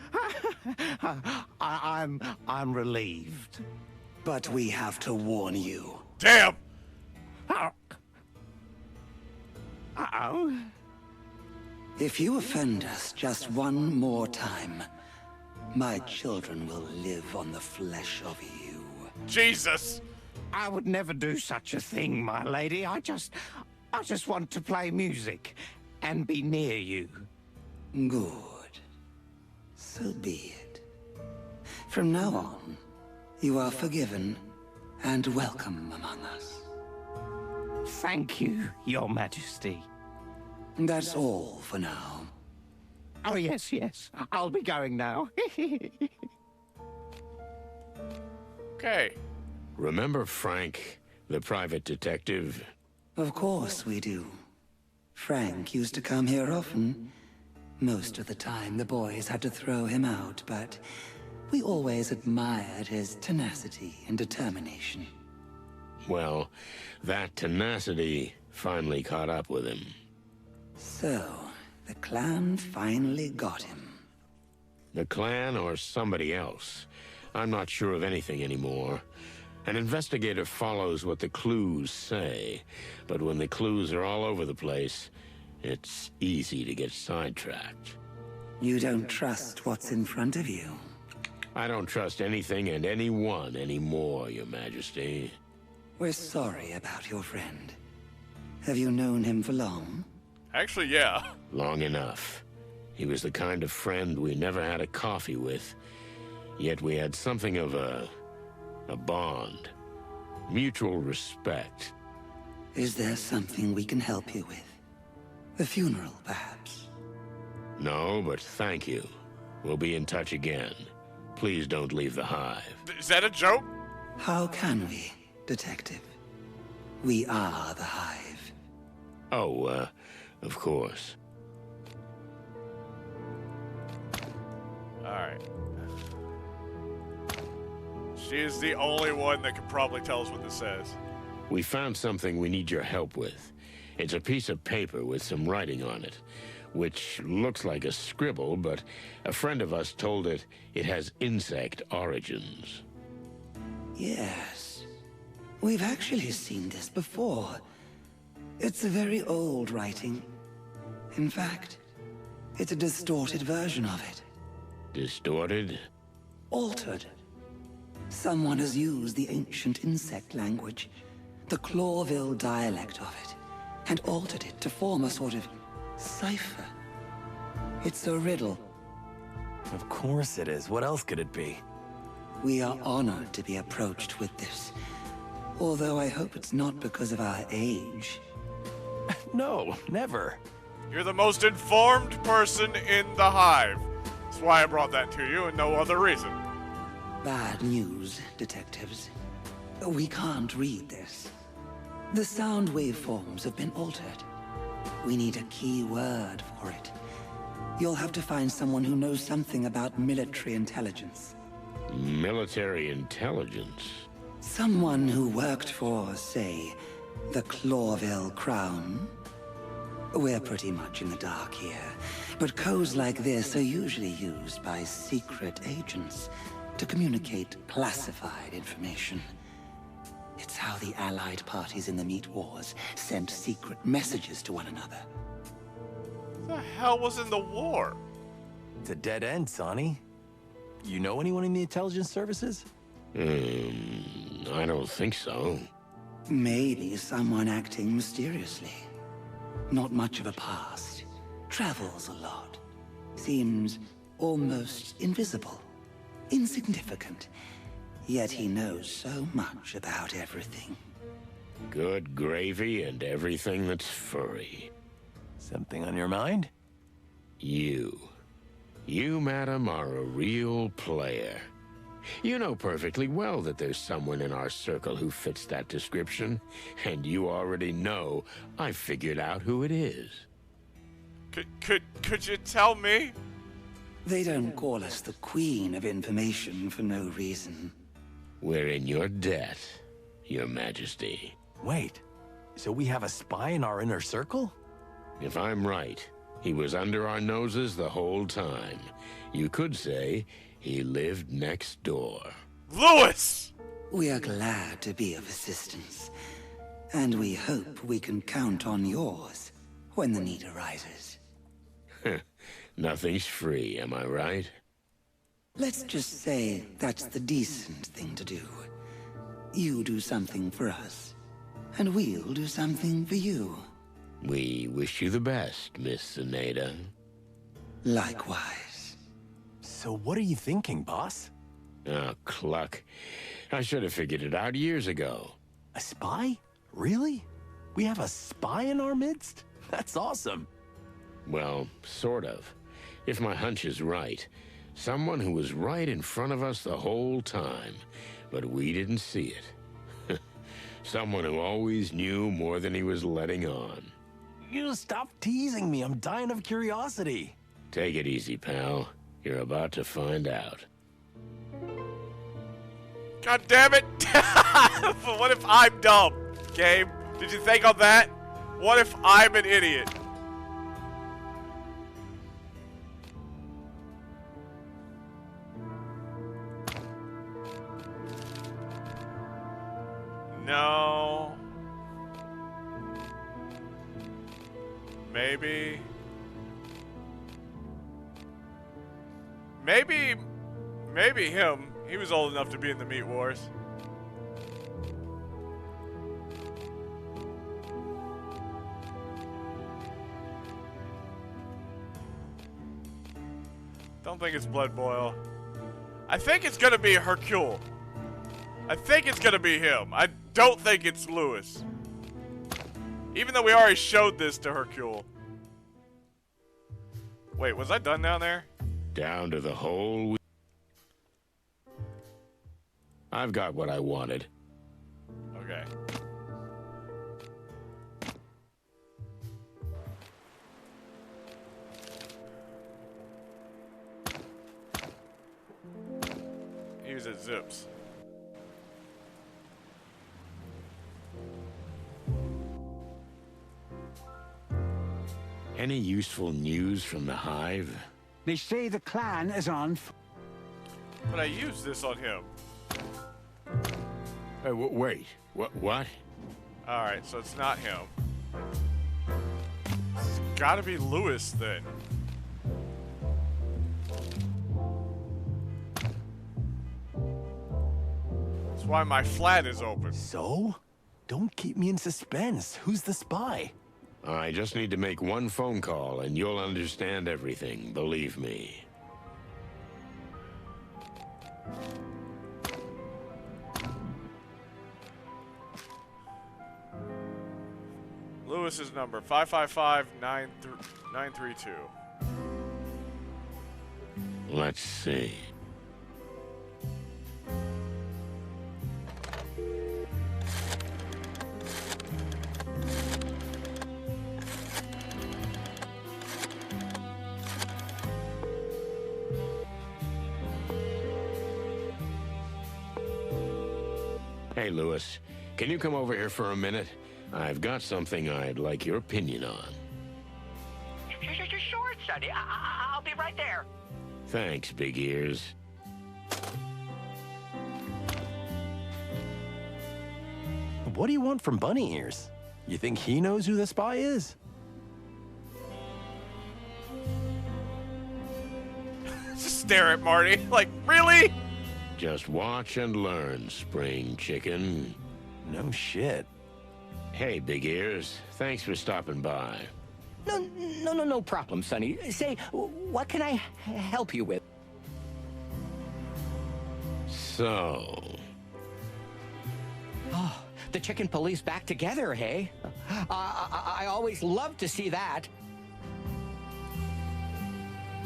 Speaker 11: I'm relieved.
Speaker 17: But we have to warn you.
Speaker 1: Damn!
Speaker 11: Uh-oh.
Speaker 17: If you offend us just one more time, my children will live on the flesh of you.
Speaker 1: Jesus!
Speaker 11: I would never do such a thing, my lady. I just want to play music and be near you.
Speaker 17: Good. So be it. From now on, you are forgiven and welcome among us.
Speaker 11: Thank you, Your Majesty.
Speaker 17: That's all for now.
Speaker 11: Oh, yes, yes. I'll be going now.
Speaker 1: Okay.
Speaker 4: Remember Frank, the private detective?
Speaker 17: Of course we do. Frank used to come here often. Most of the time, the boys had to throw him out, but we always admired his tenacity and determination.
Speaker 4: Well, that tenacity finally caught up with him.
Speaker 17: So, the clan finally got him.
Speaker 4: The clan or somebody else. I'm not sure of anything anymore. An investigator follows what the clues say, but when the clues are all over the place, it's easy to get sidetracked.
Speaker 17: You don't trust what's in front of you?
Speaker 4: I don't trust anything and anyone anymore, Your Majesty.
Speaker 17: We're sorry about your friend. Have you known him for long?
Speaker 1: Actually, yeah.
Speaker 4: Long enough. He was the kind of friend we never had a coffee with, yet we had something of a bond. Mutual respect.
Speaker 17: Is there something we can help you with? The funeral, perhaps?
Speaker 4: No, but thank you. We'll be in touch again. Please don't leave the hive.
Speaker 1: Is that a joke?
Speaker 17: How can we, Detective? We are the hive.
Speaker 4: Oh, of course.
Speaker 1: Alright. She is the only one that can probably tell us what this says.
Speaker 4: We found something we need your help with. It's a piece of paper with some writing on it, which looks like a scribble, but a friend of us told it has insect origins.
Speaker 17: Yes. We've actually seen this before. It's a very old writing. In fact, it's a distorted version of it.
Speaker 4: Distorted?
Speaker 17: Altered. Someone has used the ancient insect language, the Clawville dialect of it, and altered it to form a sort of cipher. It's a riddle.
Speaker 10: Of course it is. What else could it be?
Speaker 17: We are honored to be approached with this. Although I hope it's not because of our age.
Speaker 10: No, never.
Speaker 1: You're the most informed person in the hive. That's why I brought that to you and no other reason.
Speaker 17: Bad news, detectives. We can't read this. The sound waveforms have been altered. We need a key word for it. You'll have to find someone who knows something about military intelligence.
Speaker 4: Military intelligence?
Speaker 17: Someone who worked for, say, the Clawville Crown. We're pretty much in the dark here, but codes like this are usually used by secret agents to communicate classified information. It's how the allied parties in the Meat Wars sent secret messages to one another.
Speaker 1: What the hell was in the war?
Speaker 10: It's a dead end, Sonny. You know anyone in the intelligence services?
Speaker 4: I don't think so.
Speaker 17: Maybe someone acting mysteriously. Not much of a past. Travels a lot. Seems almost invisible. Insignificant. Yet he knows so much about everything.
Speaker 4: Good gravy and everything that's furry.
Speaker 10: Something on your mind?
Speaker 4: You. You, madam, are a real player. You know perfectly well that there's someone in our circle who fits that description, and you already know I've figured out who it is.
Speaker 1: Could you tell me?
Speaker 17: They don't call us the Queen of Information for no reason.
Speaker 4: We're in your debt, Your Majesty.
Speaker 10: Wait, so we have a spy in our inner circle?
Speaker 4: If I'm right, he was under our noses the whole time. You could say he lived next door.
Speaker 1: Lewis!
Speaker 17: We are glad to be of assistance. And we hope we can count on yours when the need arises.
Speaker 4: Nothing's free, am I right?
Speaker 17: Let's just say that's the decent thing to do. You do something for us, and we'll do something for you.
Speaker 4: We wish you the best, Miss Zaneda.
Speaker 17: Likewise.
Speaker 10: So what are you thinking, boss?
Speaker 4: Oh, cluck. I should have figured it out years ago.
Speaker 10: A spy? Really? We have a spy in our midst? That's awesome.
Speaker 4: Well, sort of. If my hunch is right. Someone who was right in front of us the whole time, but we didn't see it. Someone who always knew more than he was letting on.
Speaker 10: You stop teasing me. I'm dying of curiosity.
Speaker 4: Take it easy, pal. You're about to find out.
Speaker 1: God damn it! What if I'm dumb? Gabe, did you think of that? What if I'm an idiot? No. Maybe. Maybe him. He was old enough to be in the Meat Wars. Don't think it's Blood Boil. I think it's gonna be Hercule. I think it's gonna be him. I don't think it's Lewis. Even though we already showed this to Hercule. Wait, was I done down there?
Speaker 4: Down to the hole. I've got what I wanted.
Speaker 1: Okay. Use it zips.
Speaker 4: Any useful news from the Hive?
Speaker 12: They say the clan is on.
Speaker 1: But I used this on him.
Speaker 4: Hey, wait. What?
Speaker 1: Alright, so it's not him. It's gotta be Lewis then. That's why my flat is open.
Speaker 10: So? Don't keep me in suspense. Who's the spy?
Speaker 4: I just need to make one phone call and you'll understand everything, believe me.
Speaker 1: Lewis's number, 555-932.
Speaker 4: Let's see. Hey, Lewis, can you come over here for a minute? I've got something I'd like your opinion on.
Speaker 18: Sure, Sonny. I'll be right there.
Speaker 4: Thanks, Big Ears.
Speaker 10: What do you want from Bunny Ears? You think he knows who the spy is?
Speaker 1: Just stare at Marty. Like, really?
Speaker 4: Just watch and learn, spring chicken.
Speaker 10: No shit.
Speaker 4: Hey, Big Ears. Thanks for stopping by.
Speaker 18: No problem, Sonny. Say, what can I help you with?
Speaker 4: So...
Speaker 18: Oh, the chicken police back together, hey? I always love to see that.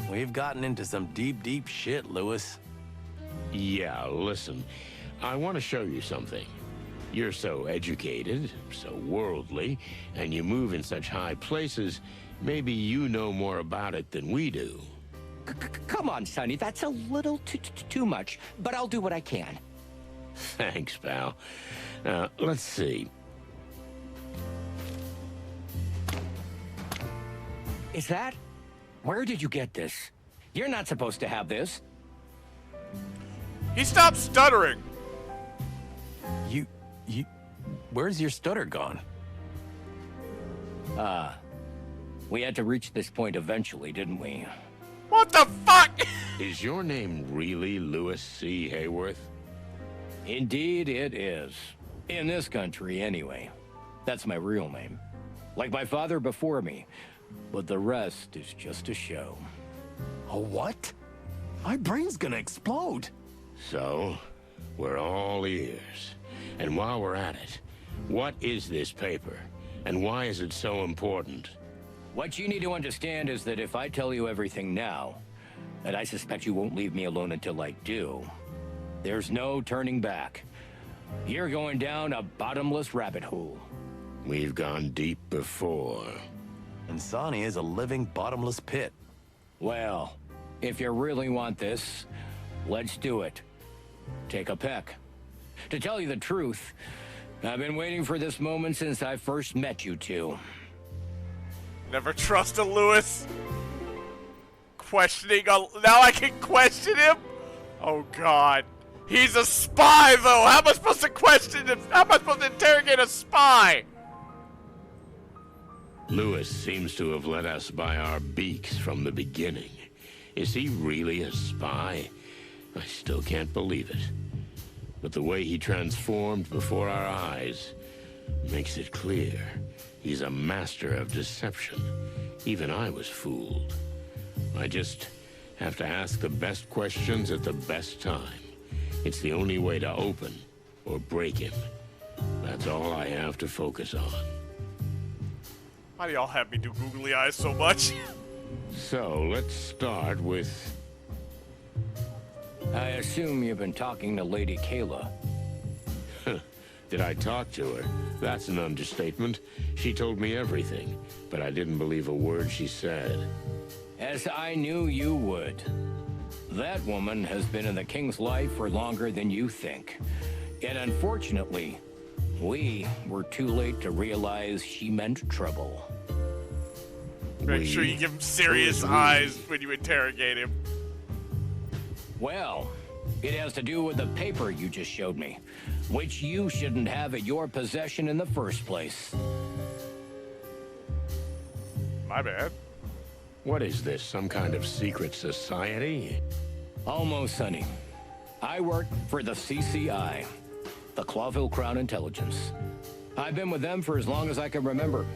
Speaker 10: We've gotten into some deep shit, Lewis.
Speaker 4: Yeah, listen. I want to show you something. You're so educated, so worldly, and you move in such high places, maybe you know more about it than we do.
Speaker 18: Come on, Sonny, that's a little too much, but I'll do what I can.
Speaker 4: Thanks, pal. Let's see.
Speaker 18: Is that? Where did you get this? You're not supposed to have this.
Speaker 1: He stopped stuttering.
Speaker 10: Where's your stutter gone?
Speaker 18: We had to reach this point eventually, didn't we?
Speaker 1: What the fuck?
Speaker 4: Is your name really Lewis C. Hayworth?
Speaker 18: Indeed it is. In this country, anyway. That's my real name. Like my father before me. But the rest is just a show.
Speaker 10: A what? My brain's gonna explode.
Speaker 4: So, we're all ears. And while we're at it, what is this paper? And why is it so important?
Speaker 18: What you need to understand is that if I tell you everything now, and I suspect you won't leave me alone until I do, there's no turning back. You're going down a bottomless rabbit hole.
Speaker 4: We've gone deep before.
Speaker 10: And Sonny is a living bottomless pit.
Speaker 18: Well, if you really want this, let's do it. Take a peck. To tell you the truth, I've been waiting for this moment since I first met you two.
Speaker 1: Never trust a Lewis. Questioning now I can question him? Oh god. He's a spy though! How am I supposed to question him? How am I supposed to interrogate a spy?
Speaker 4: Lewis seems to have led us by our beaks from the beginning. Is he really a spy? I still can't believe it. But the way he transformed before our eyes makes it clear. He's a master of deception. Even I was fooled. I just Have to ask the best questions at the best time. It's the only way to open or break him. That's all I have to focus on.
Speaker 1: Why do y'all have me do googly eyes so much?
Speaker 4: So, let's start with...
Speaker 18: I assume you've been talking to Lady Kayla.
Speaker 4: Did I talk to her? That's an understatement. She told me everything, but I didn't believe a word she said.
Speaker 18: As I knew you would. That woman has been in the King's life for longer than you think. Yet unfortunately, we were too late to realize she meant trouble.
Speaker 1: Make sure you give him serious eyes when you interrogate him.
Speaker 18: Well, it has to do with the paper you just showed me, which you shouldn't have at your possession in the first place.
Speaker 1: My bad.
Speaker 4: What is this, some kind of secret society?
Speaker 18: Almost, Sonny. I work for the CCI, the Clawville Crown Intelligence. I've been with them for as long as I can remember,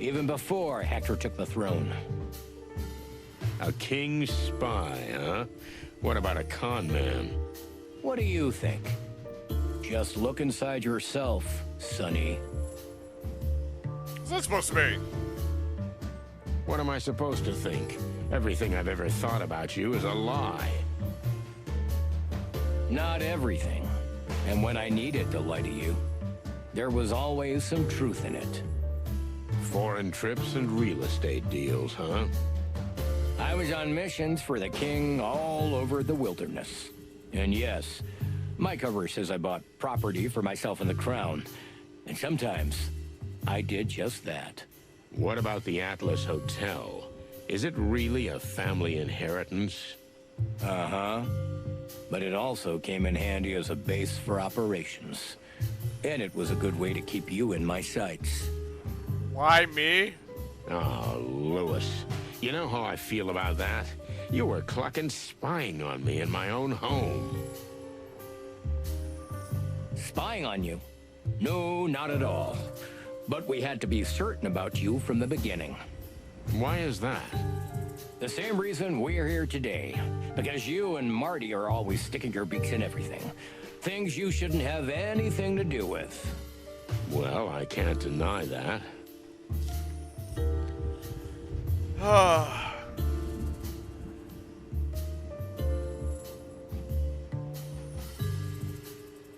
Speaker 18: even before Hector took the throne.
Speaker 4: A king's spy, huh? What about a con man?
Speaker 18: What do you think? Just look inside yourself, Sonny.
Speaker 1: What's that supposed to mean?
Speaker 4: What am I supposed to think? Everything I've ever thought about you is a lie.
Speaker 18: Not everything. And when I needed to lie to you, there was always some truth in it.
Speaker 4: Foreign trips and real estate deals, huh?
Speaker 18: I was on missions for the king all over the wilderness. And yes, my cover says I bought property for myself and the crown. And sometimes, I did just that.
Speaker 4: What about the Atlas Hotel? Is it really a family inheritance?
Speaker 18: Uh-huh. But it also came in handy as a base for operations. And it was a good way to keep you in my sights.
Speaker 1: Why me?
Speaker 4: Oh, Lewis. You know how I feel about that? You were clucking spying on me in my own home.
Speaker 18: Spying on you? No, not at all. But we had to be certain about you from the beginning.
Speaker 4: Why is that?
Speaker 18: The same reason we're here today. Because you and Marty are always sticking your beaks in everything. Things you shouldn't have anything to do with.
Speaker 4: Well, I can't deny that.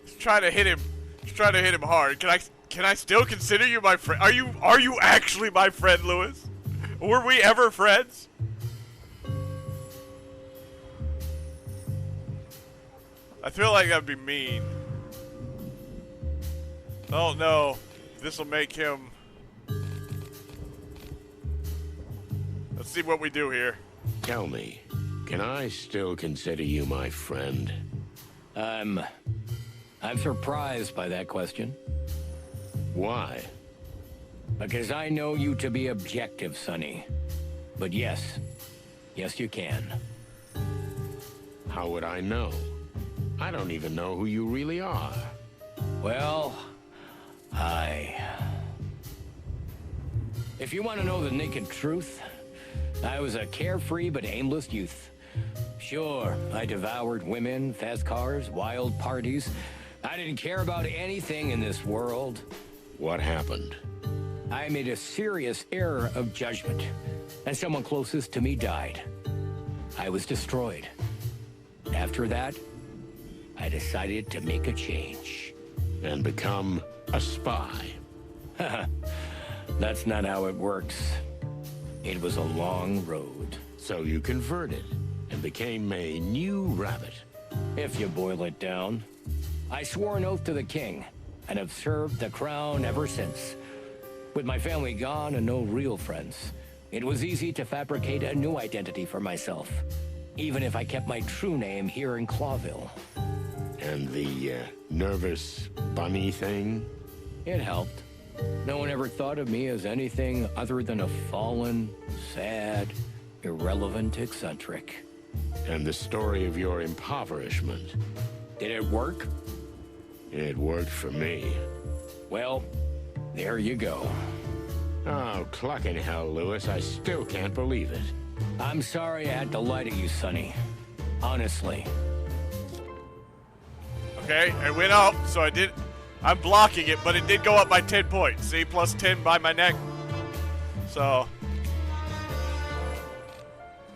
Speaker 1: Just trying to hit him. Just trying to hit him hard. Can I still consider you my friend? Are you actually my friend, Lewis? Were we ever friends? I feel like that'd be mean. Oh no. This'll make him. Let's see what we do here.
Speaker 4: Tell me, can I still consider you my friend?
Speaker 18: I'm surprised by that question.
Speaker 4: Why?
Speaker 18: Because I know you to be objective, Sonny. But yes, you can.
Speaker 4: How would I know? I don't even know who you really are.
Speaker 18: Well, if you want to know the naked truth, I was a carefree but aimless youth. Sure, I devoured women, fast cars, wild parties. I didn't care about anything in this world.
Speaker 4: What happened?
Speaker 18: I made a serious error of judgment, and someone closest to me died. I was destroyed. After that, I decided to make a change.
Speaker 4: And become a spy.
Speaker 18: That's not how it works. It was a long road.
Speaker 4: So you converted and became a new rabbit.
Speaker 18: If you boil it down. I swore an oath to the king and have served the crown ever since. With my family gone and no real friends, it was easy to fabricate a new identity for myself, even if I kept my true name here in Clawville.
Speaker 4: And the nervous bunny thing?
Speaker 18: It helped. No one ever thought of me as anything other than a fallen, sad, irrelevant eccentric.
Speaker 4: And the story of your impoverishment.
Speaker 18: Did it work?
Speaker 4: It worked for me.
Speaker 18: Well, there you go.
Speaker 4: Oh, clucking hell, Lewis. I still can't believe it.
Speaker 18: I'm sorry I had to lie to you, Sonny. Honestly.
Speaker 1: Okay, it went up, so I'm blocking it, but it did go up by 10 points. See, plus 10 by my neck. So,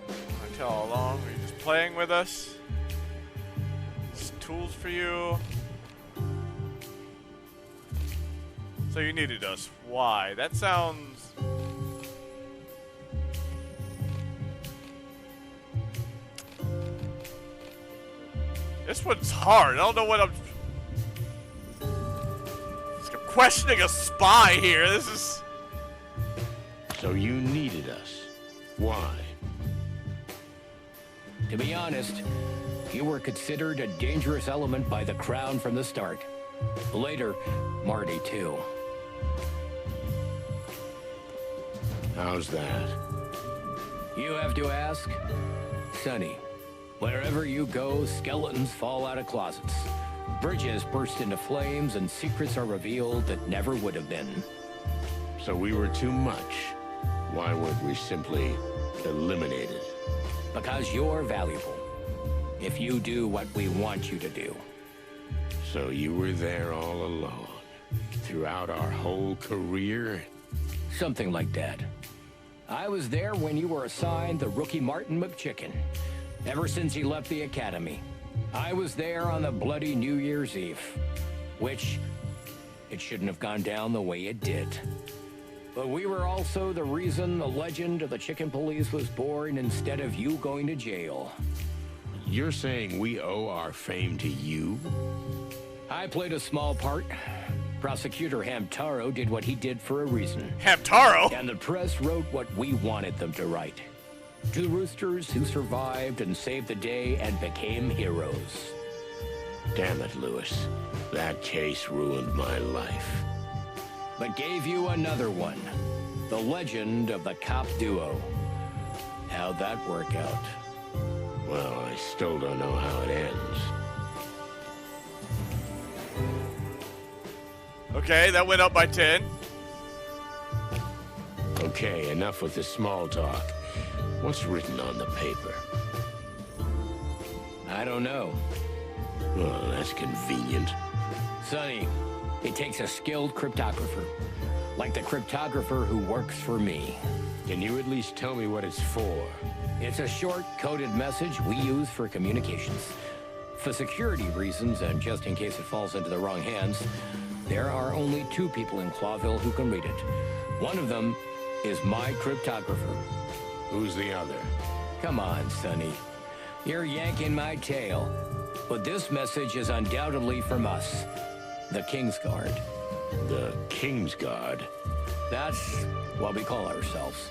Speaker 1: I tell all along, are you just playing with us? Just tools for you. So you needed us. Why? That sounds... This one's hard. I don't know what I'm questioning a spy here. This is...
Speaker 4: So you needed us. Why?
Speaker 18: To be honest, you were considered a dangerous element by the Crown from the start. Later, Marty too.
Speaker 4: How's that?
Speaker 18: You have to ask? Sonny, wherever you go, skeletons fall out of closets. Bridges burst into flames and secrets are revealed that never would have been.
Speaker 4: So we were too much. Why weren't we simply eliminated?
Speaker 18: Because you're valuable. If you do what we want you to do.
Speaker 4: So you were there all along? Throughout our whole career?
Speaker 18: Something like that. I was there when you were assigned the rookie Martin McChicken. Ever since he left the academy. I was there on the bloody New Year's Eve. Which, it shouldn't have gone down the way it did. But we were also the reason the legend of the Chicken Police was born instead of you going to jail.
Speaker 4: You're saying we owe our fame to you?
Speaker 18: I played a small part. Prosecutor Hamtaro did what he did for a reason.
Speaker 1: Hamtaro?
Speaker 18: And the press wrote what we wanted them to write. Two roosters who survived and saved the day and became heroes.
Speaker 4: Damn it, Lewis. That case ruined my life.
Speaker 18: But gave you another one. The legend of the cop duo. How'd that work out?
Speaker 4: Well, I still don't know how it ends.
Speaker 1: Okay, that went up by 10.
Speaker 4: Okay, enough with the small talk. What's written on the paper?
Speaker 18: I don't know.
Speaker 4: Well, that's convenient.
Speaker 18: Sonny, it takes a skilled cryptographer. Like the cryptographer who works for me.
Speaker 4: Can you at least tell me what it's for?
Speaker 18: It's a short, coded message we use for communications. For security reasons, and just in case it falls into the wrong hands, there are only two people in Clawville who can read it. One of them is my cryptographer.
Speaker 4: Who's the other?
Speaker 18: Come on, Sonny. You're yanking my tail. But this message is undoubtedly from us. The King's Guard.
Speaker 4: The King's Guard?
Speaker 18: That's what we call ourselves.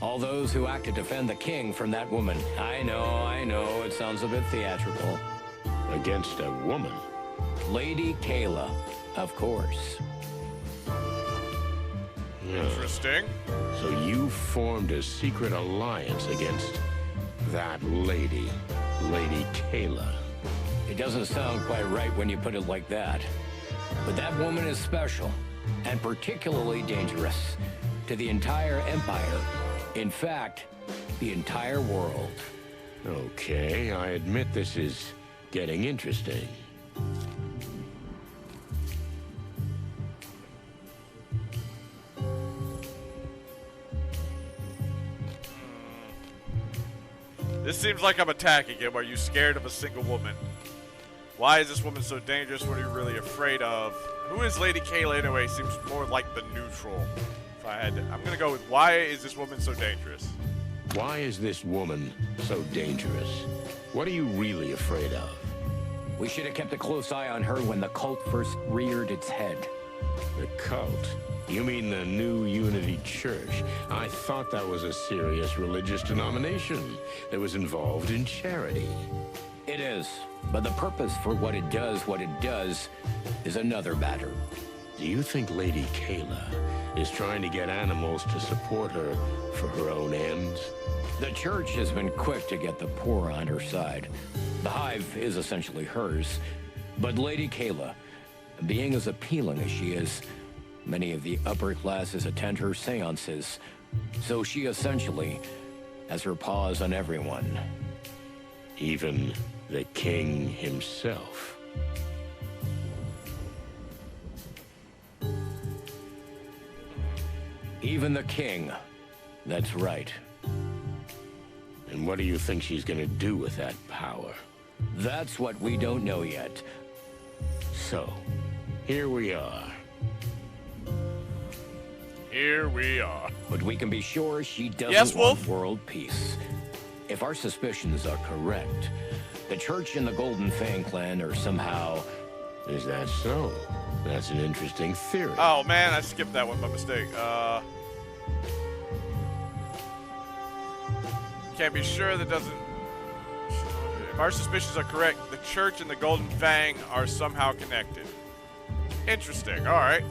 Speaker 18: All those who act to defend the king from that woman. I know, it sounds a bit theatrical.
Speaker 4: Against a woman?
Speaker 18: Lady Kayla, of course.
Speaker 1: Interesting.
Speaker 4: So you formed a secret alliance against that lady, Lady Kayla.
Speaker 18: It doesn't sound quite right when you put it like that. But that woman is special, and particularly dangerous to the entire Empire. In fact, the entire world.
Speaker 4: Okay, I admit this is getting interesting.
Speaker 1: This seems like I'm attacking him. Are you scared of a single woman? Why is this woman so dangerous? What are you really afraid of? Who is Lady Kayla anyway? Seems more like the neutral. If I had to, I'm gonna go with why is this woman so dangerous?
Speaker 4: Why is this woman so dangerous? What are you really afraid of?
Speaker 18: We should have kept a close eye on her when the cult first reared its head.
Speaker 4: The cult? You mean the New Unity Church? I thought that was a serious religious denomination that was involved in charity.
Speaker 18: It is, but the purpose for what it does, is another matter.
Speaker 4: Do you think Lady Kayla is trying to get animals to support her for her own ends?
Speaker 18: The church has been quick to get the poor on her side. The hive is essentially hers. But Lady Kayla, being as appealing as she is, many of the upper classes attend her seances. So she essentially has her paws on everyone.
Speaker 4: Even the king himself.
Speaker 18: Even the king. That's right.
Speaker 4: And what do you think she's gonna do with that power?
Speaker 18: That's what we don't know yet.
Speaker 4: So, here we are.
Speaker 1: Here we are.
Speaker 18: But we can be sure she doesn't
Speaker 1: Yes,
Speaker 18: want
Speaker 1: Wolf?
Speaker 18: world peace. If our suspicions are correct, the Church and the Golden Fang clan are somehow...
Speaker 4: Is that so? That's an interesting theory.
Speaker 1: Oh man, I skipped that one by mistake. Can't be sure that doesn't... If our suspicions are correct, the Church and the Golden Fang are somehow connected. Interesting, alright.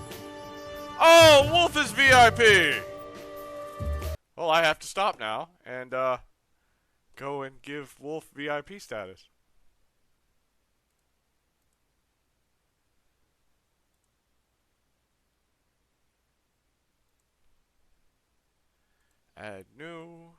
Speaker 1: Oh, Wolf is VIP! Well, I have to stop now and, go and give Wolf VIP status. Add new.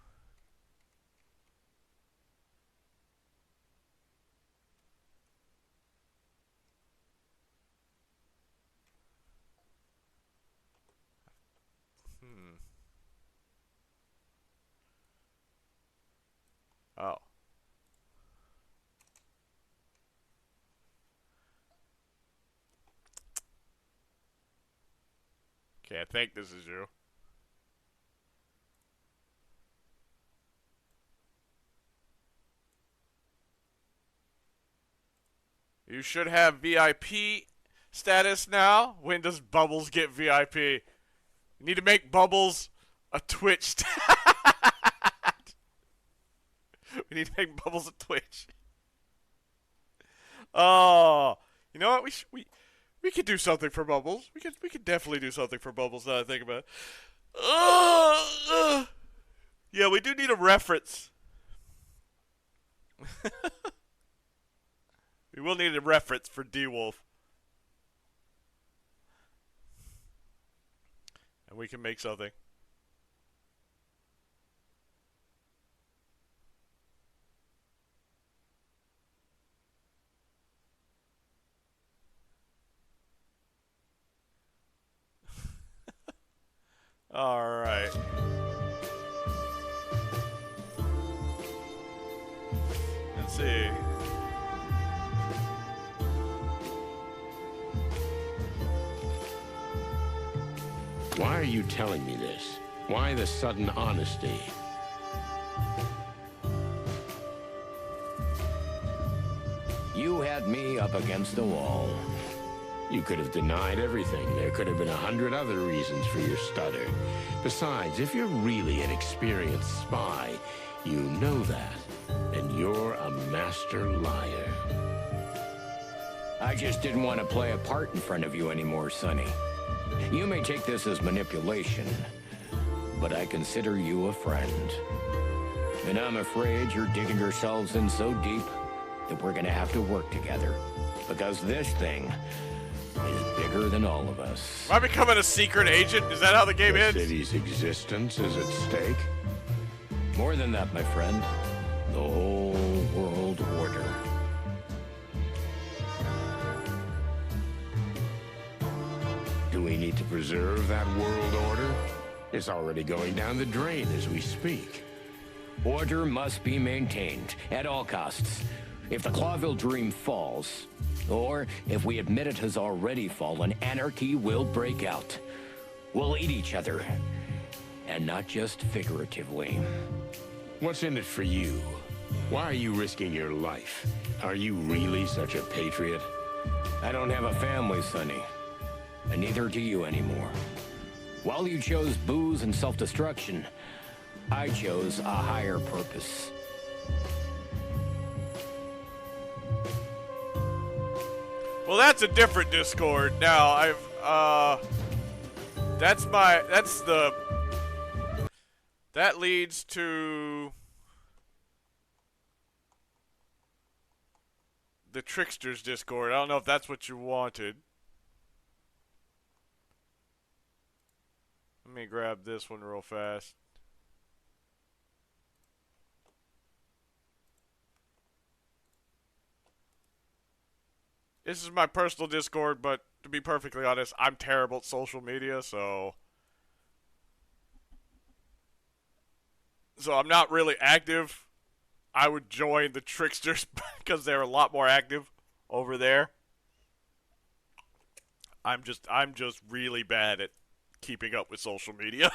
Speaker 1: Oh. Okay, I think this is you. You should have VIP status now. When does Bubbles get VIP? You need to make Bubbles a Twitch stat. We need to make Bubbles a Twitch. Oh, you know what? We could do something for Bubbles. We could definitely do something for Bubbles. Now that I think about it. Yeah, we do need a reference. We will need a reference for D-Wolf. And we can make something. All right. Let's see.
Speaker 4: Why are you telling me this? Why the sudden honesty?
Speaker 18: You had me up against the wall.
Speaker 4: You could have denied everything. There could have been 100 other reasons for your stutter. Besides, if you're really an experienced spy, you know that. And you're a master liar.
Speaker 18: I just didn't want to play a part in front of you anymore, Sonny. You may take this as manipulation, but I consider you a friend. And I'm afraid you're digging yourselves in so deep that we're gonna have to work together. Because this thing is bigger than all of us.
Speaker 1: Am I becoming a secret agent? Is that how the game ends?
Speaker 4: The city's existence is at stake?
Speaker 18: More than that, my friend. The whole world order.
Speaker 4: Do we need to preserve that world order? It's already going down the drain as we speak.
Speaker 18: Order must be maintained at all costs. If the Clawville dream falls, or if we admit it has already fallen, anarchy will break out. We'll eat each other. And not just figuratively.
Speaker 4: What's in it for you? Why are you risking your life? Are you really such a patriot?
Speaker 18: I don't have a family, Sonny. And neither do you anymore. While you chose booze and self-destruction, I chose a higher purpose.
Speaker 1: Well, that's a different Discord. Now, that leads to the Tricksters Discord. I don't know if that's what you wanted. Let me grab this one real fast. This is my personal Discord, but to be perfectly honest, I'm terrible at social media, so I'm not really active. I would join the Tricksters because they're a lot more active over there. I'm just really bad at keeping up with social media.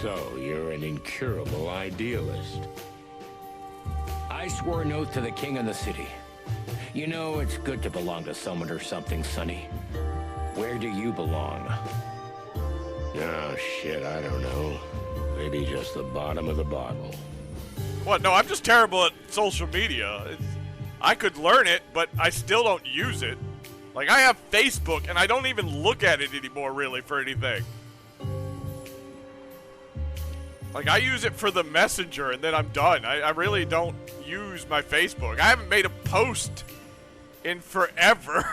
Speaker 4: So, you're an incurable idealist.
Speaker 18: I swore an oath to the king of the city. You know, it's good to belong to someone or something, Sonny. Where do you belong?
Speaker 4: Oh, shit, I don't know. Maybe just the bottom of the bottle.
Speaker 1: What? No, I'm just terrible at social media. I could learn it, but I still don't use it. Like, I have Facebook, and I don't even look at it anymore, really, for anything. Like, I use it for the messenger, and then I'm done. I really don't use my Facebook. I haven't made a post in forever.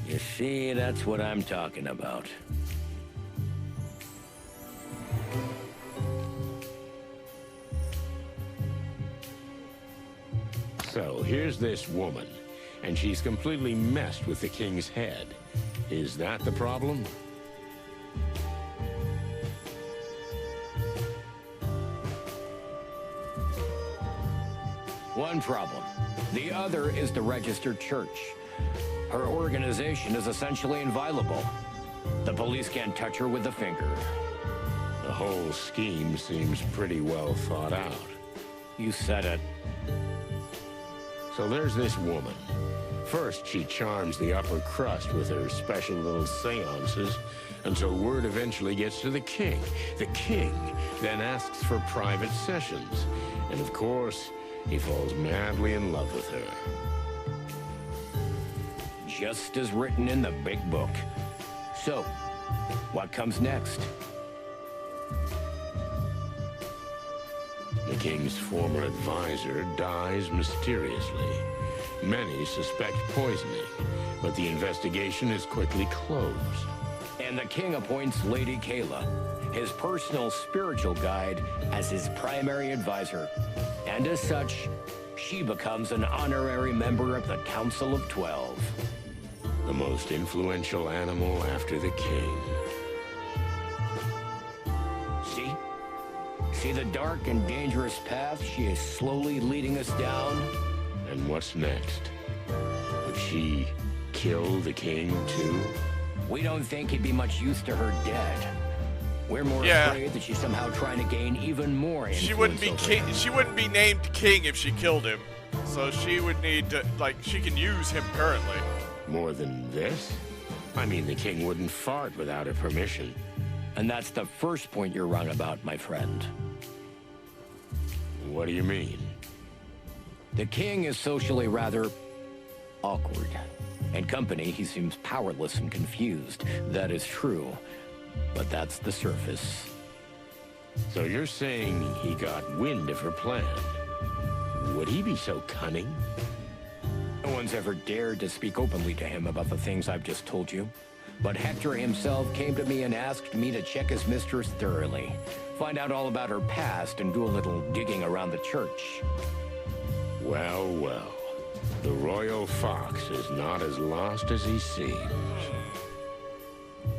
Speaker 18: You see, that's what I'm talking about.
Speaker 4: So, here's this woman, and she's completely messed with the king's head. Is that the problem?
Speaker 18: One problem. The other is the registered church. Her organization is essentially inviolable. The police can't touch her with a finger.
Speaker 4: The whole scheme seems pretty well thought out.
Speaker 18: You said it.
Speaker 4: So there's this woman. First, she charms the upper crust with her special little seances until word eventually gets to the king. The king then asks for private sessions. And of course, he falls madly in love with her.
Speaker 18: Just as written in the big book. So, what comes next?
Speaker 4: The king's former advisor dies mysteriously. Many suspect poisoning, but the investigation is quickly closed.
Speaker 18: And the king appoints Lady Kayla, his personal spiritual guide, as his primary advisor. And as such, she becomes an honorary member of the Council of 12.
Speaker 4: The most influential animal after the king.
Speaker 18: See? See the dark and dangerous path she is slowly leading us down?
Speaker 4: And what's next? Would she kill the king, too?
Speaker 18: We don't think he'd be much use to her dead. We're more afraid that she's somehow trying to gain even more influence.
Speaker 1: She wouldn't be king. She wouldn't be named king if she killed him. So she would need to, like, she can use him currently.
Speaker 4: More than this? I mean, the king wouldn't fart without her permission.
Speaker 18: And that's the first point you're wrong about, my friend.
Speaker 4: What do you mean?
Speaker 18: The king is socially rather awkward. In company, he seems powerless and confused. That is true. But that's the surface.
Speaker 4: So you're saying he got wind of her plan? Would he be so cunning?
Speaker 18: No one's ever dared to speak openly to him about the things I've just told you. But Hector himself came to me and asked me to check his mistress thoroughly, find out all about her past, and do a little digging around the church.
Speaker 4: Well, well. The royal fox is not as lost as he seems.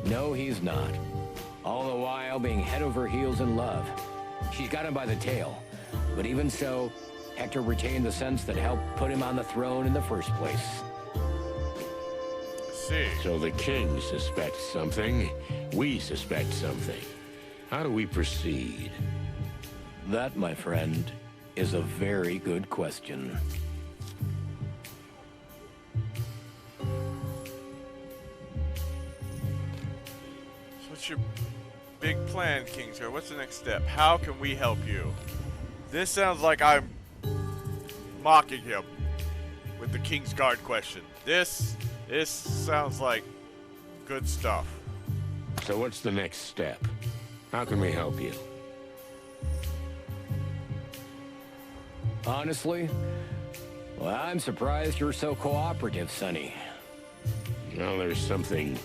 Speaker 18: No, he's not. All the while being head over heels in love. She's got him by the tail. But even so, Hector retained the sense that helped put him on the throne in the first place.
Speaker 1: See.
Speaker 4: So the king suspects something, we suspect something. How do we proceed?
Speaker 18: That, my friend, is a very good question.
Speaker 1: So what's your big plan, Kingsguard? What's the next step? How can we help you? This sounds like I'm mocking him with the Kingsguard question. This sounds like good stuff.
Speaker 4: So what's the next step? How can we help you?
Speaker 18: Honestly, well, I'm surprised you're so cooperative, Sonny.
Speaker 4: Well, there's something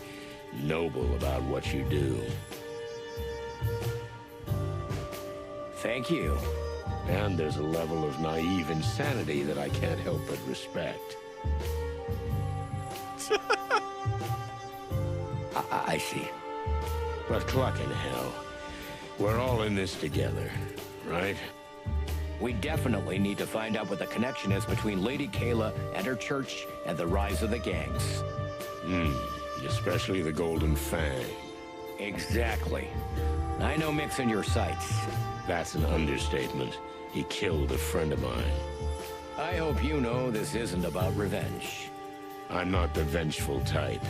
Speaker 4: noble about what you do.
Speaker 18: Thank you.
Speaker 4: And there's a level of naive insanity that I can't help but respect.
Speaker 18: I see.
Speaker 4: But clucking hell, we're all in this together, right?
Speaker 18: We definitely need to find out what the connection is between Lady Kayla and her church and the rise of the gangs.
Speaker 4: Especially the Golden Fang.
Speaker 18: Exactly. I know Mick's in your sights.
Speaker 4: That's an understatement. He killed a friend of mine.
Speaker 18: I hope you know this isn't about revenge.
Speaker 4: I'm not the vengeful type,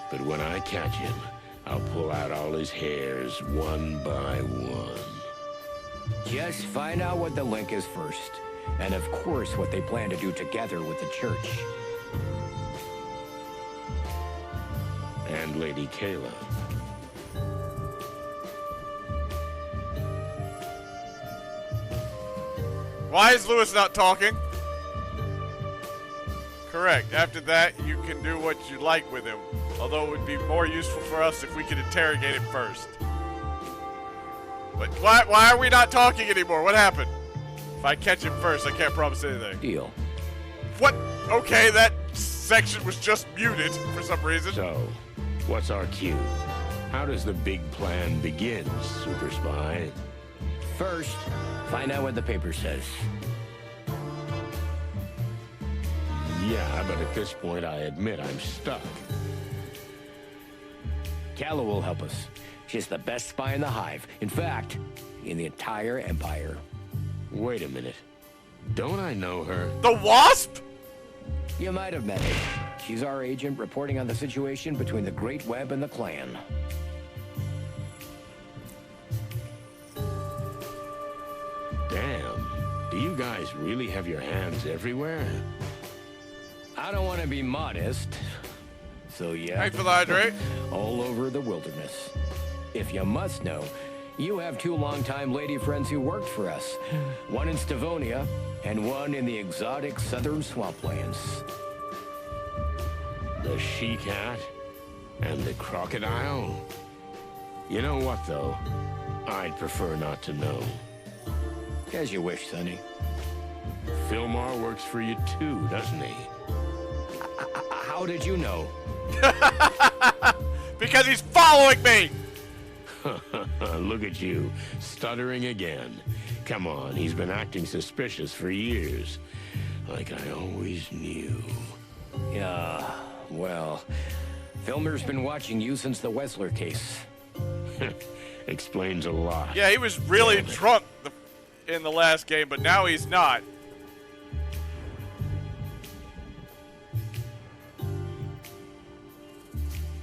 Speaker 4: but when I catch him, I'll pull out all his hairs one by one.
Speaker 18: Just find out what the link is first. And of course, what they plan to do together with the church.
Speaker 4: And Lady Kayla.
Speaker 1: Why is Lewis not talking? Correct. After that, you can do what you like with him. Although it would be more useful for us if we could interrogate him first. But why are we not talking anymore? What happened? If I catch him first, I can't promise anything.
Speaker 18: Deal.
Speaker 1: What? Okay, that section was just muted for some reason.
Speaker 4: So, what's our cue? How does the big plan begin, Super Spy?
Speaker 18: First, find out what the paper says.
Speaker 4: Yeah, but at this point, I admit I'm stuck.
Speaker 18: Kayla will help us. She's the best spy in the Hive. In fact, in the entire Empire.
Speaker 4: Wait a minute. Don't I know her?
Speaker 1: The Wasp?
Speaker 18: You might have met her. She's our agent reporting on the situation between the Great Web and the Clan.
Speaker 4: Damn. Do you guys really have your hands everywhere?
Speaker 18: I don't want to be modest. So yeah.
Speaker 1: Thanks for the hydrate.
Speaker 18: All over the wilderness. If you must know, you have two longtime lady friends who worked for us. One in Stavonia, and one in the exotic southern swamplands.
Speaker 4: The she-cat and the crocodile? You know what, though? I'd prefer not to know.
Speaker 18: As you wish, Sonny.
Speaker 4: Fillmore works for you too, doesn't he?
Speaker 18: How did you know?
Speaker 1: Because he's following me!
Speaker 4: Look at you, stuttering again. Come on, he's been acting suspicious for years. Like I always knew.
Speaker 18: Yeah, well, Filmer's been watching you since the Wessler case.
Speaker 4: Explains a lot.
Speaker 1: Yeah, he was really drunk in the last game, but now he's not.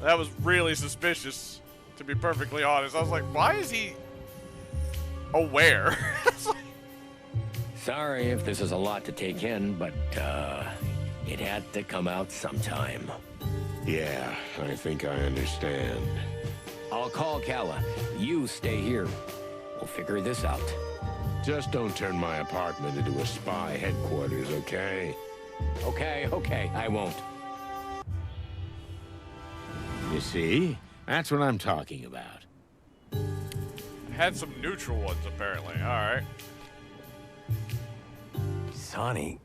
Speaker 1: That was really suspicious, to be perfectly honest. I was like, why is he aware?
Speaker 18: Sorry if this is a lot to take in, but, it had to come out sometime.
Speaker 4: Yeah, I think I understand.
Speaker 18: I'll call Kayla. You stay here. We'll figure this out.
Speaker 4: Just don't turn my apartment into a spy headquarters, okay?
Speaker 18: Okay, I won't.
Speaker 4: You see? That's what I'm talking about.
Speaker 1: Had some neutral ones, apparently. Alright.
Speaker 10: Sonny,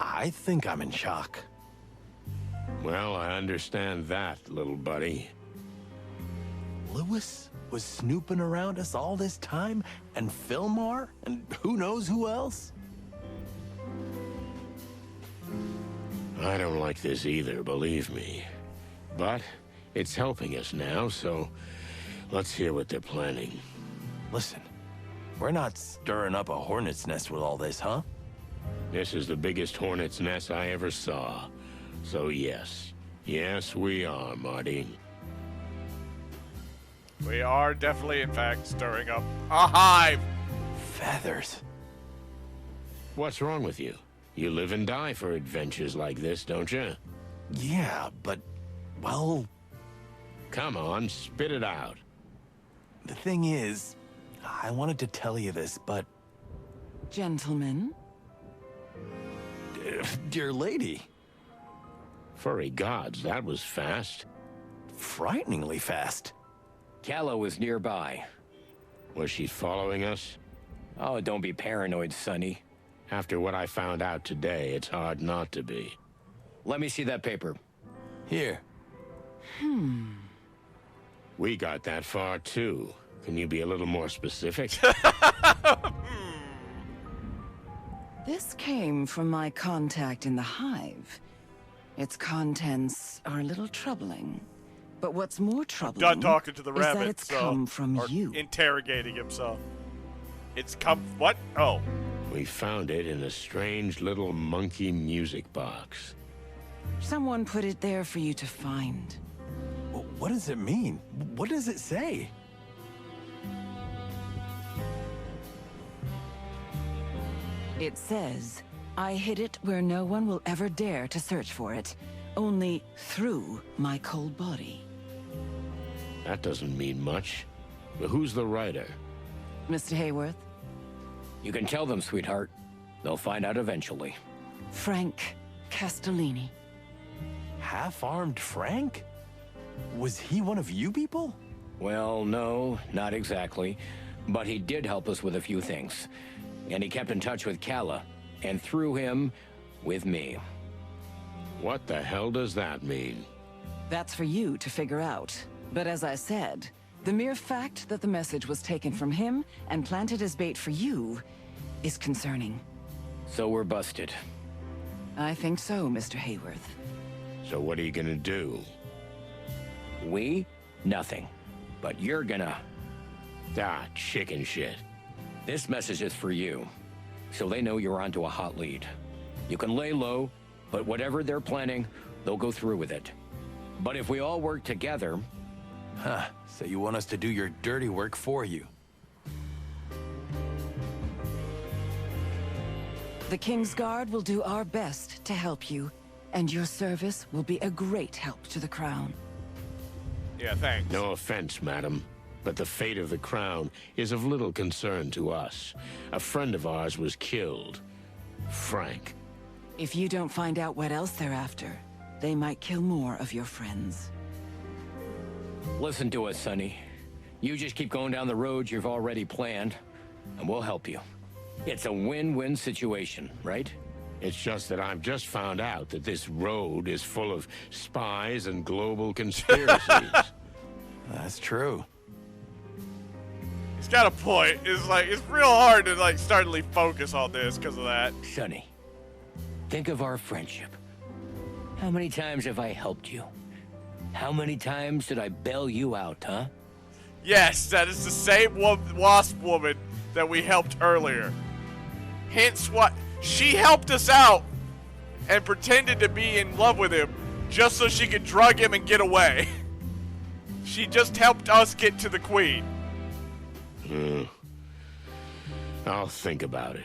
Speaker 10: I think I'm in shock.
Speaker 4: Well, I understand that, little buddy.
Speaker 10: Lewis was snooping around us all this time, and Fillmore, and who knows who else?
Speaker 4: I don't like this either, believe me. But it's helping us now, so let's hear what they're planning.
Speaker 10: Listen, we're not stirring up a hornet's nest with all this, huh?
Speaker 4: This is the biggest hornet's nest I ever saw. So yes. Yes, we are, Marty.
Speaker 1: We are definitely, in fact, stirring up a hive.
Speaker 10: Feathers.
Speaker 4: What's wrong with you? You live and die for adventures like this, don't you?
Speaker 10: Yeah, but, well...
Speaker 4: Come on, spit it out.
Speaker 10: The thing is, I wanted to tell you this, but...
Speaker 6: Gentlemen?
Speaker 10: Dear lady.
Speaker 4: Furry gods, that was fast.
Speaker 10: Frighteningly fast.
Speaker 18: Kayla was nearby.
Speaker 4: Was she following us?
Speaker 18: Oh, don't be paranoid, Sonny.
Speaker 4: After what I found out today, it's hard not to be.
Speaker 18: Let me see that paper.
Speaker 10: Here.
Speaker 4: We got that far, too. Can you be a little more specific?
Speaker 6: This came from my contact in the Hive. Its contents are a little troubling. But what's more troubling
Speaker 1: Done talking to the
Speaker 6: is
Speaker 1: rabbit,
Speaker 6: that it's
Speaker 1: so,
Speaker 6: come from
Speaker 1: or
Speaker 6: you.
Speaker 1: interrogating himself. It's come... What? Oh.
Speaker 4: We found it in a strange little monkey music box.
Speaker 6: Someone put it there for you to find.
Speaker 10: What does it mean? What does it say?
Speaker 6: It says, I hid it where no one will ever dare to search for it. Only through my cold body.
Speaker 4: That doesn't mean much. But who's the writer?
Speaker 6: Mr. Hayworth?
Speaker 18: You can tell them, sweetheart. They'll find out eventually.
Speaker 6: Frank Castellini.
Speaker 10: Half-armed Frank? Was he one of you people?
Speaker 18: Well, no, not exactly. But he did help us with a few things. And he kept in touch with Calla, and through him, with me.
Speaker 4: What the hell does that mean?
Speaker 6: That's for you to figure out. But as I said, the mere fact that the message was taken from him and planted as bait for you is concerning.
Speaker 18: So we're busted.
Speaker 6: I think so, Mr. Hayworth.
Speaker 4: So what are you gonna do?
Speaker 18: We? Nothing. But you're gonna...
Speaker 4: Ah, chicken shit.
Speaker 18: This message is for you, so they know you're onto a hot lead. You can lay low, but whatever they're planning, they'll go through with it. But if we all work together...
Speaker 10: Huh, so you want us to do your dirty work for you?
Speaker 6: The King's Guard will do our best to help you, and your service will be a great help to the Crown.
Speaker 1: Yeah, thanks.
Speaker 4: No offense, madam, but the fate of the Crown is of little concern to us. A friend of ours was killed. Frank.
Speaker 6: If you don't find out what else they're after, they might kill more of your friends.
Speaker 18: Listen to us, Sonny. You just keep going down the road you've already planned, and we'll help you. It's a win-win situation, right?
Speaker 4: It's just that I've just found out that this road is full of spies and global conspiracies.
Speaker 10: That's true.
Speaker 1: He's got a point. It's real hard to suddenly focus on this because of that.
Speaker 18: Sonny, think of our friendship. How many times have I helped you? How many times did I bail you out, huh?
Speaker 1: Yes, that is the same wasp woman that we helped earlier. Hence what she helped us out and pretended to be in love with him just so she could drug him and get away. She just helped us get to the Queen.
Speaker 4: I'll think about it.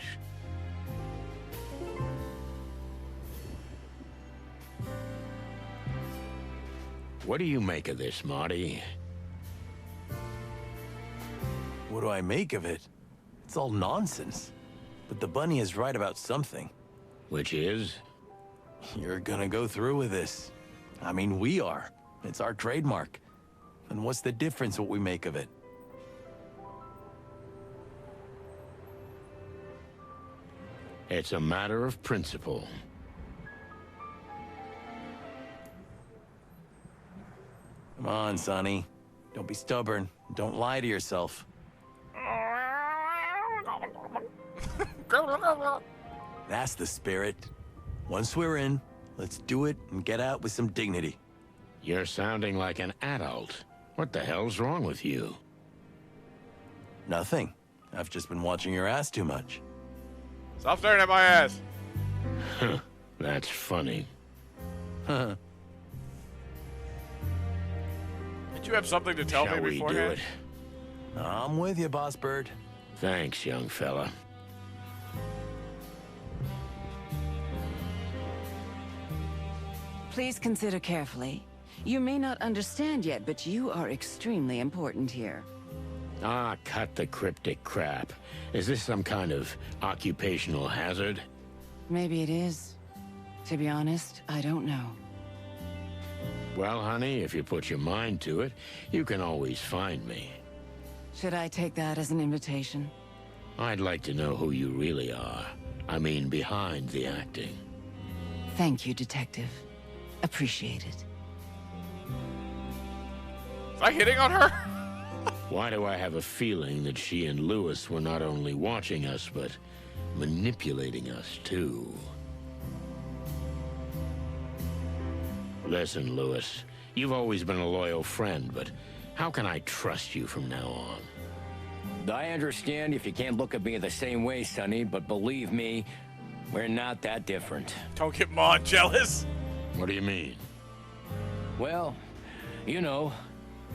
Speaker 4: What do you make of this, Marty?
Speaker 10: What do I make of it? It's all nonsense. But the bunny is right about something.
Speaker 4: Which is?
Speaker 10: You're gonna go through with this. I mean, we are. It's our trademark. And what's the difference what we make of it?
Speaker 4: It's a matter of principle.
Speaker 10: Come on, Sonny. Don't be stubborn. Don't lie to yourself. That's the spirit. Once we're in, let's do it and get out with some dignity.
Speaker 4: You're sounding like an adult. What the hell's wrong with you?
Speaker 10: Nothing. I've just been watching your ass too much.
Speaker 1: Stop staring at my ass.
Speaker 4: Huh, that's funny.
Speaker 10: Huh.
Speaker 1: Did you have something to tell
Speaker 4: Shall
Speaker 1: me
Speaker 4: we
Speaker 1: beforehand?
Speaker 4: do it?
Speaker 10: I'm with you, Boss Bird.
Speaker 4: Thanks, young fella.
Speaker 6: Please consider carefully. You may not understand yet, but you are extremely important here.
Speaker 4: Ah, cut the cryptic crap. Is this some kind of occupational hazard?
Speaker 6: Maybe it is. To be honest, I don't know.
Speaker 4: Well, honey, if you put your mind to it, you can always find me.
Speaker 6: Should I take that as an invitation?
Speaker 4: I'd like to know who you really are. I mean, behind the acting.
Speaker 6: Thank you, Detective. Appreciate it.
Speaker 1: Is I hitting on her?
Speaker 4: Why do I have a feeling that she and Lewis were not only watching us, but manipulating us, too? Listen, Lewis, you've always been a loyal friend, but how can I trust you from now on?
Speaker 18: I understand if you can't look at me the same way, Sonny, but believe me, we're not that different.
Speaker 1: Don't get Maude jealous.
Speaker 4: What do you mean?
Speaker 18: Well, you know,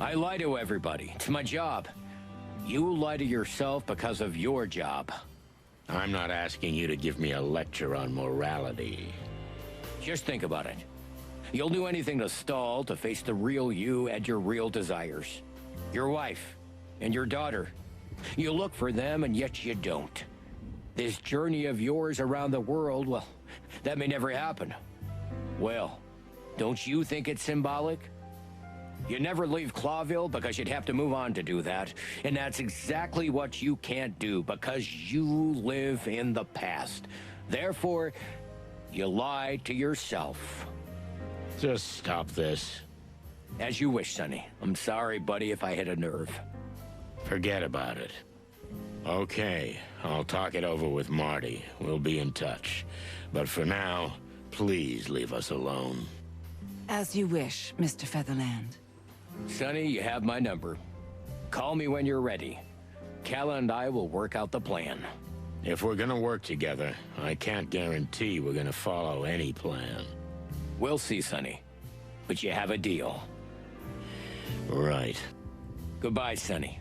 Speaker 18: I lie to everybody. It's my job. You lie to yourself because of your job.
Speaker 4: I'm not asking you to give me a lecture on morality.
Speaker 18: Just think about it. You'll do anything to stall, to face the real you and your real desires. Your wife and your daughter. You look for them, and yet you don't. This journey of yours around the world, well, that may never happen. Well, don't you think it's symbolic? You never leave Clawville because you'd have to move on to do that. And that's exactly what you can't do because you live in the past. Therefore, you lie to yourself.
Speaker 4: Just stop this.
Speaker 18: As you wish, Sonny. I'm sorry, buddy, if I hit a nerve.
Speaker 4: Forget about it. Okay, I'll talk it over with Marty. We'll be in touch. But for now, please leave us alone.
Speaker 6: As you wish, Mr. Featherland.
Speaker 18: Sonny, you have my number. Call me when you're ready. Kala and I will work out the plan.
Speaker 4: If we're gonna work together, I can't guarantee we're gonna follow any plan.
Speaker 18: We'll see, Sonny. But you have a deal.
Speaker 4: Right.
Speaker 18: Goodbye, Sonny.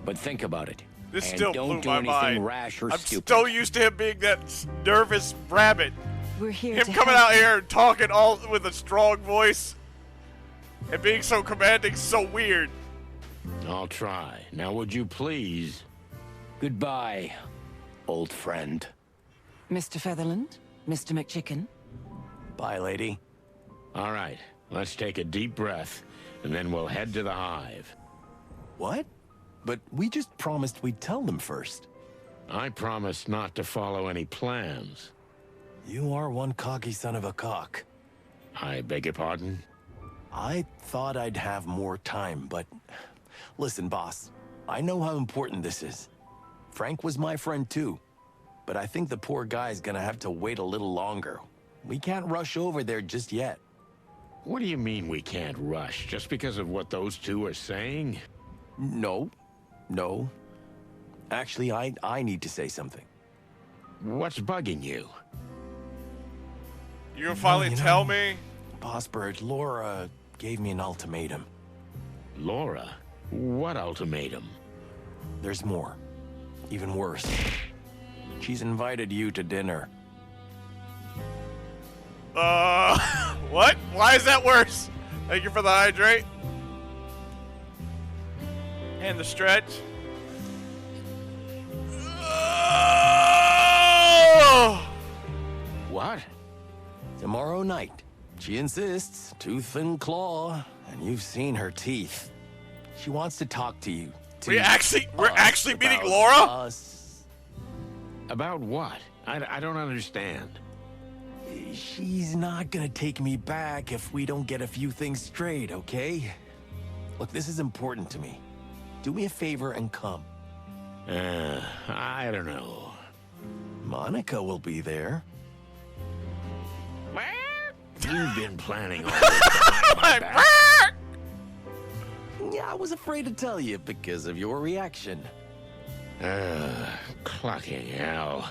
Speaker 18: But think about it.
Speaker 1: This
Speaker 18: and
Speaker 1: still
Speaker 18: don't
Speaker 1: blew
Speaker 18: do
Speaker 1: my
Speaker 18: anything
Speaker 1: mind.
Speaker 18: rash or
Speaker 1: I'm
Speaker 18: stupid.
Speaker 1: so used to him being that nervous rabbit.
Speaker 6: We're here
Speaker 1: Him
Speaker 6: to
Speaker 1: coming
Speaker 6: help
Speaker 1: out here and talking all with a strong voice and being so commanding, so weird.
Speaker 4: I'll try. Now would you please?
Speaker 18: Goodbye, old friend.
Speaker 6: Mr. Featherland? Mr. McChicken?
Speaker 10: Bye, lady.
Speaker 4: All right, let's take a deep breath, and then we'll head to the Hive.
Speaker 10: What? But we just promised we'd tell them first.
Speaker 4: I promised not to follow any plans.
Speaker 10: You are one cocky son of a cock.
Speaker 4: I beg your pardon?
Speaker 10: I thought I'd have more time, but... Listen, boss, I know how important this is. Frank was my friend too, but I think the poor guy's gonna have to wait a little longer. We can't rush over there just yet.
Speaker 4: What do you mean we can't rush, just because of what those two are saying?
Speaker 10: No. Actually, I need to say something.
Speaker 4: What's bugging you?
Speaker 1: You gonna finally tell me?
Speaker 10: Boss Bird, Laura gave me an ultimatum.
Speaker 4: Laura? What ultimatum?
Speaker 10: There's more. Even worse. She's invited you to dinner.
Speaker 1: What? Why is that worse? Thank you for the hydrate. And the stretch.
Speaker 4: What?
Speaker 10: Tomorrow night. She insists, tooth and claw, and you've seen her teeth. She wants to talk to you.
Speaker 1: We're actually meeting
Speaker 10: about
Speaker 1: Laura?
Speaker 10: us.
Speaker 4: About what? I don't understand.
Speaker 10: She's not gonna take me back if we don't get a few things straight, okay? Look, this is important to me. Do me a favor and come.
Speaker 4: I don't know.
Speaker 10: Monica will be there.
Speaker 4: You've been planning all this behind my back.
Speaker 10: Yeah, I was afraid to tell you because of your reaction.
Speaker 4: Clocking hell.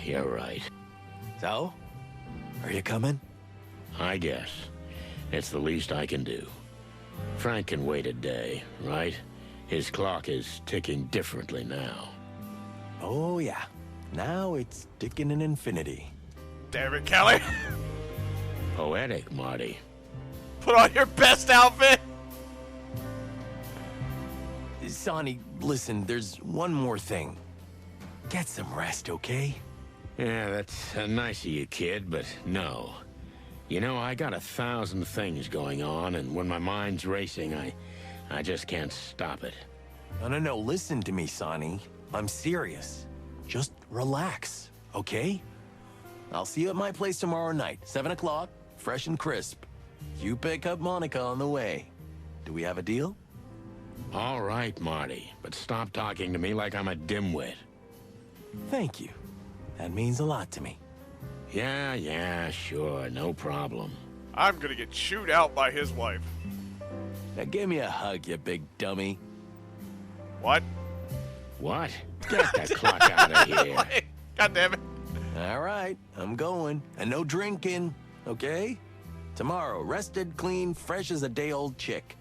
Speaker 4: You're right.
Speaker 10: So? Are you coming?
Speaker 4: I guess. It's the least I can do. Frank can wait a day, right? His clock is ticking differently now.
Speaker 10: Oh, yeah. Now it's ticking an infinity.
Speaker 1: Damn it, Kelly.
Speaker 4: Poetic, Marty.
Speaker 1: Put on your best outfit.
Speaker 10: Sonny, listen, there's one more thing. Get some rest, okay?
Speaker 4: Yeah, that's nice of you, kid, but no. You know, I got 1,000 things going on, and when my mind's racing, I just can't stop it.
Speaker 10: No, listen to me, Sonny. I'm serious. Just relax, okay? I'll see you at my place tomorrow night, 7 o'clock, fresh and crisp. You pick up Monica on the way. Do we have a deal?
Speaker 4: All right, Marty, but stop talking to me like I'm a dimwit.
Speaker 10: Thank you. That means a lot to me.
Speaker 4: Yeah, sure, no problem.
Speaker 1: I'm gonna get chewed out by his wife.
Speaker 10: Now give me a hug, you big dummy.
Speaker 1: What?
Speaker 4: What? Get that clock out of here.
Speaker 1: God damn it.
Speaker 10: All right, I'm going. And no drinking, okay? Tomorrow, rested, clean, fresh as a day-old chick.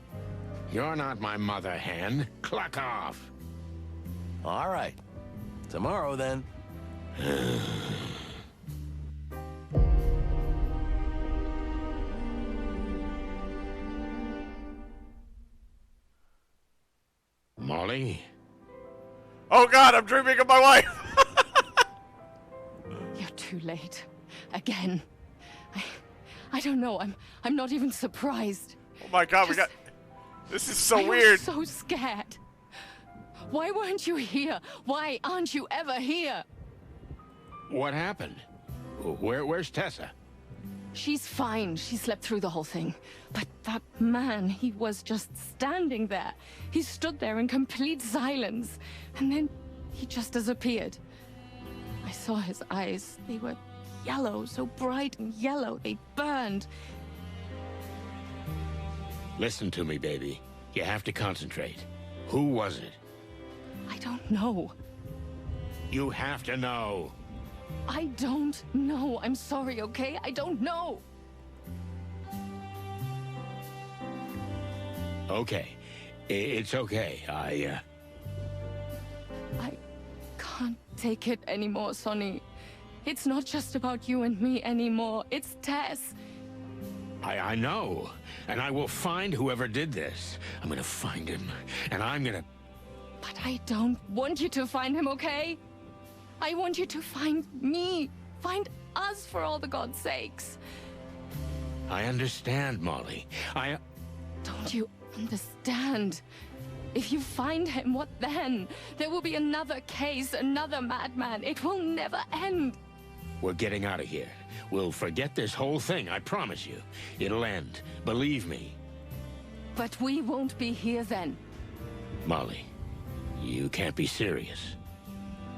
Speaker 4: You're not my mother hen. Cluck off.
Speaker 10: All right. Tomorrow, then.
Speaker 4: Molly?
Speaker 1: Oh God, I'm dreaming of my wife.
Speaker 19: You're too late. Again. I don't know. I'm not even surprised.
Speaker 1: Oh my God, we got... This is so
Speaker 19: I
Speaker 1: weird.
Speaker 19: was so scared. Why weren't you here? Why aren't you ever here?
Speaker 4: What happened? Where's Tessa?
Speaker 19: She's fine. She slept through the whole thing. But that man, he was just standing there. He stood there in complete silence. And then he just disappeared. I saw his eyes. They were yellow, so bright and yellow. They burned.
Speaker 4: Listen to me, baby. You have to concentrate. Who was it?
Speaker 19: I don't know.
Speaker 4: You have to know.
Speaker 19: I don't know. I'm sorry, okay? I don't know.
Speaker 4: Okay. It's okay. I
Speaker 19: can't take it anymore, Sonny. It's not just about you and me anymore. It's Tess.
Speaker 4: I know. And I will find whoever did this. I'm gonna find him. And I'm gonna...
Speaker 19: But I don't want you to find him, okay? I want you to find me. Find us, for all the God's sakes.
Speaker 4: I understand, Molly.
Speaker 19: Don't you understand? If you find him, what then? There will be another case, another madman. It will never end.
Speaker 4: We're getting out of here. We'll forget this whole thing, I promise you. It'll end. Believe me.
Speaker 19: But we won't be here then.
Speaker 4: Molly, you can't be serious.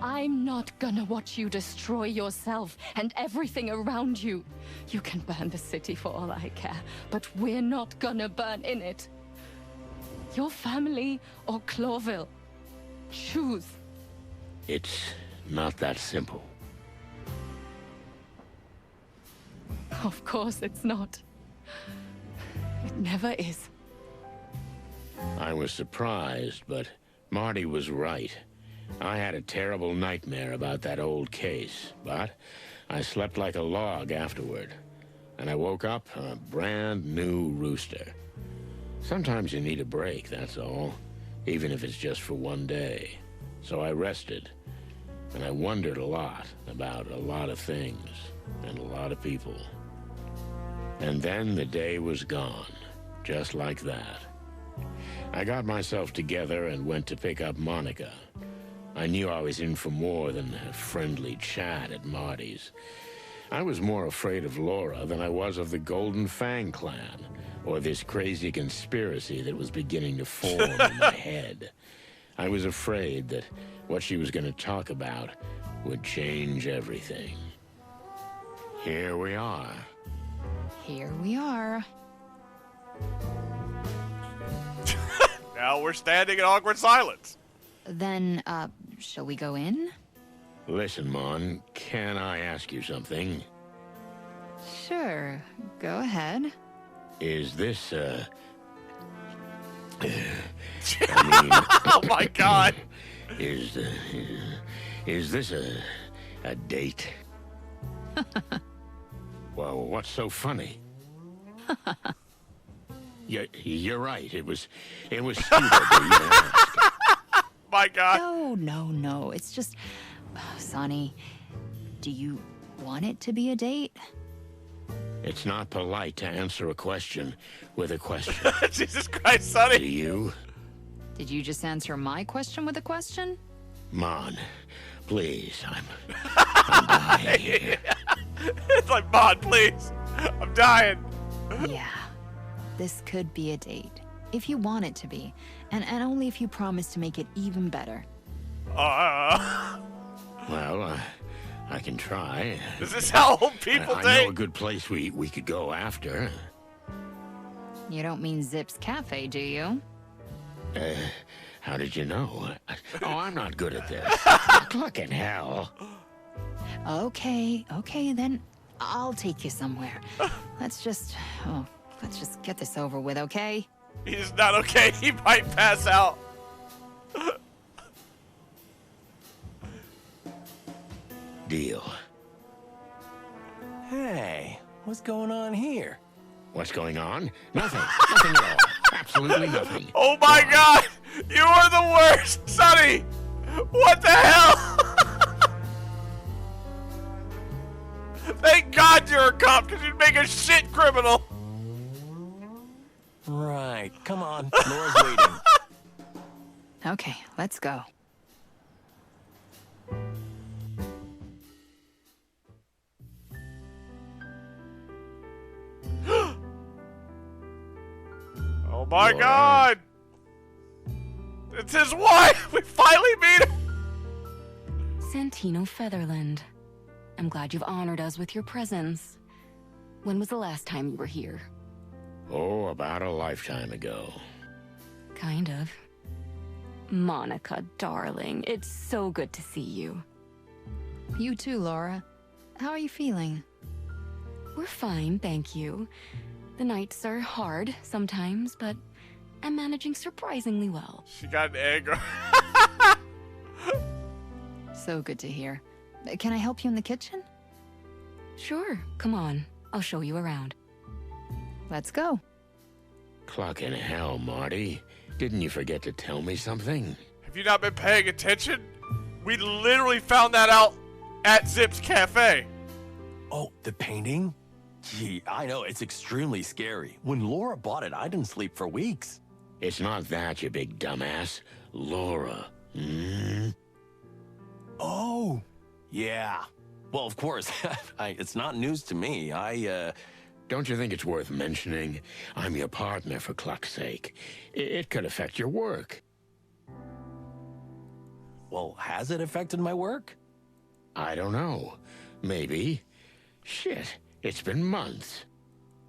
Speaker 19: I'm not gonna watch you destroy yourself and everything around you. You can burn the city for all I care, but we're not gonna burn in it. Your family or Clawville. Choose.
Speaker 4: It's not that simple.
Speaker 19: Of course it's not. It never is.
Speaker 4: I was surprised, but Marty was right. I had a terrible nightmare about that old case, but I slept like a log afterward. And I woke up a brand new rooster. Sometimes you need a break, that's all. Even if it's just for one day. So I rested. And I wondered a lot about a lot of things and a lot of people. And then the day was gone, just like that. I got myself together and went to pick up Monica. I knew I was in for more than a friendly chat at Marty's. I was more afraid of Laura than I was of the Golden Fang clan, or this crazy conspiracy that was beginning to form in my head. I was afraid that what she was going to talk about would change everything. Here we are.
Speaker 7: Here we are.
Speaker 1: Now we're standing in awkward silence.
Speaker 7: Then, shall we go in?
Speaker 4: Listen, Mon, can I ask you something?
Speaker 7: Sure, go ahead.
Speaker 4: Is this,
Speaker 1: Oh my God!
Speaker 4: Is this a date? Well, what's so funny? You're right. It was stupid to even ask.
Speaker 1: My God.
Speaker 7: No. It's just, Sonny, do you want it to be a date?
Speaker 4: It's not polite to answer a question with a question.
Speaker 1: Jesus Christ, Sonny.
Speaker 4: Do you?
Speaker 7: Did you just answer my question with a question?
Speaker 4: Mon, please, I'm dying here.
Speaker 1: It's like, Mon, please. I'm dying.
Speaker 7: Yeah. This could be a date. If you want it to be. And only if you promise to make it even better.
Speaker 4: Well, I can try.
Speaker 1: Is this how old people
Speaker 4: I
Speaker 1: date?
Speaker 4: know a good place we could go after.
Speaker 7: You don't mean Zip's Cafe, do you?
Speaker 4: How did you know? Oh, I'm not good at this. Fucking hell.
Speaker 7: Okay, then I'll take you somewhere. Let's just get this over with, okay?
Speaker 1: He's not okay. He might pass out.
Speaker 4: Deal.
Speaker 10: Hey, what's going on here?
Speaker 4: What's going on? Nothing. Nothing at all. Absolutely nothing.
Speaker 1: Oh my God! You are the worst, Sonny! What the hell? Thank God you're a cop, because you'd make a shit criminal.
Speaker 10: Right, come on. Laura's waiting.
Speaker 7: Okay, let's go.
Speaker 1: Oh my God! It's his wife! We finally meet her!
Speaker 20: Santino Featherland. I'm glad you've honored us with your presence. When was the last time you were here?
Speaker 4: Oh, about a lifetime ago.
Speaker 20: Kind of. Monica, darling, it's so good to see you.
Speaker 7: You too, Laura. How are you feeling?
Speaker 20: We're fine, thank you. The nights are hard sometimes, but I'm managing surprisingly well.
Speaker 1: She got an egg.
Speaker 7: So good to hear. Can I help you in the kitchen?
Speaker 20: Sure, come on. I'll show you around.
Speaker 7: Let's go.
Speaker 4: Clucking hell, Marty. Didn't you forget to tell me something?
Speaker 1: Have you not been paying attention? We literally found that out at Zip's Cafe.
Speaker 10: Oh, the painting? Gee, I know, it's extremely scary. When Laura bought it, I didn't sleep for weeks.
Speaker 4: It's not that, you big dumbass. Laura.
Speaker 10: Oh, yeah. Well, of course. It's not news to me.
Speaker 4: Don't you think it's worth mentioning? I'm your partner, for cluck's sake. It could affect your work.
Speaker 10: Well, has it affected my work?
Speaker 4: I don't know. Maybe. Shit, it's been months.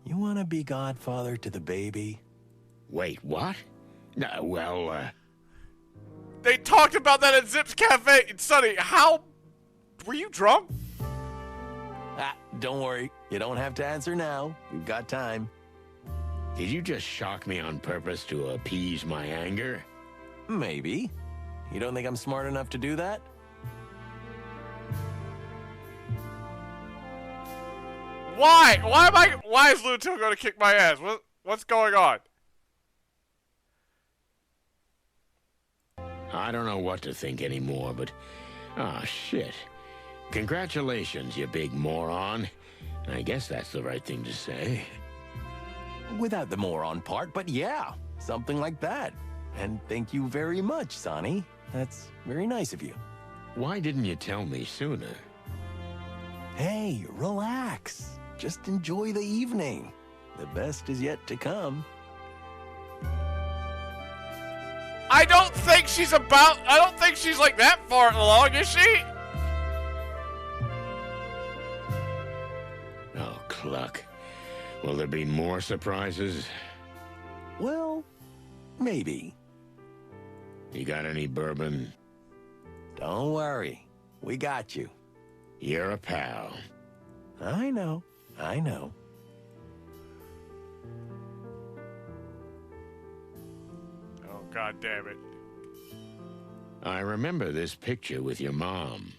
Speaker 10: You want to be godfather to the baby?
Speaker 4: Wait, what?
Speaker 1: They talked about that at Zip's Cafe. Sonny, how... Were you drunk?
Speaker 10: Don't worry. You don't have to answer now. We've got time.
Speaker 4: Did you just shock me on purpose to appease my anger?
Speaker 10: Maybe. You don't think I'm smart enough to do that?
Speaker 1: Why? Why is Lunatil going to kick my ass? What's going on?
Speaker 4: I don't know what to think anymore, but... shit. Congratulations, you big moron. I guess that's the right thing to say.
Speaker 10: Without the moron part, but yeah, something like that. And thank you very much, Sonny. That's very nice of you.
Speaker 4: Why didn't you tell me sooner?
Speaker 10: Hey, relax. Just enjoy the evening. The best is yet to come.
Speaker 1: I don't think she's like that far along, is she?
Speaker 4: Oh, cluck. Will there be more surprises?
Speaker 10: Well, maybe.
Speaker 4: You got any bourbon?
Speaker 10: Don't worry. We got you.
Speaker 4: You're a pal.
Speaker 10: I know. I know.
Speaker 1: Oh, God damn it.
Speaker 4: I remember this picture with your mom.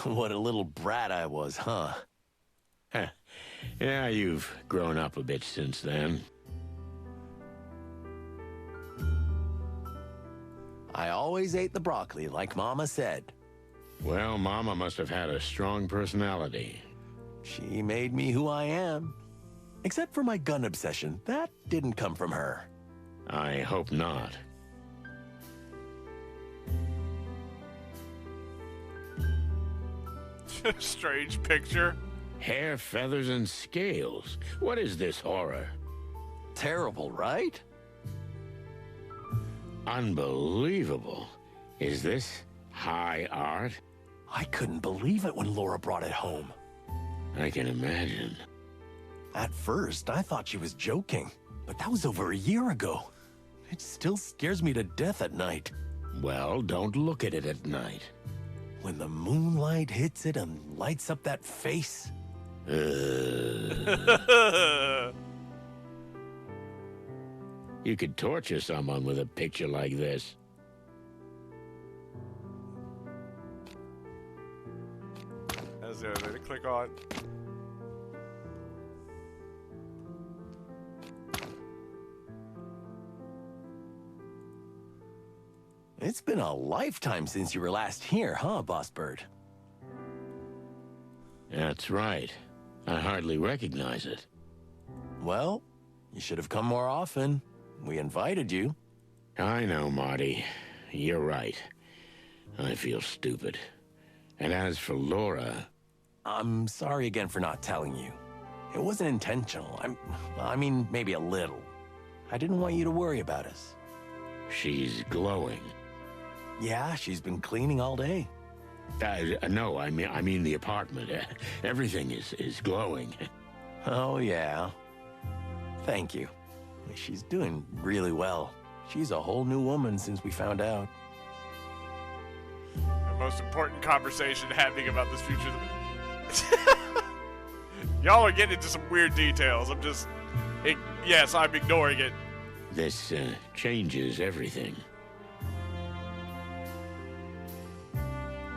Speaker 10: What a little brat I was, huh?
Speaker 4: Yeah, you've grown up a bit since then.
Speaker 10: I always ate the broccoli, like Mama said.
Speaker 4: Well, Mama must have had a strong personality.
Speaker 10: She made me who I am. Except for my gun obsession. That didn't come from her.
Speaker 4: I hope not.
Speaker 1: Strange picture.
Speaker 4: Hair, feathers, and scales. What is this horror?
Speaker 10: Terrible, right?
Speaker 4: Unbelievable. Is this high art?
Speaker 10: I couldn't believe it when Laura brought it home.
Speaker 4: I can imagine.
Speaker 10: At first, I thought she was joking, but that was over a year ago. It still scares me to death at night.
Speaker 4: Well, don't look at it at night.
Speaker 10: When the moonlight hits it and lights up that face.
Speaker 4: You could torture someone with a picture like this.
Speaker 1: That's the other thing to click on.
Speaker 10: It's been a lifetime since you were last here, huh, Boss Bird?
Speaker 4: That's right. I hardly recognize it.
Speaker 10: Well, you should have come more often. We invited you.
Speaker 4: I know, Marty. You're right. I feel stupid. And as for Laura...
Speaker 10: I'm sorry again for not telling you. It wasn't intentional. I mean, maybe a little. I didn't want you to worry about us.
Speaker 4: She's glowing.
Speaker 10: Yeah, she's been cleaning all day.
Speaker 4: No, I mean the apartment. Everything is glowing.
Speaker 10: Oh, yeah. Thank you. She's doing really well. She's a whole new woman since we found out.
Speaker 1: The most important conversation happening about this future. Y'all are getting into some weird details. Yes, I'm ignoring it.
Speaker 4: This changes everything.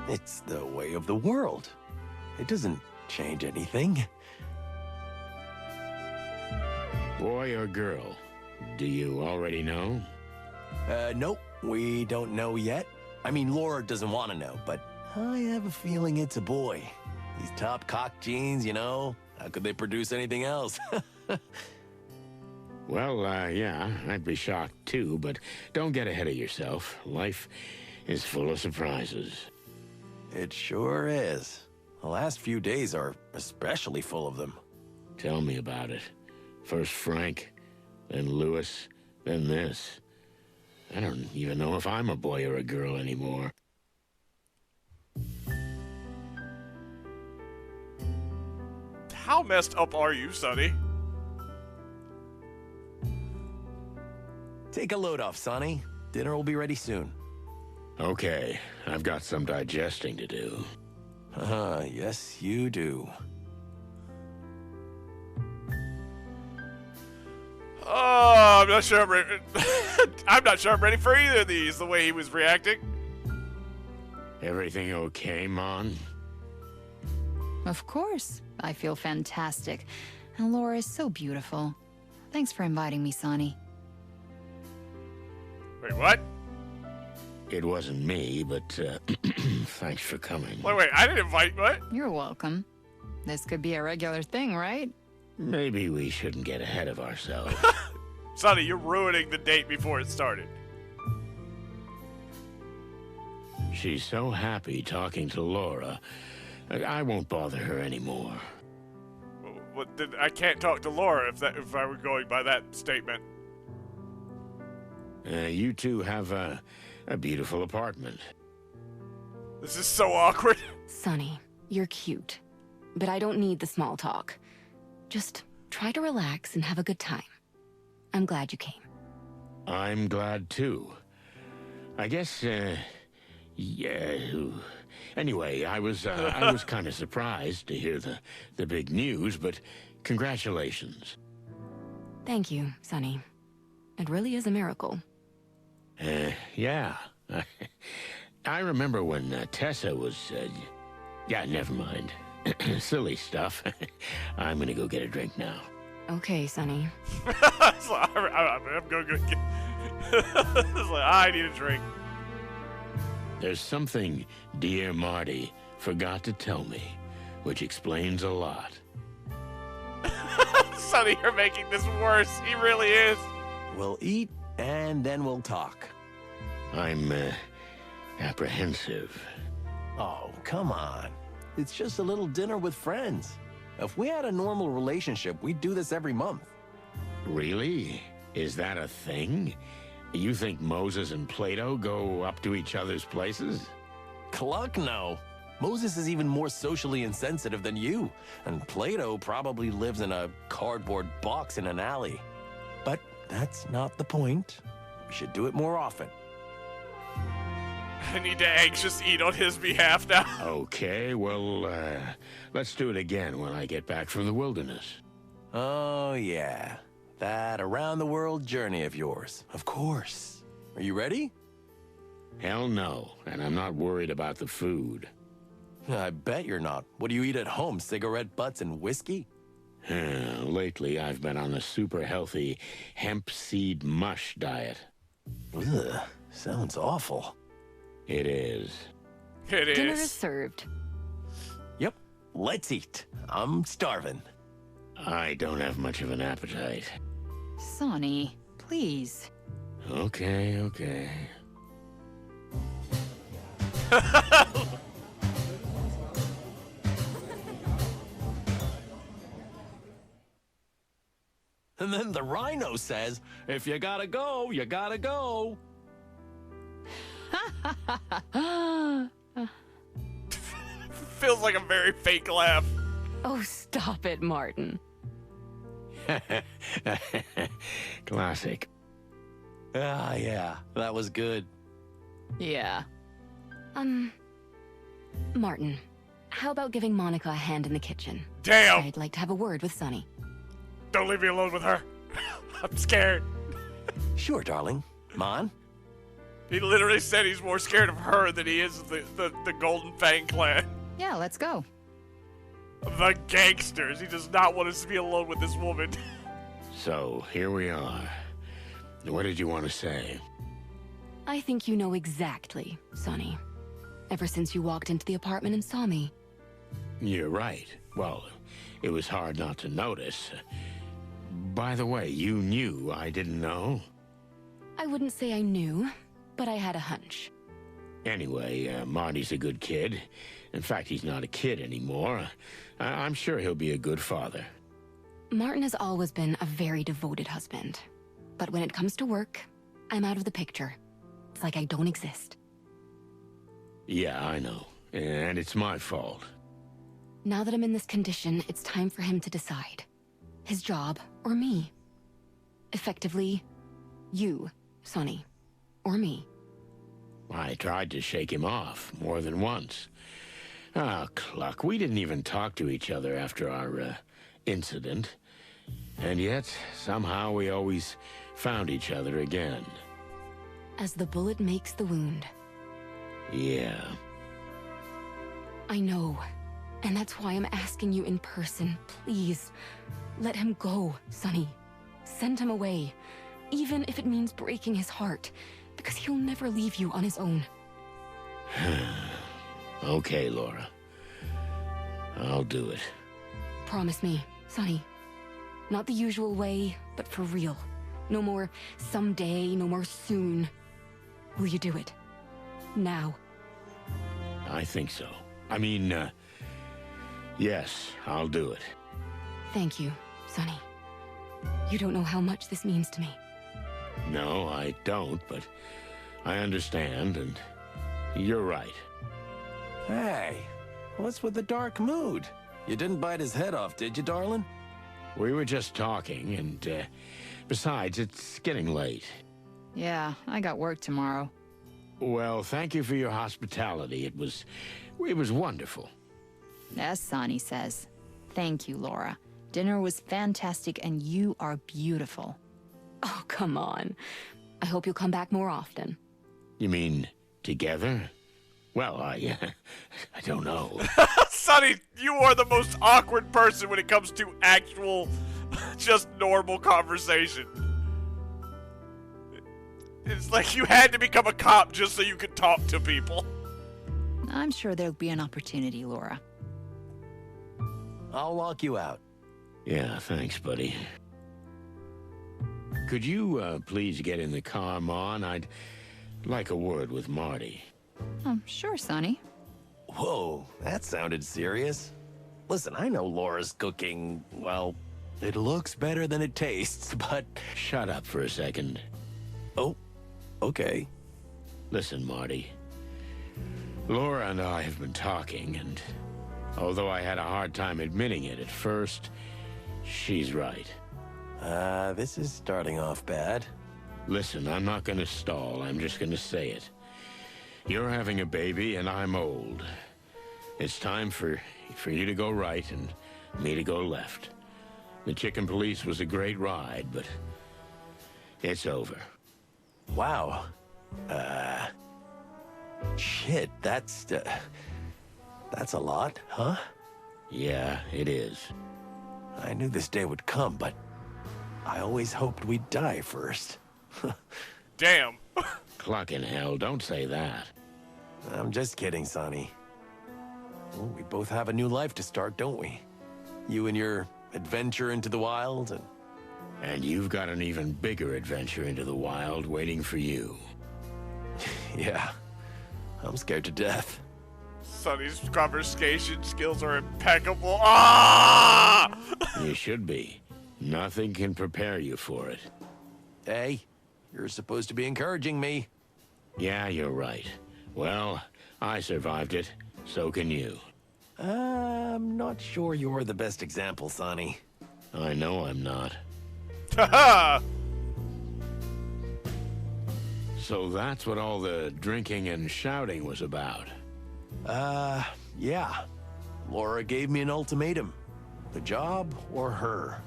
Speaker 10: It's the way of the world. It doesn't change anything.
Speaker 4: Boy or girl? Do you already know?
Speaker 10: Nope. We don't know yet. I mean, Laura doesn't want to know, but I have a feeling it's a boy. These top cock genes, you know? How could they produce anything else?
Speaker 4: Well, yeah, I'd be shocked too, but don't get ahead of yourself. Life is full of surprises.
Speaker 10: It sure is. The last few days are especially full of them.
Speaker 4: Tell me about it. First Frank, then Lewis, then this. I don't even know if I'm a boy or a girl anymore.
Speaker 1: How messed up are you, Sonny?
Speaker 10: Take a load off, Sonny. Dinner will be ready soon.
Speaker 4: Okay, I've got some digesting to do.
Speaker 10: Yes, you do.
Speaker 1: Oh, I'm not sure I'm ready. I'm not sure I'm ready for either of these, the way he was reacting.
Speaker 4: Everything okay, Mon?
Speaker 7: Of course. I feel fantastic. And Laura is so beautiful. Thanks for inviting me, Sonny.
Speaker 1: Wait, what?
Speaker 4: It wasn't me, but thanks for coming.
Speaker 1: Wait, I didn't invite, what?
Speaker 7: You're welcome. This could be a regular thing, right?
Speaker 4: Maybe we shouldn't get ahead of ourselves.
Speaker 1: Sonny, you're ruining the date before it started.
Speaker 4: She's so happy talking to Laura. I won't bother her anymore.
Speaker 1: What? I can't talk to Laura if I were going by that statement.
Speaker 4: You two have a beautiful apartment.
Speaker 1: This is so awkward.
Speaker 20: Sonny, you're cute. But I don't need the small talk. Just try to relax and have a good time. I'm glad you came.
Speaker 4: I'm glad too. I guess, yeah. Anyway, I was kind of surprised to hear the big news, but congratulations.
Speaker 20: Thank you, Sonny. It really is a miracle.
Speaker 4: Yeah. I remember when Tessa was, yeah, never mind. Silly stuff. I'm gonna go get a drink now.
Speaker 20: Okay, Sonny.
Speaker 1: I'm going to get... I need a drink.
Speaker 4: There's something dear Marty forgot to tell me, which explains a lot.
Speaker 1: Sonny, you're making this worse. He really is.
Speaker 10: We'll eat, and then we'll talk.
Speaker 4: I'm, apprehensive.
Speaker 10: Oh, come on. It's just a little dinner with friends. If we had a normal relationship, we'd do this every month.
Speaker 4: Really? Is that a thing? You think Moses and Plato go up to each other's places?
Speaker 10: Cluck, no. Moses is even more socially insensitive than you, and Plato probably lives in a cardboard box in an alley. But that's not the point. We should do it more often.
Speaker 1: I need to anxious eat on his behalf now.
Speaker 4: Okay, well, let's do it again when I get back from the wilderness.
Speaker 10: Oh, yeah. That around-the-world journey of yours. Of course. Are you ready?
Speaker 4: Hell no, and I'm not worried about the food.
Speaker 10: I bet you're not. What do you eat at home? Cigarette butts and whiskey?
Speaker 4: Lately, I've been on a super healthy hemp seed mush diet.
Speaker 10: Ugh, sounds awful.
Speaker 4: It is.
Speaker 1: It
Speaker 7: Dinner is served.
Speaker 10: Yep, let's eat. I'm starving.
Speaker 4: I don't have much of an appetite.
Speaker 7: Sonny, please.
Speaker 4: Okay.
Speaker 10: And then the rhino says, if you gotta go, you gotta go.
Speaker 1: Feels like a very fake laugh.
Speaker 7: Oh, stop it, Martin.
Speaker 4: Classic.
Speaker 10: Ah, yeah, that was good.
Speaker 7: Yeah.
Speaker 20: Martin, how about giving Monica a hand in the kitchen?
Speaker 1: Damn!
Speaker 20: I'd like to have a word with Sonny.
Speaker 1: Don't leave me alone with her. I'm scared.
Speaker 10: Sure, darling. Mon?
Speaker 1: He literally said he's more scared of her than he is of the Golden Fang clan.
Speaker 7: Yeah, let's go.
Speaker 1: The gangsters. He does not want us to be alone with this woman.
Speaker 4: So, here we are. What did you want to say?
Speaker 20: I think you know exactly, Sonny. Ever since you walked into the apartment and saw me.
Speaker 4: You're right. Well, it was hard not to notice. By the way, you knew I didn't know?
Speaker 20: I wouldn't say I knew, but I had a hunch.
Speaker 4: Anyway, Marty's a good kid. In fact, he's not a kid anymore. I'm sure he'll be a good father.
Speaker 20: Martin has always been a very devoted husband. But when it comes to work, I'm out of the picture. It's like I don't exist.
Speaker 4: Yeah, I know. And it's my fault.
Speaker 20: Now that I'm in this condition, it's time for him to decide. His job or me. Effectively, you, Sonny. Or me.
Speaker 4: I tried to shake him off more than once. Ah, Cluck, we didn't even talk to each other after our, incident. And yet, somehow we always found each other again.
Speaker 20: As the bullet makes the wound.
Speaker 4: Yeah.
Speaker 20: I know. And that's why I'm asking you in person, please. Let him go, Sonny. Send him away. Even if it means breaking his heart. Because he'll never leave you on his own.
Speaker 4: Okay, Laura. I'll do it.
Speaker 20: Promise me, Sonny. Not the usual way, but for real. No more someday, no more soon. Will you do it? Now.
Speaker 4: I think so. I mean, yes, I'll do it.
Speaker 20: Thank you, Sonny. You don't know how much this means to me.
Speaker 4: No, I don't, but I understand, and you're right.
Speaker 10: Hey, what's with the dark mood? You didn't bite his head off, did you, darling?
Speaker 4: We were just talking, and besides, it's getting late.
Speaker 7: Yeah, I got work tomorrow.
Speaker 4: Well, thank you for your hospitality. It was wonderful.
Speaker 7: As Sonny says. Thank you, Laura. Dinner was fantastic, and you are beautiful.
Speaker 20: Oh, come on. I hope you'll come back more often.
Speaker 4: You mean together? Well, I don't know.
Speaker 1: Sonny, you are the most awkward person when it comes to actual, just normal conversation. It's like you had to become a cop just so you could talk to people.
Speaker 7: I'm sure there'll be an opportunity, Laura.
Speaker 10: I'll walk you out.
Speaker 4: Yeah, thanks, buddy. Could you, please get in the car, Mon? I'd like a word with Marty.
Speaker 7: Oh, sure, Sonny.
Speaker 10: Whoa, that sounded serious. Listen, I know Laura's cooking, well, it looks better than it tastes, but...
Speaker 4: Shut up for a second.
Speaker 10: Oh, okay.
Speaker 4: Listen, Marty. Laura and I have been talking, and although I had a hard time admitting it at first, she's right.
Speaker 10: This is starting off bad.
Speaker 4: Listen, I'm not gonna stall. I'm just gonna say it. You're having a baby, and I'm old. It's time for you to go right and me to go left. The Chicken Police was a great ride, but it's over.
Speaker 10: Wow. Shit, that's a lot, huh?
Speaker 4: Yeah, it is.
Speaker 10: I knew this day would come, but I always hoped we'd die first.
Speaker 1: Damn.
Speaker 4: Clucking hell, don't say that.
Speaker 10: I'm just kidding, Sonny. Well, we both have a new life to start, don't we? You and your adventure into the wild,
Speaker 4: and you've got an even bigger adventure into the wild waiting for you.
Speaker 10: Yeah. I'm scared to death.
Speaker 1: Sonny's conversation skills are impeccable. Ah!
Speaker 4: You should be. Nothing can prepare you for it.
Speaker 10: Hey, you're supposed to be encouraging me.
Speaker 4: Yeah, you're right. Well, I survived it. So can you.
Speaker 10: I'm not sure you're the best example, Sonny.
Speaker 4: I know I'm not.
Speaker 1: Ha-ha!
Speaker 4: So that's what all the drinking and shouting was about.
Speaker 10: Yeah. Laura gave me an ultimatum. The job or her.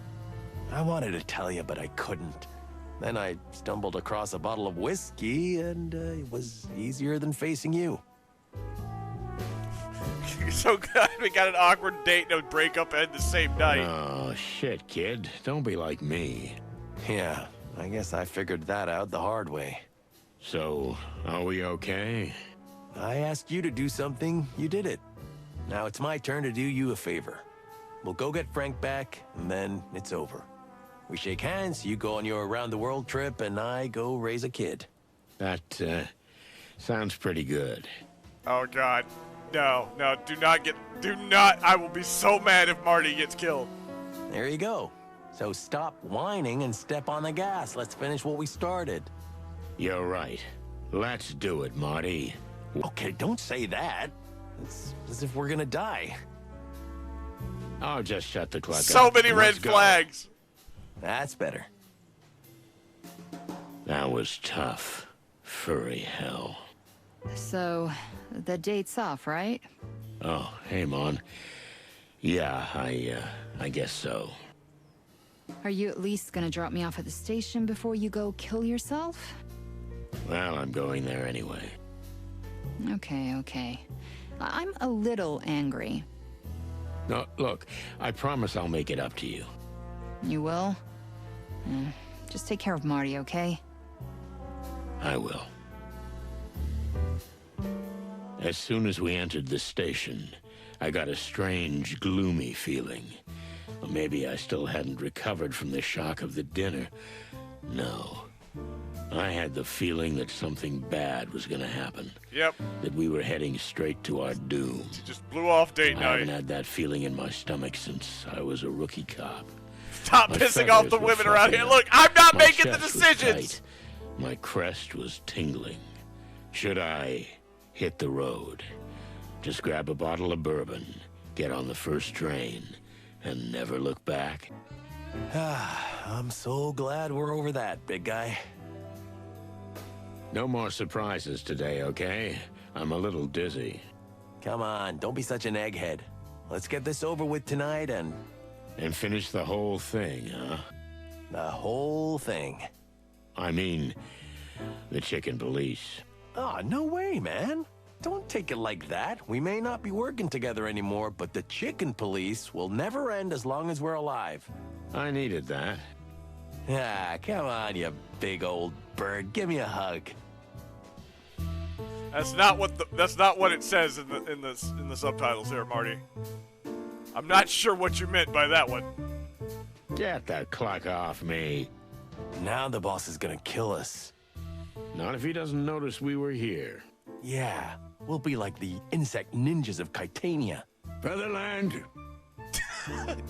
Speaker 10: I wanted to tell you, but I couldn't. Then I stumbled across a bottle of whiskey, and it was easier than facing you.
Speaker 1: So glad we got an awkward date and a breakup at the same night.
Speaker 4: Oh, shit, kid. Don't be like me.
Speaker 10: Yeah, I guess I figured that out the hard way.
Speaker 4: So, are we okay?
Speaker 10: I asked you to do something, you did it. Now it's my turn to do you a favor. We'll go get Frank back, and then it's over. We shake hands, you go on your around-the-world trip, and I go raise a kid.
Speaker 4: That, sounds pretty good.
Speaker 1: Oh, God. No, do not. I will be so mad if Marty gets killed.
Speaker 10: There you go. So stop whining and step on the gas. Let's finish what we started.
Speaker 4: You're right. Let's do it, Marty.
Speaker 10: Okay, don't say that. It's as if we're gonna die.
Speaker 4: I'll just shut the clock up.
Speaker 1: So many red flags.
Speaker 10: That's better.
Speaker 4: That was tough. Furry hell.
Speaker 7: So, the date's off, right?
Speaker 4: Oh, hey, Mon. Yeah, I guess so.
Speaker 7: Are you at least gonna drop me off at the station before you go kill yourself?
Speaker 4: Well, I'm going there anyway.
Speaker 7: Okay. I'm a little angry.
Speaker 4: No, look, I promise I'll make it up to you.
Speaker 7: You will? Just take care of Marty, okay?
Speaker 4: I will. As soon as we entered the station, I got a strange, gloomy feeling. Or maybe I still hadn't recovered from the shock of the dinner. No. I had the feeling that something bad was gonna happen.
Speaker 1: Yep.
Speaker 4: That we were heading straight to our doom.
Speaker 1: She just blew off date
Speaker 4: I
Speaker 1: night.
Speaker 4: haven't had that feeling in my stomach since I was a rookie cop.
Speaker 1: Stop
Speaker 4: My
Speaker 1: pissing off the
Speaker 4: feathers were
Speaker 1: women around here.
Speaker 4: fluffing
Speaker 1: Look, I'm not
Speaker 4: My
Speaker 1: making the
Speaker 4: chest was
Speaker 1: decisions.
Speaker 4: tight. My crest was tingling. Should I hit the road? Just grab a bottle of bourbon, get on the first train, and never look back?
Speaker 10: I'm so glad we're over that, big guy.
Speaker 4: No more surprises today, okay? I'm a little dizzy.
Speaker 10: Come on, don't be such an egghead. Let's get this over with tonight and
Speaker 4: finish the whole thing, huh?
Speaker 10: The whole thing.
Speaker 4: I mean, the Chicken Police.
Speaker 10: Oh, no way, man. Don't take it like that. We may not be working together anymore, but the Chicken Police will never end as long as we're alive.
Speaker 4: I needed that.
Speaker 10: Ah, come on, you big old bird. Give me a hug.
Speaker 1: That's not what it says in the subtitles here, Marty. I'm not sure what you meant by that one.
Speaker 4: Get that clock off me.
Speaker 10: Now the boss is gonna kill us.
Speaker 4: Not if he doesn't notice we were here.
Speaker 10: Yeah, We'll be like the insect ninjas of Titania.
Speaker 14: Featherland.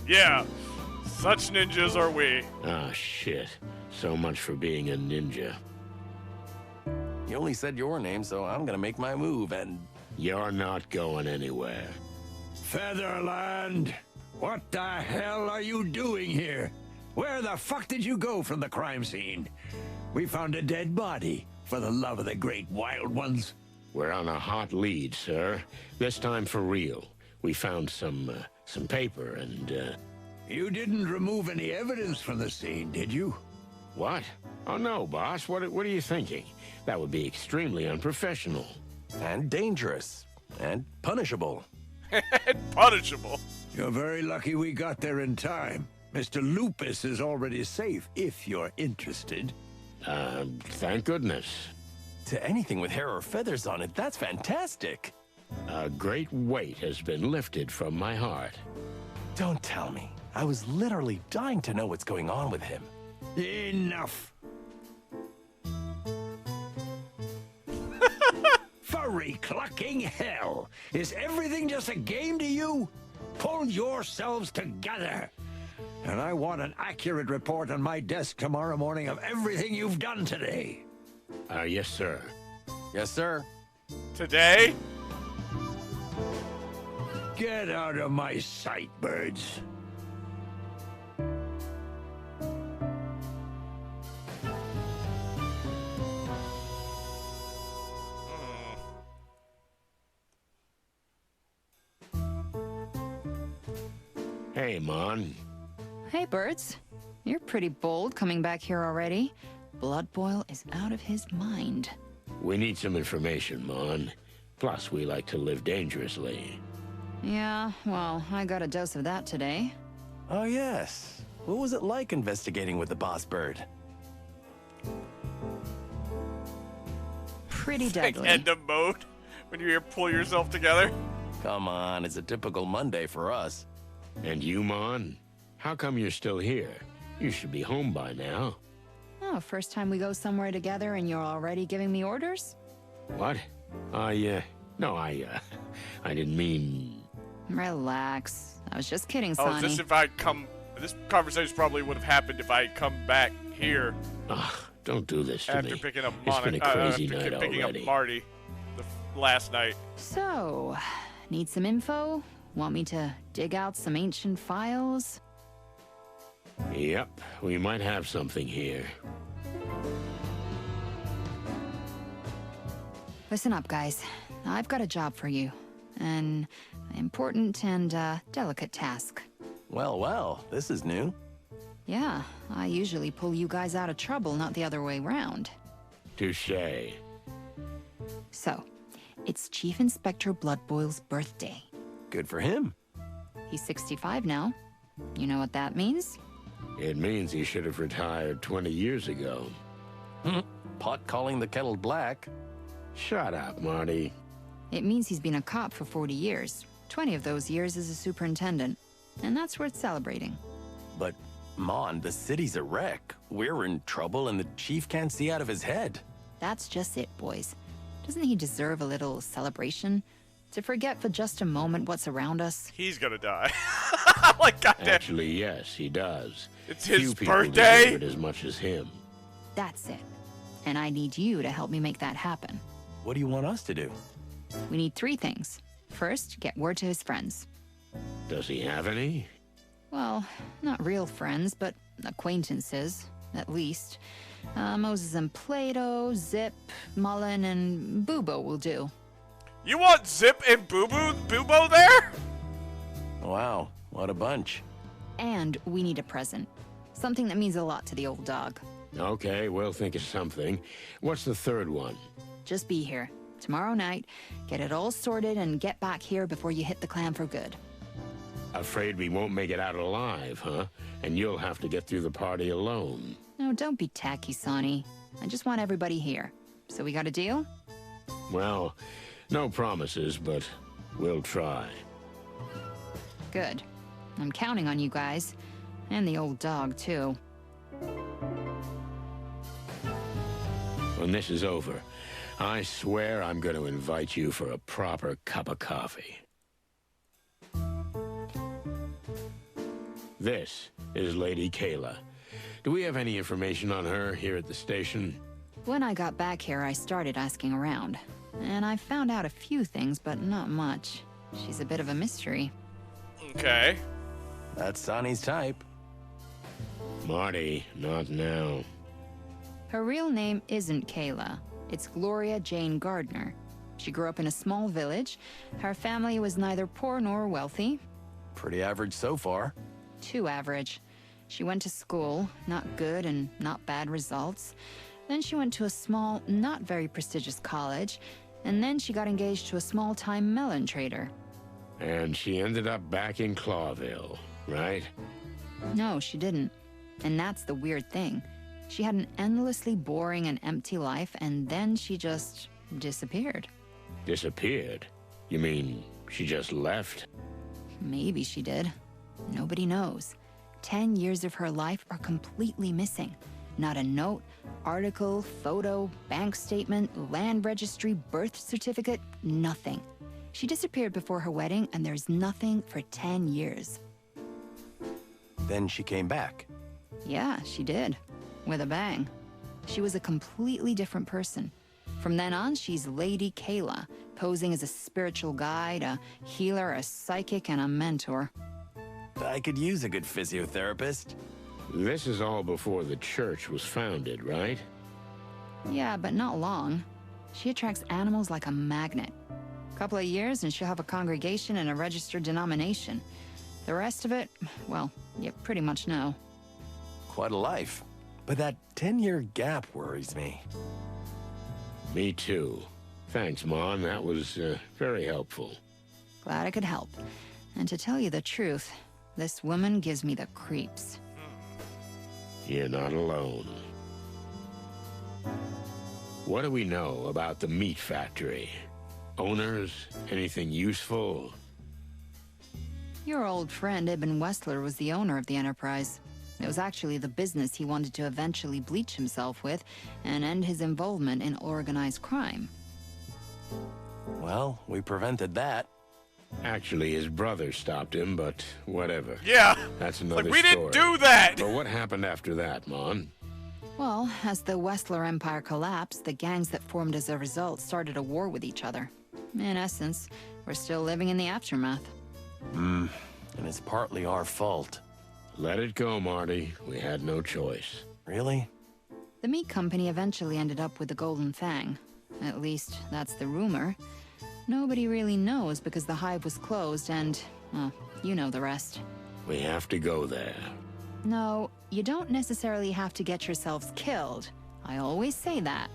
Speaker 1: Yeah, such ninjas are we.
Speaker 4: Ah, shit. So much for being a ninja.
Speaker 10: You only said your name, so I'm gonna make my move, and...
Speaker 4: You're not going anywhere.
Speaker 5: Featherland. What the hell are you doing here? Where the fuck did you go from the crime scene? We found a dead body, for the love of the great wild ones.
Speaker 4: We're on a hot lead, sir. This time for real. We found some paper and,
Speaker 5: You didn't remove any evidence from the scene, did you?
Speaker 4: What? Oh, no, boss. What are you thinking? That would be extremely unprofessional.
Speaker 10: And dangerous. And punishable.
Speaker 1: Punishable.
Speaker 5: You're very lucky we got there in time. Mr. Lupus is already safe, if you're interested.
Speaker 4: Thank goodness.
Speaker 10: To anything with hair or feathers on it, that's fantastic.
Speaker 4: A great weight has been lifted from my heart.
Speaker 10: Don't tell me. I was literally dying to know what's going on with him.
Speaker 5: Enough. Furry clucking hell! Is everything just a game to you? Pull yourselves together. And I want an accurate report on my desk tomorrow morning of everything you've done today.
Speaker 4: Yes, sir.
Speaker 10: Yes, sir.
Speaker 1: Today?
Speaker 5: Get out of my sight, birds.
Speaker 4: Hey, Mon.
Speaker 7: Hey, Birds. You're pretty bold coming back here already. Blood Boil is out of his mind.
Speaker 4: We need some information, Mon. Plus, we like to live dangerously.
Speaker 7: Yeah, well, I got a dose of that today.
Speaker 10: Oh, yes. What was it like investigating with the boss bird?
Speaker 7: Pretty
Speaker 1: Like
Speaker 7: deadly.
Speaker 1: end of mode when you pull yourself together.
Speaker 10: Come on, it's a typical Monday for us.
Speaker 4: And you, Mon? How come you're still here? You should be home by now.
Speaker 7: Oh, first time we go somewhere together and you're already giving me orders?
Speaker 4: What? No, I didn't mean...
Speaker 7: Relax. I was just kidding,
Speaker 1: Oh,
Speaker 7: Sonny.
Speaker 1: is this if I come... This conversation probably would have happened if I had come back here
Speaker 4: Ugh, don't do this to
Speaker 1: after
Speaker 4: me.
Speaker 1: picking up
Speaker 4: It's been a crazy night
Speaker 1: picking
Speaker 4: already.
Speaker 1: up Marty last night.
Speaker 7: So, need some info? Want me to dig out some ancient files?
Speaker 4: Yep, we might have something here.
Speaker 7: Listen up, guys. I've got a job for you. An important and delicate task.
Speaker 10: Well, well, this is new.
Speaker 7: Yeah, I usually pull you guys out of trouble, not the other way around.
Speaker 4: Touché.
Speaker 7: So, it's Chief Inspector Bloodboil's birthday.
Speaker 10: Good for him.
Speaker 7: He's 65 now. You know what that means?
Speaker 4: It means he should have retired 20 years ago.
Speaker 10: Pot calling the kettle black.
Speaker 4: Shut up, Marty.
Speaker 7: It means he's been a cop for 40 years. 20 of those years as a superintendent. And that's worth celebrating.
Speaker 10: But, Mon, the city's a wreck. We're in trouble and the chief can't see out of his head.
Speaker 7: That's just it, boys. Doesn't he deserve a little celebration? To forget for just a moment what's around us?
Speaker 1: He's gonna die. Like, goddamn.
Speaker 4: Actually, yes, he does.
Speaker 1: It's
Speaker 4: Few
Speaker 1: his
Speaker 4: people
Speaker 1: birthday?
Speaker 4: deserve it as much as him.
Speaker 7: That's it. And I need you to help me make that happen.
Speaker 10: What do you want us to do?
Speaker 7: We need 3 things. First, get word to his friends.
Speaker 4: Does he have any?
Speaker 7: Well, not real friends, but acquaintances, at least. Moses and Plato, Zip, Mullen, and Bubo will do.
Speaker 1: You want Zip and Bubo there?
Speaker 10: Wow, what a bunch.
Speaker 7: And we need a present. Something that means a lot to the old dog.
Speaker 4: Okay, we'll think of something. What's the third one?
Speaker 7: Just be here. Tomorrow night, get it all sorted and get back here before you hit the clam for good.
Speaker 4: Afraid we won't make it out alive, huh? And you'll have to get through the party alone.
Speaker 7: No, don't be tacky, Sonny. I just want everybody here. So we got a deal?
Speaker 4: Well, no promises, but we'll try.
Speaker 7: Good. I'm counting on you guys. And the old dog, too.
Speaker 4: When this is over, I swear I'm going to invite you for a proper cup of coffee. This is Lady Kayla. Do we have any information on her here at the station?
Speaker 7: When I got back here, I started asking around. And I found out a few things, but not much. She's a bit of a mystery.
Speaker 1: Okay.
Speaker 10: That's Sonny's type.
Speaker 4: Marty, not now.
Speaker 7: Her real name isn't Kayla. It's Gloria Jane Gardner. She grew up in a small village. Her family was neither poor nor wealthy.
Speaker 10: Pretty average so far.
Speaker 7: Too average. She went to school, not good and not bad results. Then she went to a small, not very prestigious college. And then she got engaged to a small-time melon trader.
Speaker 4: And she ended up back in Clawville, right?
Speaker 7: No, she didn't. And that's the weird thing. She had an endlessly boring and empty life, and then she just disappeared.
Speaker 4: Disappeared? You mean she just left?
Speaker 7: Maybe she did. Nobody knows. 10 years of her life are completely missing. Not a note, article, photo, bank statement, land registry, birth certificate, nothing. She disappeared before her wedding, and there's nothing for 10 years.
Speaker 10: Then she came back.
Speaker 7: Yeah, she did. With a bang. She was a completely different person. From then on, she's Lady Kayla, posing as a spiritual guide, a healer, a psychic, and a mentor.
Speaker 10: I could use a good physiotherapist.
Speaker 4: This is all before the church was founded, right?
Speaker 7: Yeah, but not long. She attracts animals like a magnet. Couple of years and she'll have a congregation and a registered denomination. The rest of it, well, you pretty much know.
Speaker 10: Quite a life. But that 10-year gap worries me.
Speaker 4: Me too. Thanks, Mon. That was very helpful.
Speaker 7: Glad I could help. And to tell you the truth, this woman gives me the creeps.
Speaker 4: You're not alone. What do we know about the meat factory? Owners? Anything useful?
Speaker 7: Your old friend Ibn Wessler was the owner of the enterprise. It was actually the business he wanted to eventually bleach himself with and end his involvement in organized crime.
Speaker 10: Well, we prevented that.
Speaker 4: Actually, his brother stopped him, but whatever.
Speaker 1: Yeah.
Speaker 4: That's another
Speaker 1: Like, we
Speaker 4: story.
Speaker 1: didn't do that!
Speaker 4: But what happened after that, Mon?
Speaker 7: Well, as the Wessler Empire collapsed, the gangs that formed as a result started a war with each other. In essence, we're still living in the aftermath.
Speaker 10: And it's partly our fault.
Speaker 4: Let it go, Marty. We had no choice.
Speaker 10: Really?
Speaker 7: The meat company eventually ended up with the Golden Fang. At least, that's the rumor. Nobody really knows because the hive was closed and, well, you know the rest.
Speaker 4: We have to go there.
Speaker 7: No, you don't necessarily have to get yourselves killed. I always say that.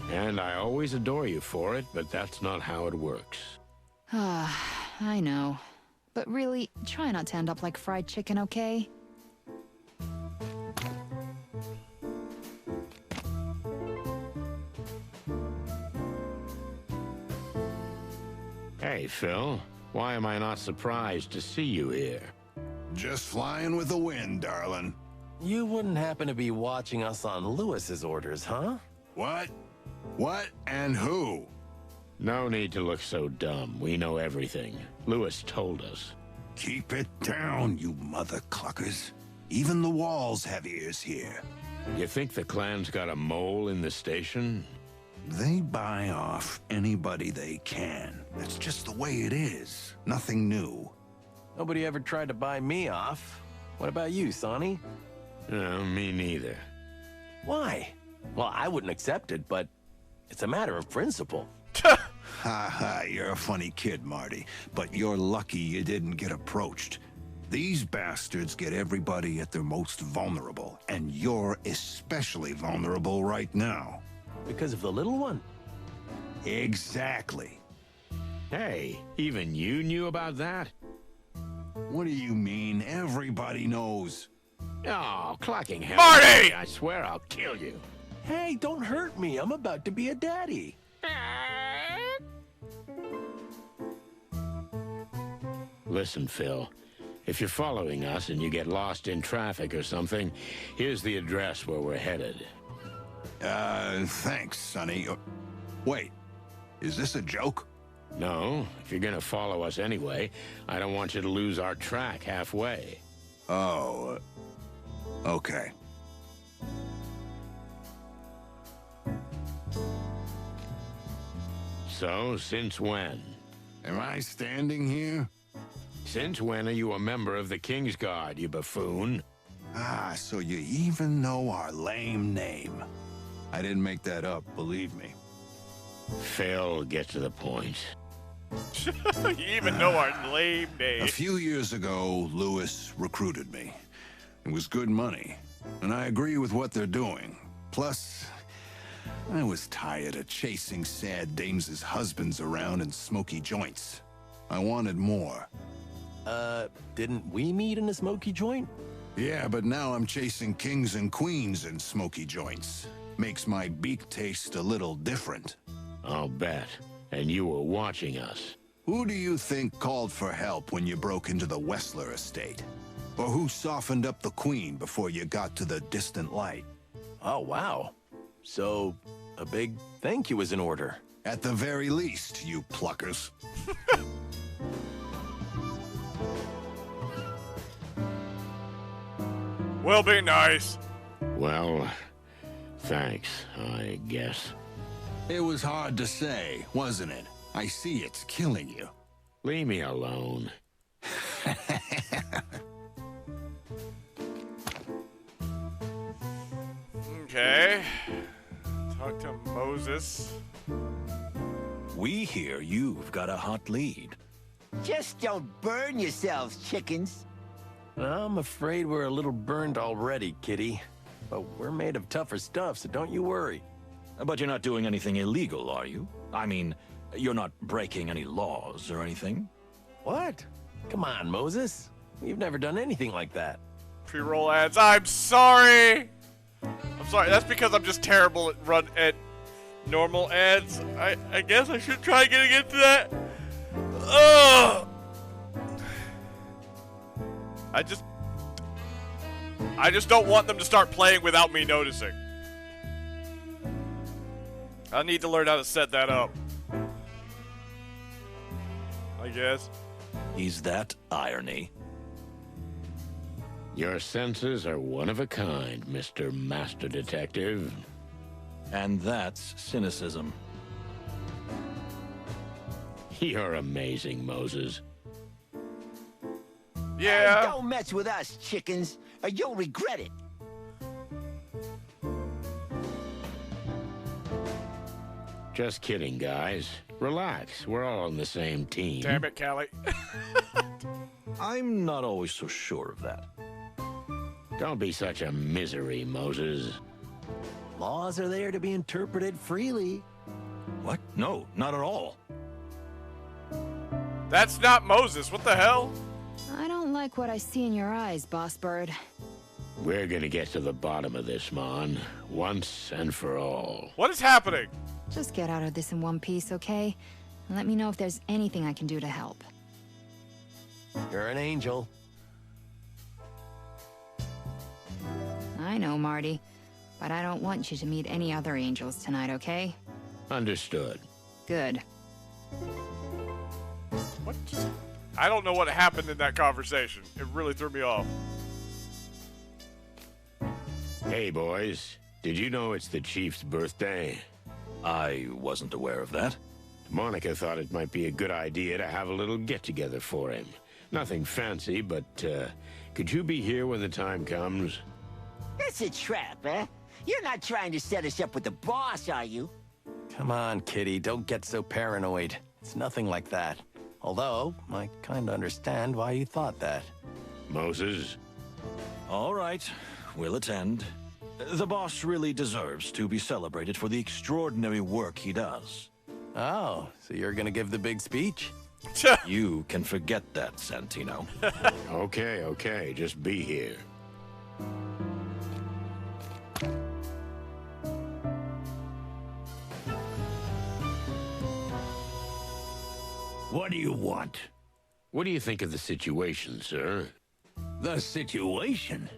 Speaker 4: And I always adore you for it, but that's not how it works.
Speaker 7: I know. But really, try not to end up like fried chicken, okay?
Speaker 4: Hey, Phil. Why am I not surprised to see you here?
Speaker 5: Just flying with the wind, darling.
Speaker 10: You wouldn't happen to be watching us on Lewis's orders, huh?
Speaker 5: What? What and who?
Speaker 4: No need to look so dumb. We know everything. Lewis told us.
Speaker 5: Keep it down, you mother cluckers. Even the walls have ears here.
Speaker 4: You think the clan's got a mole in the station?
Speaker 5: They buy off anybody they can. That's just the way it is. Nothing new.
Speaker 10: Nobody ever tried to buy me off. What about you, Sonny?
Speaker 4: No, me neither.
Speaker 10: Why? Well, I wouldn't accept it, but it's a matter of principle.
Speaker 5: Ha ha, you're a funny kid, Marty. But you're lucky you didn't get approached. These bastards get everybody at their most vulnerable, and you're especially vulnerable right now.
Speaker 10: Because of the little one?
Speaker 5: Exactly.
Speaker 4: Hey, even you knew about that?
Speaker 5: What do you mean? Everybody knows.
Speaker 4: Oh, clucking hell.
Speaker 1: Marty!
Speaker 4: I swear I'll kill you.
Speaker 10: Hey, don't hurt me. I'm about to be a daddy.
Speaker 4: Listen, Phil. If you're following us and you get lost in traffic or something, here's the address where we're headed.
Speaker 5: Thanks, Sonny. Wait, is this a joke?
Speaker 4: No, if you're gonna follow us anyway, I don't want you to lose our track halfway.
Speaker 5: Oh, okay.
Speaker 4: So, since when?
Speaker 5: Am I standing here?
Speaker 4: Since when are you a member of the King's Guard, you buffoon?
Speaker 5: Ah, so you even know our lame name. I didn't make that up, believe me.
Speaker 4: Phil, get to the point.
Speaker 1: You even know our lame name.
Speaker 5: A few years ago, Lewis recruited me. It was good money, and I agree with what they're doing. Plus, I was tired of chasing sad dames' husbands around in smoky joints. I wanted more.
Speaker 10: Didn't we meet in a smoky joint?
Speaker 5: Yeah, but now I'm chasing kings and queens in smoky joints. Makes my beak taste a little different.
Speaker 4: I'll bet. And you were watching us.
Speaker 5: Who do you think called for help when you broke into the Wessler estate? Or who softened up the queen before you got to the distant light?
Speaker 10: Oh, wow. So, a big thank you is in order.
Speaker 5: At the very least, you pluckers.
Speaker 1: Will be nice.
Speaker 4: Well, thanks, I guess.
Speaker 5: It was hard to say, wasn't it? I see it's killing you.
Speaker 4: Leave me alone.
Speaker 1: Okay. Talk to Moses.
Speaker 8: We hear you've got a hot lead.
Speaker 11: Just don't burn yourselves, chickens.
Speaker 10: I'm afraid we're a little burned already, kitty. But we're made of tougher stuff, so don't you worry.
Speaker 8: But you're not doing anything illegal, are you? I mean, you're not breaking any laws or anything?
Speaker 10: What? Come on, Moses. We've never done anything like that.
Speaker 1: Pre-roll ads. I'm sorry. I'm sorry. That's because I'm just terrible at normal ads. I guess I should try getting into that. Ugh. I just don't want them to start playing without me noticing. I need to learn how to set that up. I guess.
Speaker 8: Is that irony?
Speaker 4: Your senses are one of a kind, Mr. Master Detective.
Speaker 8: And that's cynicism.
Speaker 4: You're amazing, Moses.
Speaker 1: Yeah.
Speaker 11: Don't mess with us, chickens, or you'll regret it.
Speaker 4: Just kidding, guys. Relax. We're all on the same team.
Speaker 1: Damn it, Callie.
Speaker 8: I'm not always so sure of that.
Speaker 4: Don't be such a misery, Moses.
Speaker 10: Laws are there to be interpreted freely.
Speaker 8: What? No, not at all.
Speaker 1: That's not Moses. What the hell?
Speaker 7: I don't like what I see in your eyes, Boss Bird.
Speaker 4: We're gonna get to the bottom of this, Mon. Once and for all.
Speaker 1: What is happening?
Speaker 7: Just get out of this in one piece, okay? And let me know if there's anything I can do to help.
Speaker 10: You're an angel.
Speaker 7: I know, Marty. But I don't want you to meet any other angels tonight, okay?
Speaker 4: Understood.
Speaker 7: Good.
Speaker 1: What? I don't know what happened in that conversation. It really threw me off.
Speaker 4: Hey, boys. Did you know it's the Chief's birthday?
Speaker 8: I wasn't aware of that.
Speaker 4: Monica thought it might be a good idea to have a little get-together for him. Nothing fancy, but, could you be here when the time comes?
Speaker 11: That's a trap, eh? You're not trying to set us up with the boss, are you?
Speaker 10: Come on, kitty, don't get so paranoid. It's nothing like that. Although, I kinda understand why you thought that.
Speaker 4: Moses?
Speaker 8: All right, we'll attend. The boss really deserves to be celebrated for the extraordinary work he does.
Speaker 10: Oh, so you're gonna give the big speech?
Speaker 8: You can forget that, Santino.
Speaker 4: Okay, just be here.
Speaker 14: What do you want?
Speaker 4: What do you think of the situation, sir?
Speaker 14: The situation?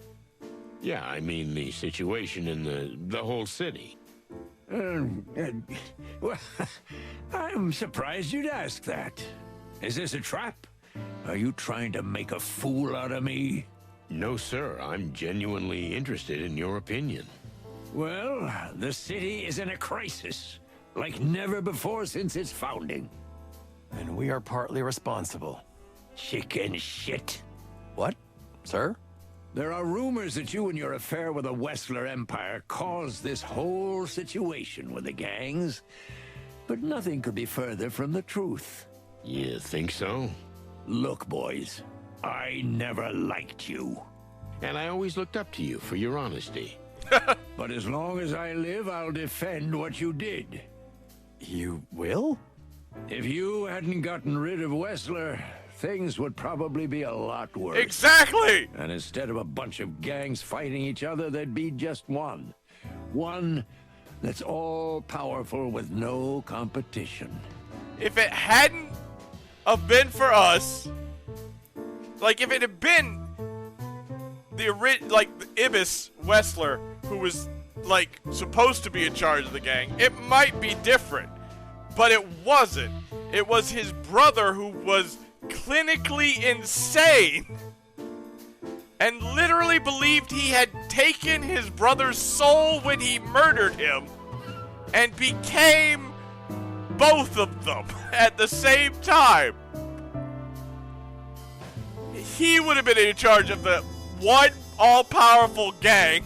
Speaker 4: Yeah, I mean the situation in the whole city.
Speaker 14: Well, I'm surprised you'd ask that. Is this a trap? Are you trying to make a fool out of me?
Speaker 4: No, sir. I'm genuinely interested in your opinion.
Speaker 14: Well, the city is in a crisis, like never before since its founding.
Speaker 10: And we are partly responsible.
Speaker 14: Chicken shit.
Speaker 10: What, sir?
Speaker 14: There are rumors that you and your affair with the Wessler Empire caused this whole situation with the gangs, but nothing could be further from the truth.
Speaker 4: You think so?
Speaker 14: Look, boys, I never liked you.
Speaker 4: And I always looked up to you for your honesty.
Speaker 14: But as long as I live, I'll defend what you did.
Speaker 10: You will?
Speaker 14: If you hadn't gotten rid of Wessler, things would probably be a lot worse.
Speaker 1: Exactly!
Speaker 14: And instead of a bunch of gangs fighting each other, there'd be just one. One that's all-powerful with no competition.
Speaker 1: If it hadn't have been for us, like if it had been the Ibis Wessler, who was like supposed to be in charge of the gang, it might be different. But it wasn't. It was his brother who was clinically insane and literally believed he had taken his brother's soul when he murdered him and became both of them at the same time. He would have been in charge of the one all-powerful gang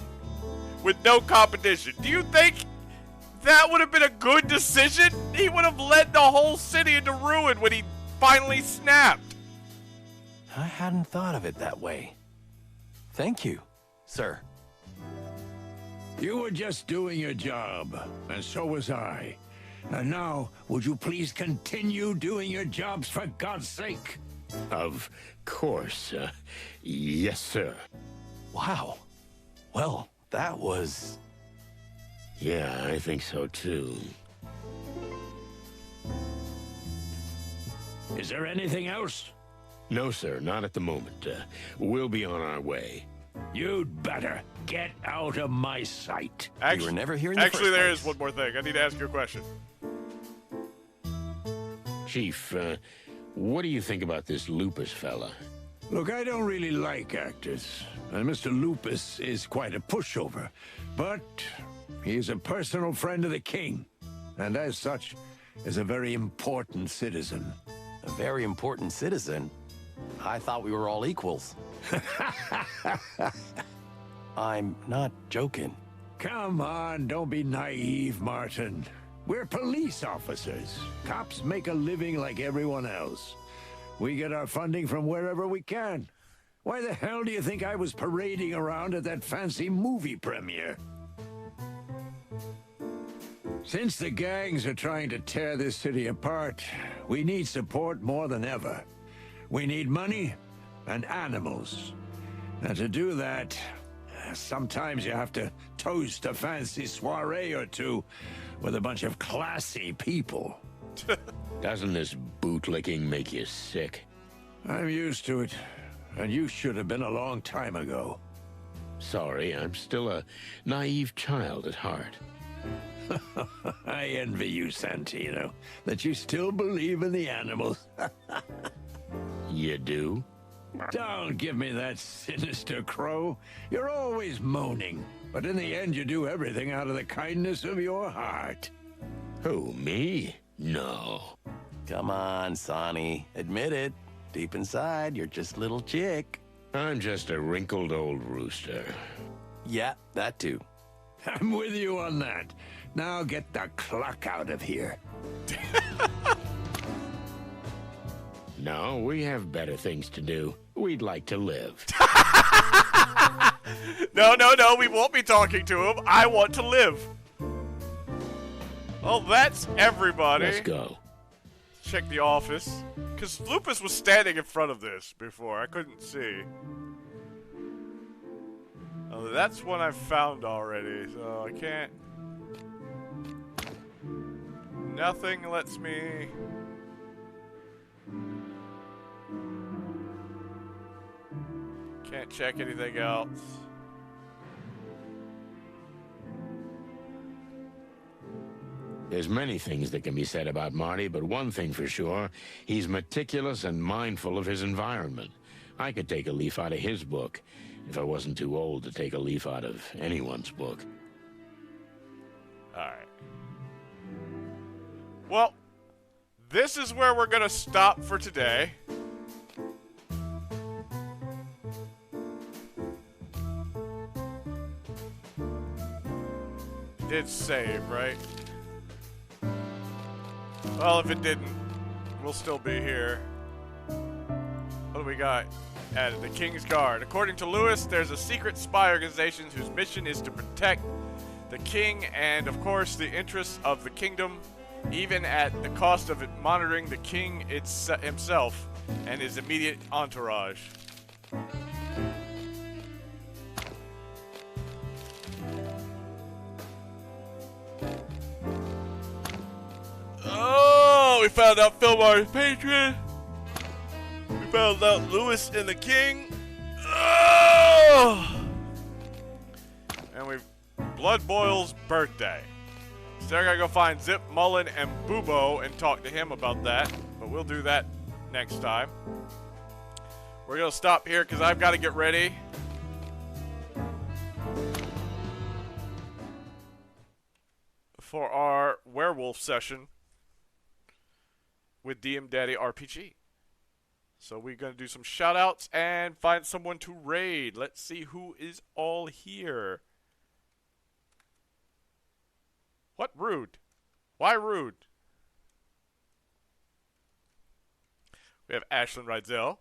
Speaker 1: with no competition. Do you think that would have been a good decision? He would have led the whole city into ruin when he finally snapped.
Speaker 10: I hadn't thought of it that way. Thank you, sir.
Speaker 14: You were just doing your job, and so was I. And now, would you please continue doing your jobs for God's sake?
Speaker 4: Of course. Yes, sir.
Speaker 10: Wow. Well, that was...
Speaker 4: Yeah, I think so too.
Speaker 14: Is there anything else?
Speaker 4: No, sir, not at the moment. We'll be on our way.
Speaker 14: You'd better get out of my sight.
Speaker 10: You were never here in the
Speaker 1: Actually,
Speaker 10: first
Speaker 1: there
Speaker 10: place.
Speaker 1: is one more thing. I need to ask you a question.
Speaker 4: Chief, what do you think about this Lupus fella?
Speaker 14: Look, I don't really like actors, and Mr. Lupus is quite a pushover, but he's a personal friend of the king, and as such, is a very important citizen.
Speaker 10: A very important citizen? I thought we were all equals. I'm not joking.
Speaker 14: Come on, don't be naive, Martin. We're police officers. Cops make a living like everyone else. We get our funding from wherever we can. Why the hell do you think I was parading around at that fancy movie premiere? Since the gangs are trying to tear this city apart, we need support more than ever. We need money and animals. And to do that, sometimes you have to toast a fancy soiree or two with a bunch of classy people.
Speaker 4: Doesn't this bootlicking make you sick?
Speaker 14: I'm used to it, and you should have been a long time ago.
Speaker 4: Sorry, I'm still a naive child at heart.
Speaker 14: I envy you, Santino, that you still believe in the animals.
Speaker 4: You do?
Speaker 14: Don't give me that sinister crow. You're always moaning, but in the end you do everything out of the kindness of your heart.
Speaker 4: Who, me? No.
Speaker 10: Come on, Sonny. Admit it. Deep inside, you're just a little chick.
Speaker 4: I'm just a wrinkled old rooster.
Speaker 10: Yeah, that too.
Speaker 14: I'm with you on that. Now get the clock out of here.
Speaker 4: No, we have better things to do. We'd like to live.
Speaker 1: No, we won't be talking to him. I want to live. Well, that's everybody.
Speaker 4: Let's go.
Speaker 1: Check the office. Because Lupus was standing in front of this before. I couldn't see. Oh, that's one I've found already, so I can't... Nothing lets me... Can't check anything else.
Speaker 4: There's many things that can be said about Marty, but one thing for sure, he's meticulous and mindful of his environment. I could take a leaf out of his book, if I wasn't too old to take a leaf out of anyone's book.
Speaker 1: Alright. Well, this is where we're gonna stop for today. Did save, right? Well, if it didn't, we'll still be here. What do we got? Added the King's Guard. According to Lewis, there's a secret spy organization whose mission is to protect the king and, of course, the interests of the kingdom, even at the cost of it monitoring the king himself and his immediate entourage. Oh, we found out Fillmar's patron. We found out Lewis and the King. Oh! And we've Blood Boil's birthday. So I gotta go find Zip, Mullen, and Bubo and talk to him about that. But we'll do that next time. We're gonna stop here because I've got to get ready. For our werewolf session with DM Daddy RPG. So we're going to do some shout outs and find someone to raid. Let's see who is all here. What? Rude? Why rude? We have Ashlyn Rydell.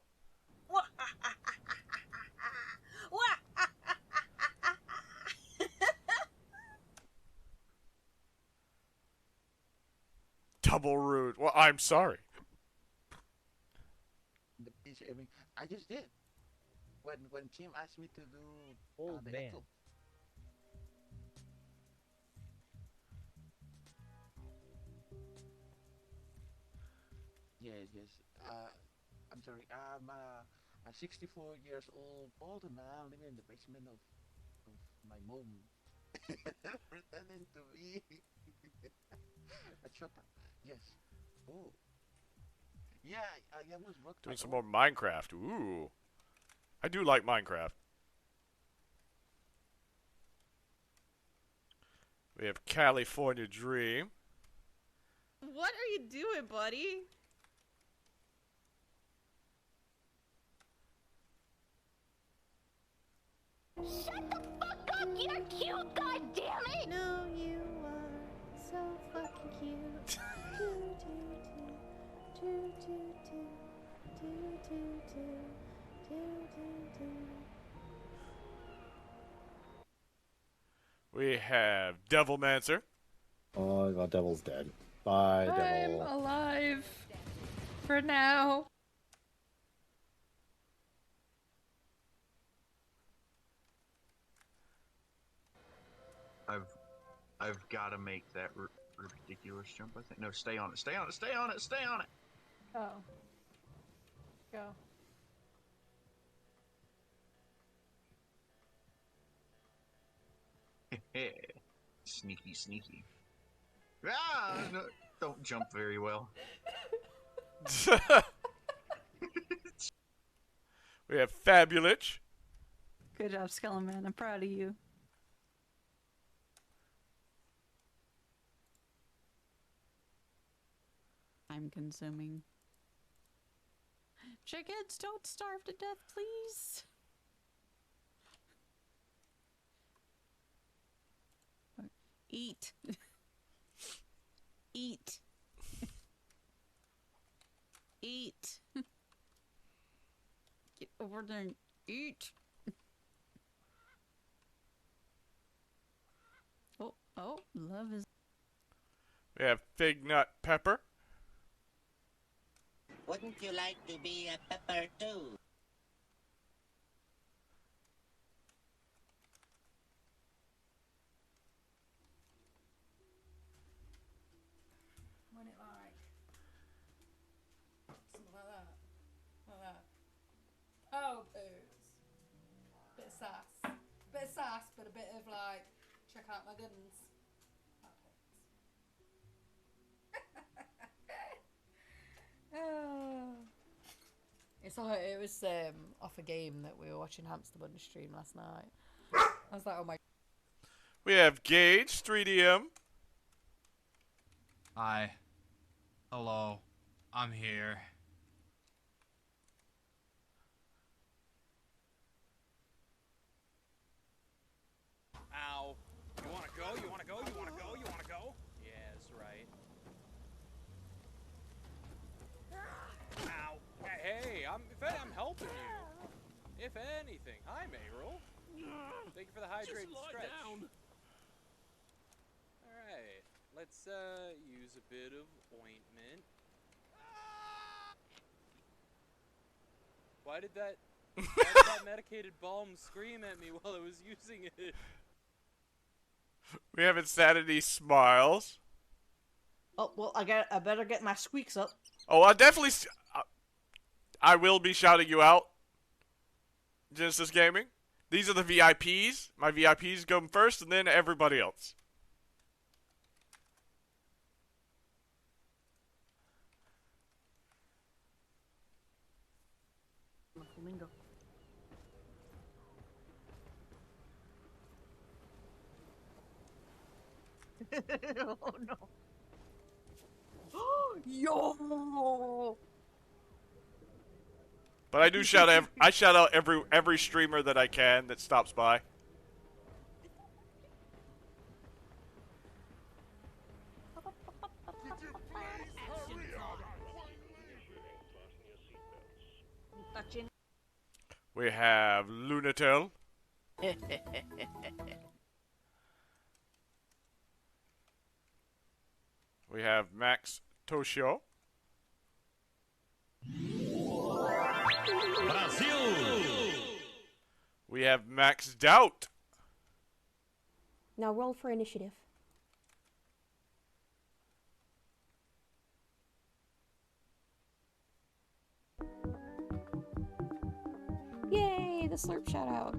Speaker 1: Double rude. Well, I'm sorry.
Speaker 21: I just did. When Tim asked me to do the
Speaker 2: man.
Speaker 21: echo. Yes. I'm sorry. I'm a 64 years old bald man living in the basement of my mom. Pretending to be a chopper. Yes. Oh. Yeah, I almost broke
Speaker 1: Doing some more Minecraft. Ooh. I do like Minecraft. We have California Dream.
Speaker 3: What are you doing, buddy?
Speaker 9: Shut the fuck up! You're cute, goddammit!
Speaker 3: No, you are so fucking cute.
Speaker 1: We have Devilmancer.
Speaker 2: Oh, the devil's dead. Bye,
Speaker 19: I'm
Speaker 2: devil.
Speaker 19: alive. For now.
Speaker 22: I've got to make that ridiculous jump. I think. No, stay on it. Stay on it. Stay on it. Stay on it.
Speaker 19: Oh. Go.
Speaker 22: Sneaky, sneaky. Ah, no, don't jump very well.
Speaker 1: We have Fabulich.
Speaker 23: Good job, Skeleman. I'm proud of you. I'm consuming. Chickens, don't starve to death, please. Eat. Eat. Eat. Get over there and eat. Oh, love is...
Speaker 1: We have Fig Nut Pepper.
Speaker 24: Wouldn't you like to be a pepper too?
Speaker 19: What it like? Something like that. Like that. Oh, booze. Bit of sass. Bit of sass, but a bit of like, check out my guns. That
Speaker 13: It was off a game that we were watching Hamster Bunny stream last night. I was like, oh my.
Speaker 1: We have Gage, 3DM.
Speaker 15: Hi. Hello. I'm here.
Speaker 16: Ow. You wanna go? You wanna go? You wanna go? You wanna go? Yes, right. Ow. Hey, I'm helping you. If anything. Hi, Mayrill. Thank you for the hydrate and stretch. Alright. Let's use a bit of ointment. Why did that medicated balm scream at me while I was using it?
Speaker 1: We have Insanity Smiles.
Speaker 17: Oh well, I better get my squeaks up.
Speaker 1: Oh, I definitely. I will be shouting you out. Genesis Gaming. These are the VIPs. My VIPs come first, and then everybody else.
Speaker 17: Flamingo. Oh no. Yo.
Speaker 1: But I do shout out. I shout out every streamer that I can that stops by. We have Lunatel. We have Max Toshio. Brazil. We have Max Doubt.
Speaker 25: Now roll for initiative. Yay, the slurp shout out.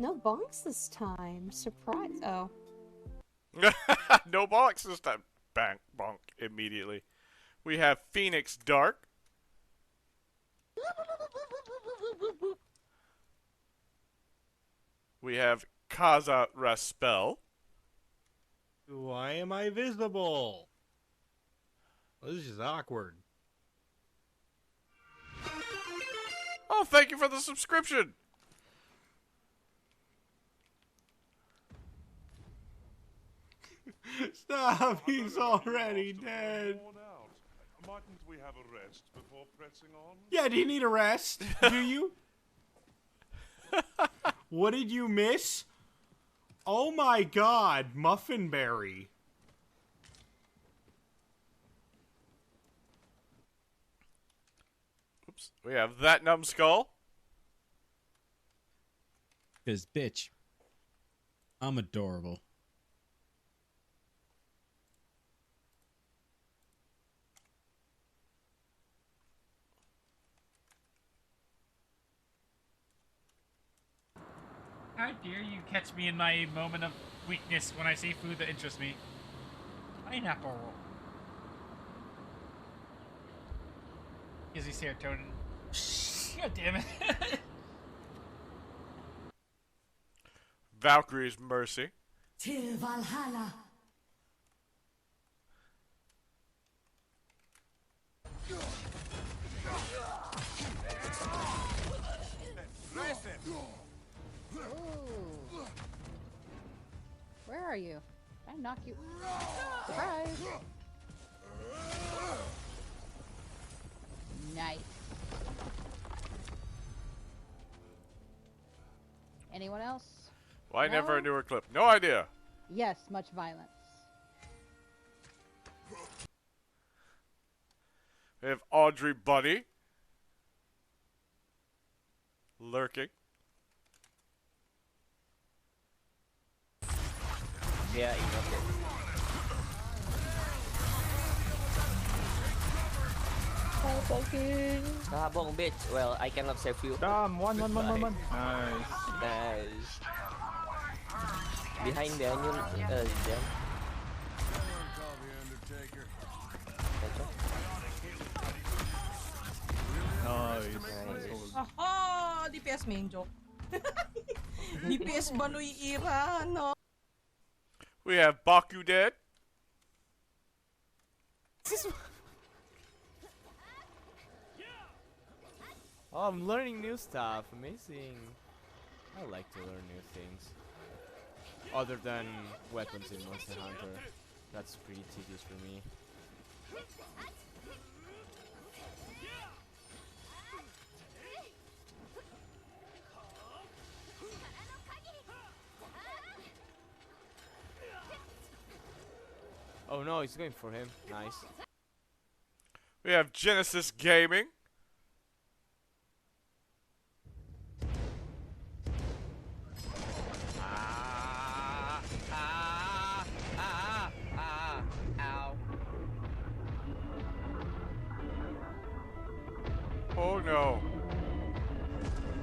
Speaker 25: No bonks this time. Surprise. Oh.
Speaker 1: No bonks this time. Bang, bonk immediately. We have Phoenix Dark. We have Kaza Raspel.
Speaker 26: Why am I visible? Well, this is awkward.
Speaker 1: Oh, thank you for the subscription.
Speaker 26: Stop, he's already dead.
Speaker 27: Mightn't we have a rest before pressing on?
Speaker 26: Yeah, do you need a rest? Do you? What did you miss? Oh my god, Muffinberry.
Speaker 1: Oops. We have That Numbskull.
Speaker 28: Cause bitch, I'm adorable.
Speaker 29: How dare you catch me in my moment of weakness when I see food that interests me? Pineapple. Gives me serotonin. God damn it.
Speaker 1: Valkyrie's Mercy.
Speaker 30: Till Valhalla.
Speaker 13: Ooh. Where are you? Did I knock you? Surprise! Nice. Anyone else?
Speaker 1: Why
Speaker 13: No?
Speaker 1: never a newer clip? No idea.
Speaker 13: Yes, much violence.
Speaker 1: We have Audrey Buddy. Lurking.
Speaker 31: Yeah, you know.
Speaker 25: Well,
Speaker 31: Fucking. Kahabong bitch. Well, I cannot save you.
Speaker 4: Damn, one.
Speaker 31: Goodbye.
Speaker 4: Nice.
Speaker 31: Nice. Behind you, Jen.
Speaker 4: Nice.
Speaker 17: Aha! DPS main joke. DPS Banoy Ira, no?
Speaker 1: We have Baku dead.
Speaker 2: Oh, I'm learning new stuff. Amazing. I like to learn new things. Other than weapons in Monster Hunter. That's pretty tedious for me. Oh no, he's going for him. Nice.
Speaker 1: We have Genesis Gaming.
Speaker 31: Ow.
Speaker 1: Oh no.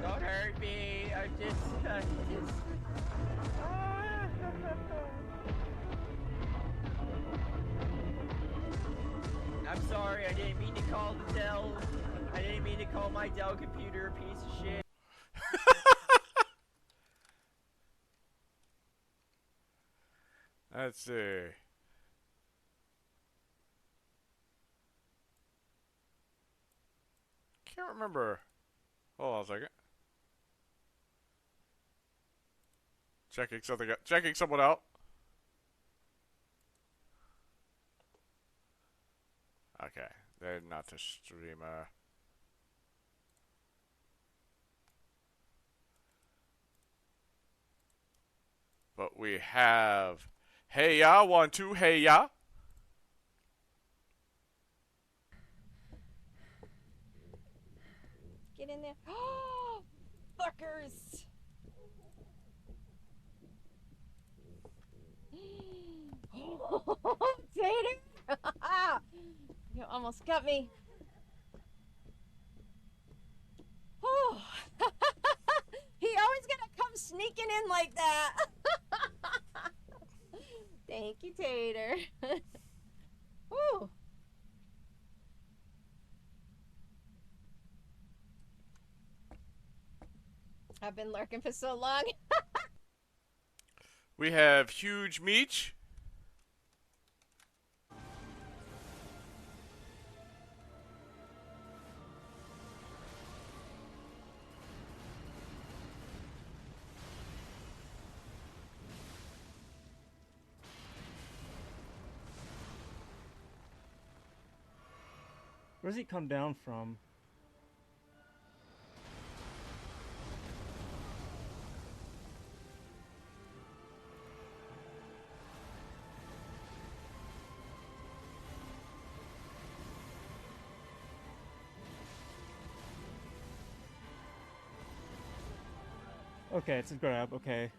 Speaker 31: Don't hurt me. I'm just. I'm sorry. I didn't mean to call the Dell. I didn't mean to call my Dell computer a piece of shit.
Speaker 1: Let's see. Can't remember. Hold on a second. Checking something out. Checking someone out. Okay, they're not a streamer. But we have Hey Ya 1 2 Hey Ya.
Speaker 25: Get in there. Fuckers! Tater! You almost got me. Oh. He always gonna come sneaking in like that. Thank you, Tater. Woo. I've been lurking for so long.
Speaker 1: We have Huge Meech.
Speaker 4: Where's he come down from? Okay, it's a grab, okay.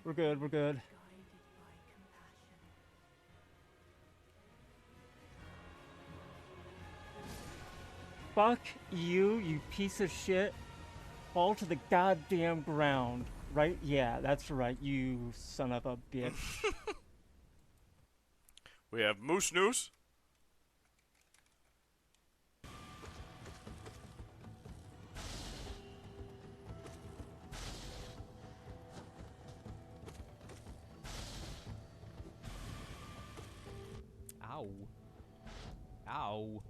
Speaker 4: We're good, we're good. Fuck you, you piece of shit. Fall to the goddamn ground. Right? Yeah, that's right, you son of a bitch.
Speaker 1: We have Moose Noose.
Speaker 2: Ow. Ow.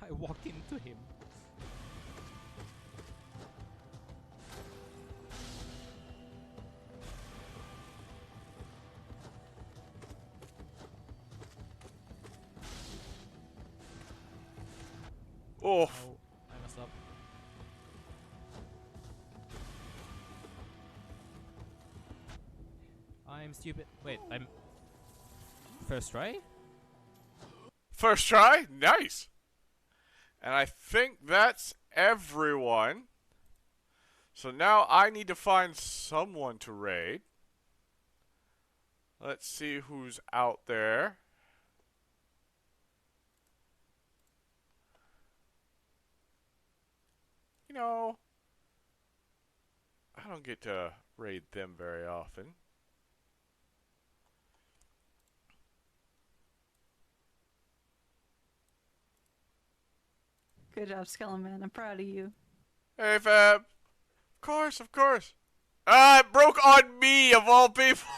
Speaker 2: I walked into him.
Speaker 1: Oh.
Speaker 2: I messed up. I'm stupid. Wait, I'm... First try?
Speaker 1: First try? Nice. And I think that's everyone. So now I need to find someone to raid. Let's see who's out there. You know, I don't get to raid them very often.
Speaker 23: Good job, Skeleton Man. I'm proud of you.
Speaker 1: Hey, Fab. Of course, of course. It broke on me, of all people.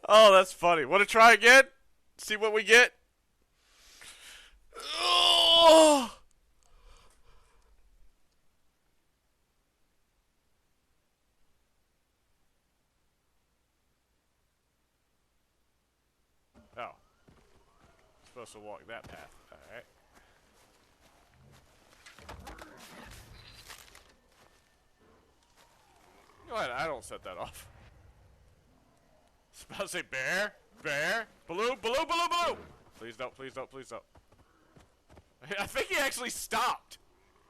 Speaker 1: Oh, that's funny. Want to try again? See what we get? Oh! Oh. Supposed to walk that path. Alright. Go ahead, I don't set that off. I was about to say bear, bear, balloon, balloon, balloon, balloon! Please don't, please don't, please don't. I think he actually stopped.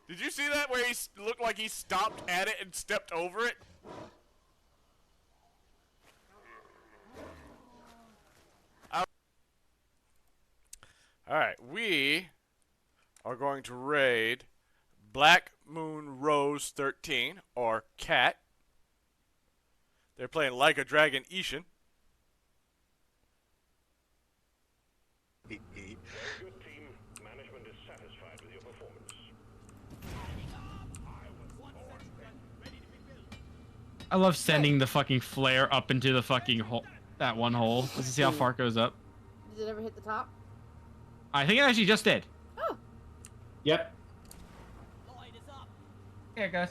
Speaker 1: Did you see that where he looked like he stopped at it and stepped over it? Alright, we are going to raid Black Moon Rose 13, or Cat. They're playing Like a Dragon Ishin.
Speaker 5: I love sending the fucking flare up into the fucking hole, that one hole. Let's see how far it goes up.
Speaker 13: Did it ever hit the top?
Speaker 5: I think it actually just did.
Speaker 13: Oh.
Speaker 5: Yep. Here, guys.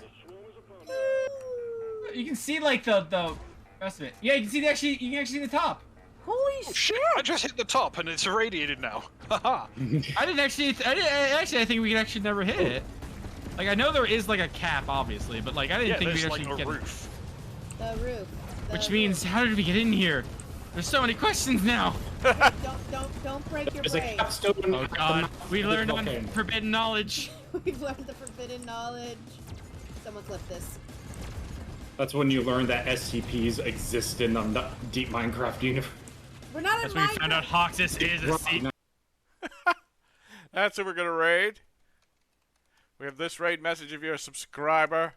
Speaker 5: You can see like the rest of it. Yeah, you can see you can actually see the top.
Speaker 13: Holy shit!
Speaker 16: I just hit the top and it's irradiated now. Haha.
Speaker 5: I think we could actually never hit it. Like I know there is like a cap, obviously, but like I didn't think we'd actually
Speaker 16: like
Speaker 5: get
Speaker 16: a roof.
Speaker 13: The roof.
Speaker 5: Which means, how did we get in here? There's so many questions now.
Speaker 13: Don't break your brain.
Speaker 5: Oh god, we learned on forbidden knowledge.
Speaker 13: We've learned the forbidden knowledge. Someone clip this.
Speaker 26: That's when you learn that SCPs exist in the deep Minecraft universe.
Speaker 13: We're not
Speaker 5: That's
Speaker 13: in
Speaker 5: when we found out Hoxus is a sea.
Speaker 1: That's who we're going to raid. We have this raid message if you're a subscriber.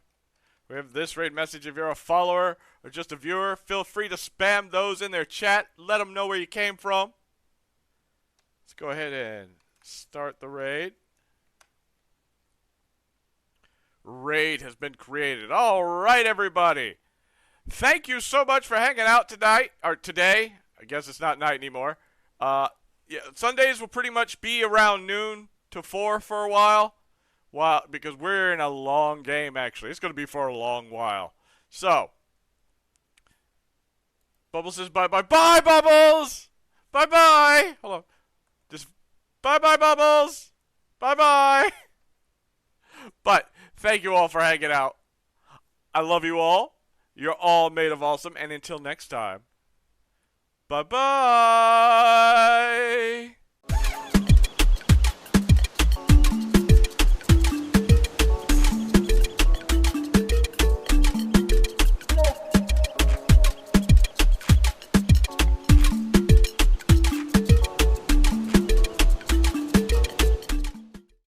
Speaker 1: We have this raid message if you're a follower or just a viewer. Feel free to spam those in their chat. Let them know where you came from. Let's go ahead and start the raid. Raid has been created. All right, everybody. Thank you so much for hanging out tonight, or today. I guess it's not night anymore. Yeah, Sundays will pretty much be around noon to 4 for a while. Because we're in a long game, actually. It's going to be for a long while. So, Bubbles says bye-bye. Bye, Bubbles! Bye-bye! Hold on. Just bye-bye, Bubbles! Bye-bye! But, thank you all for hanging out. I love you all. You're all made of awesome. And until next time, bye-bye!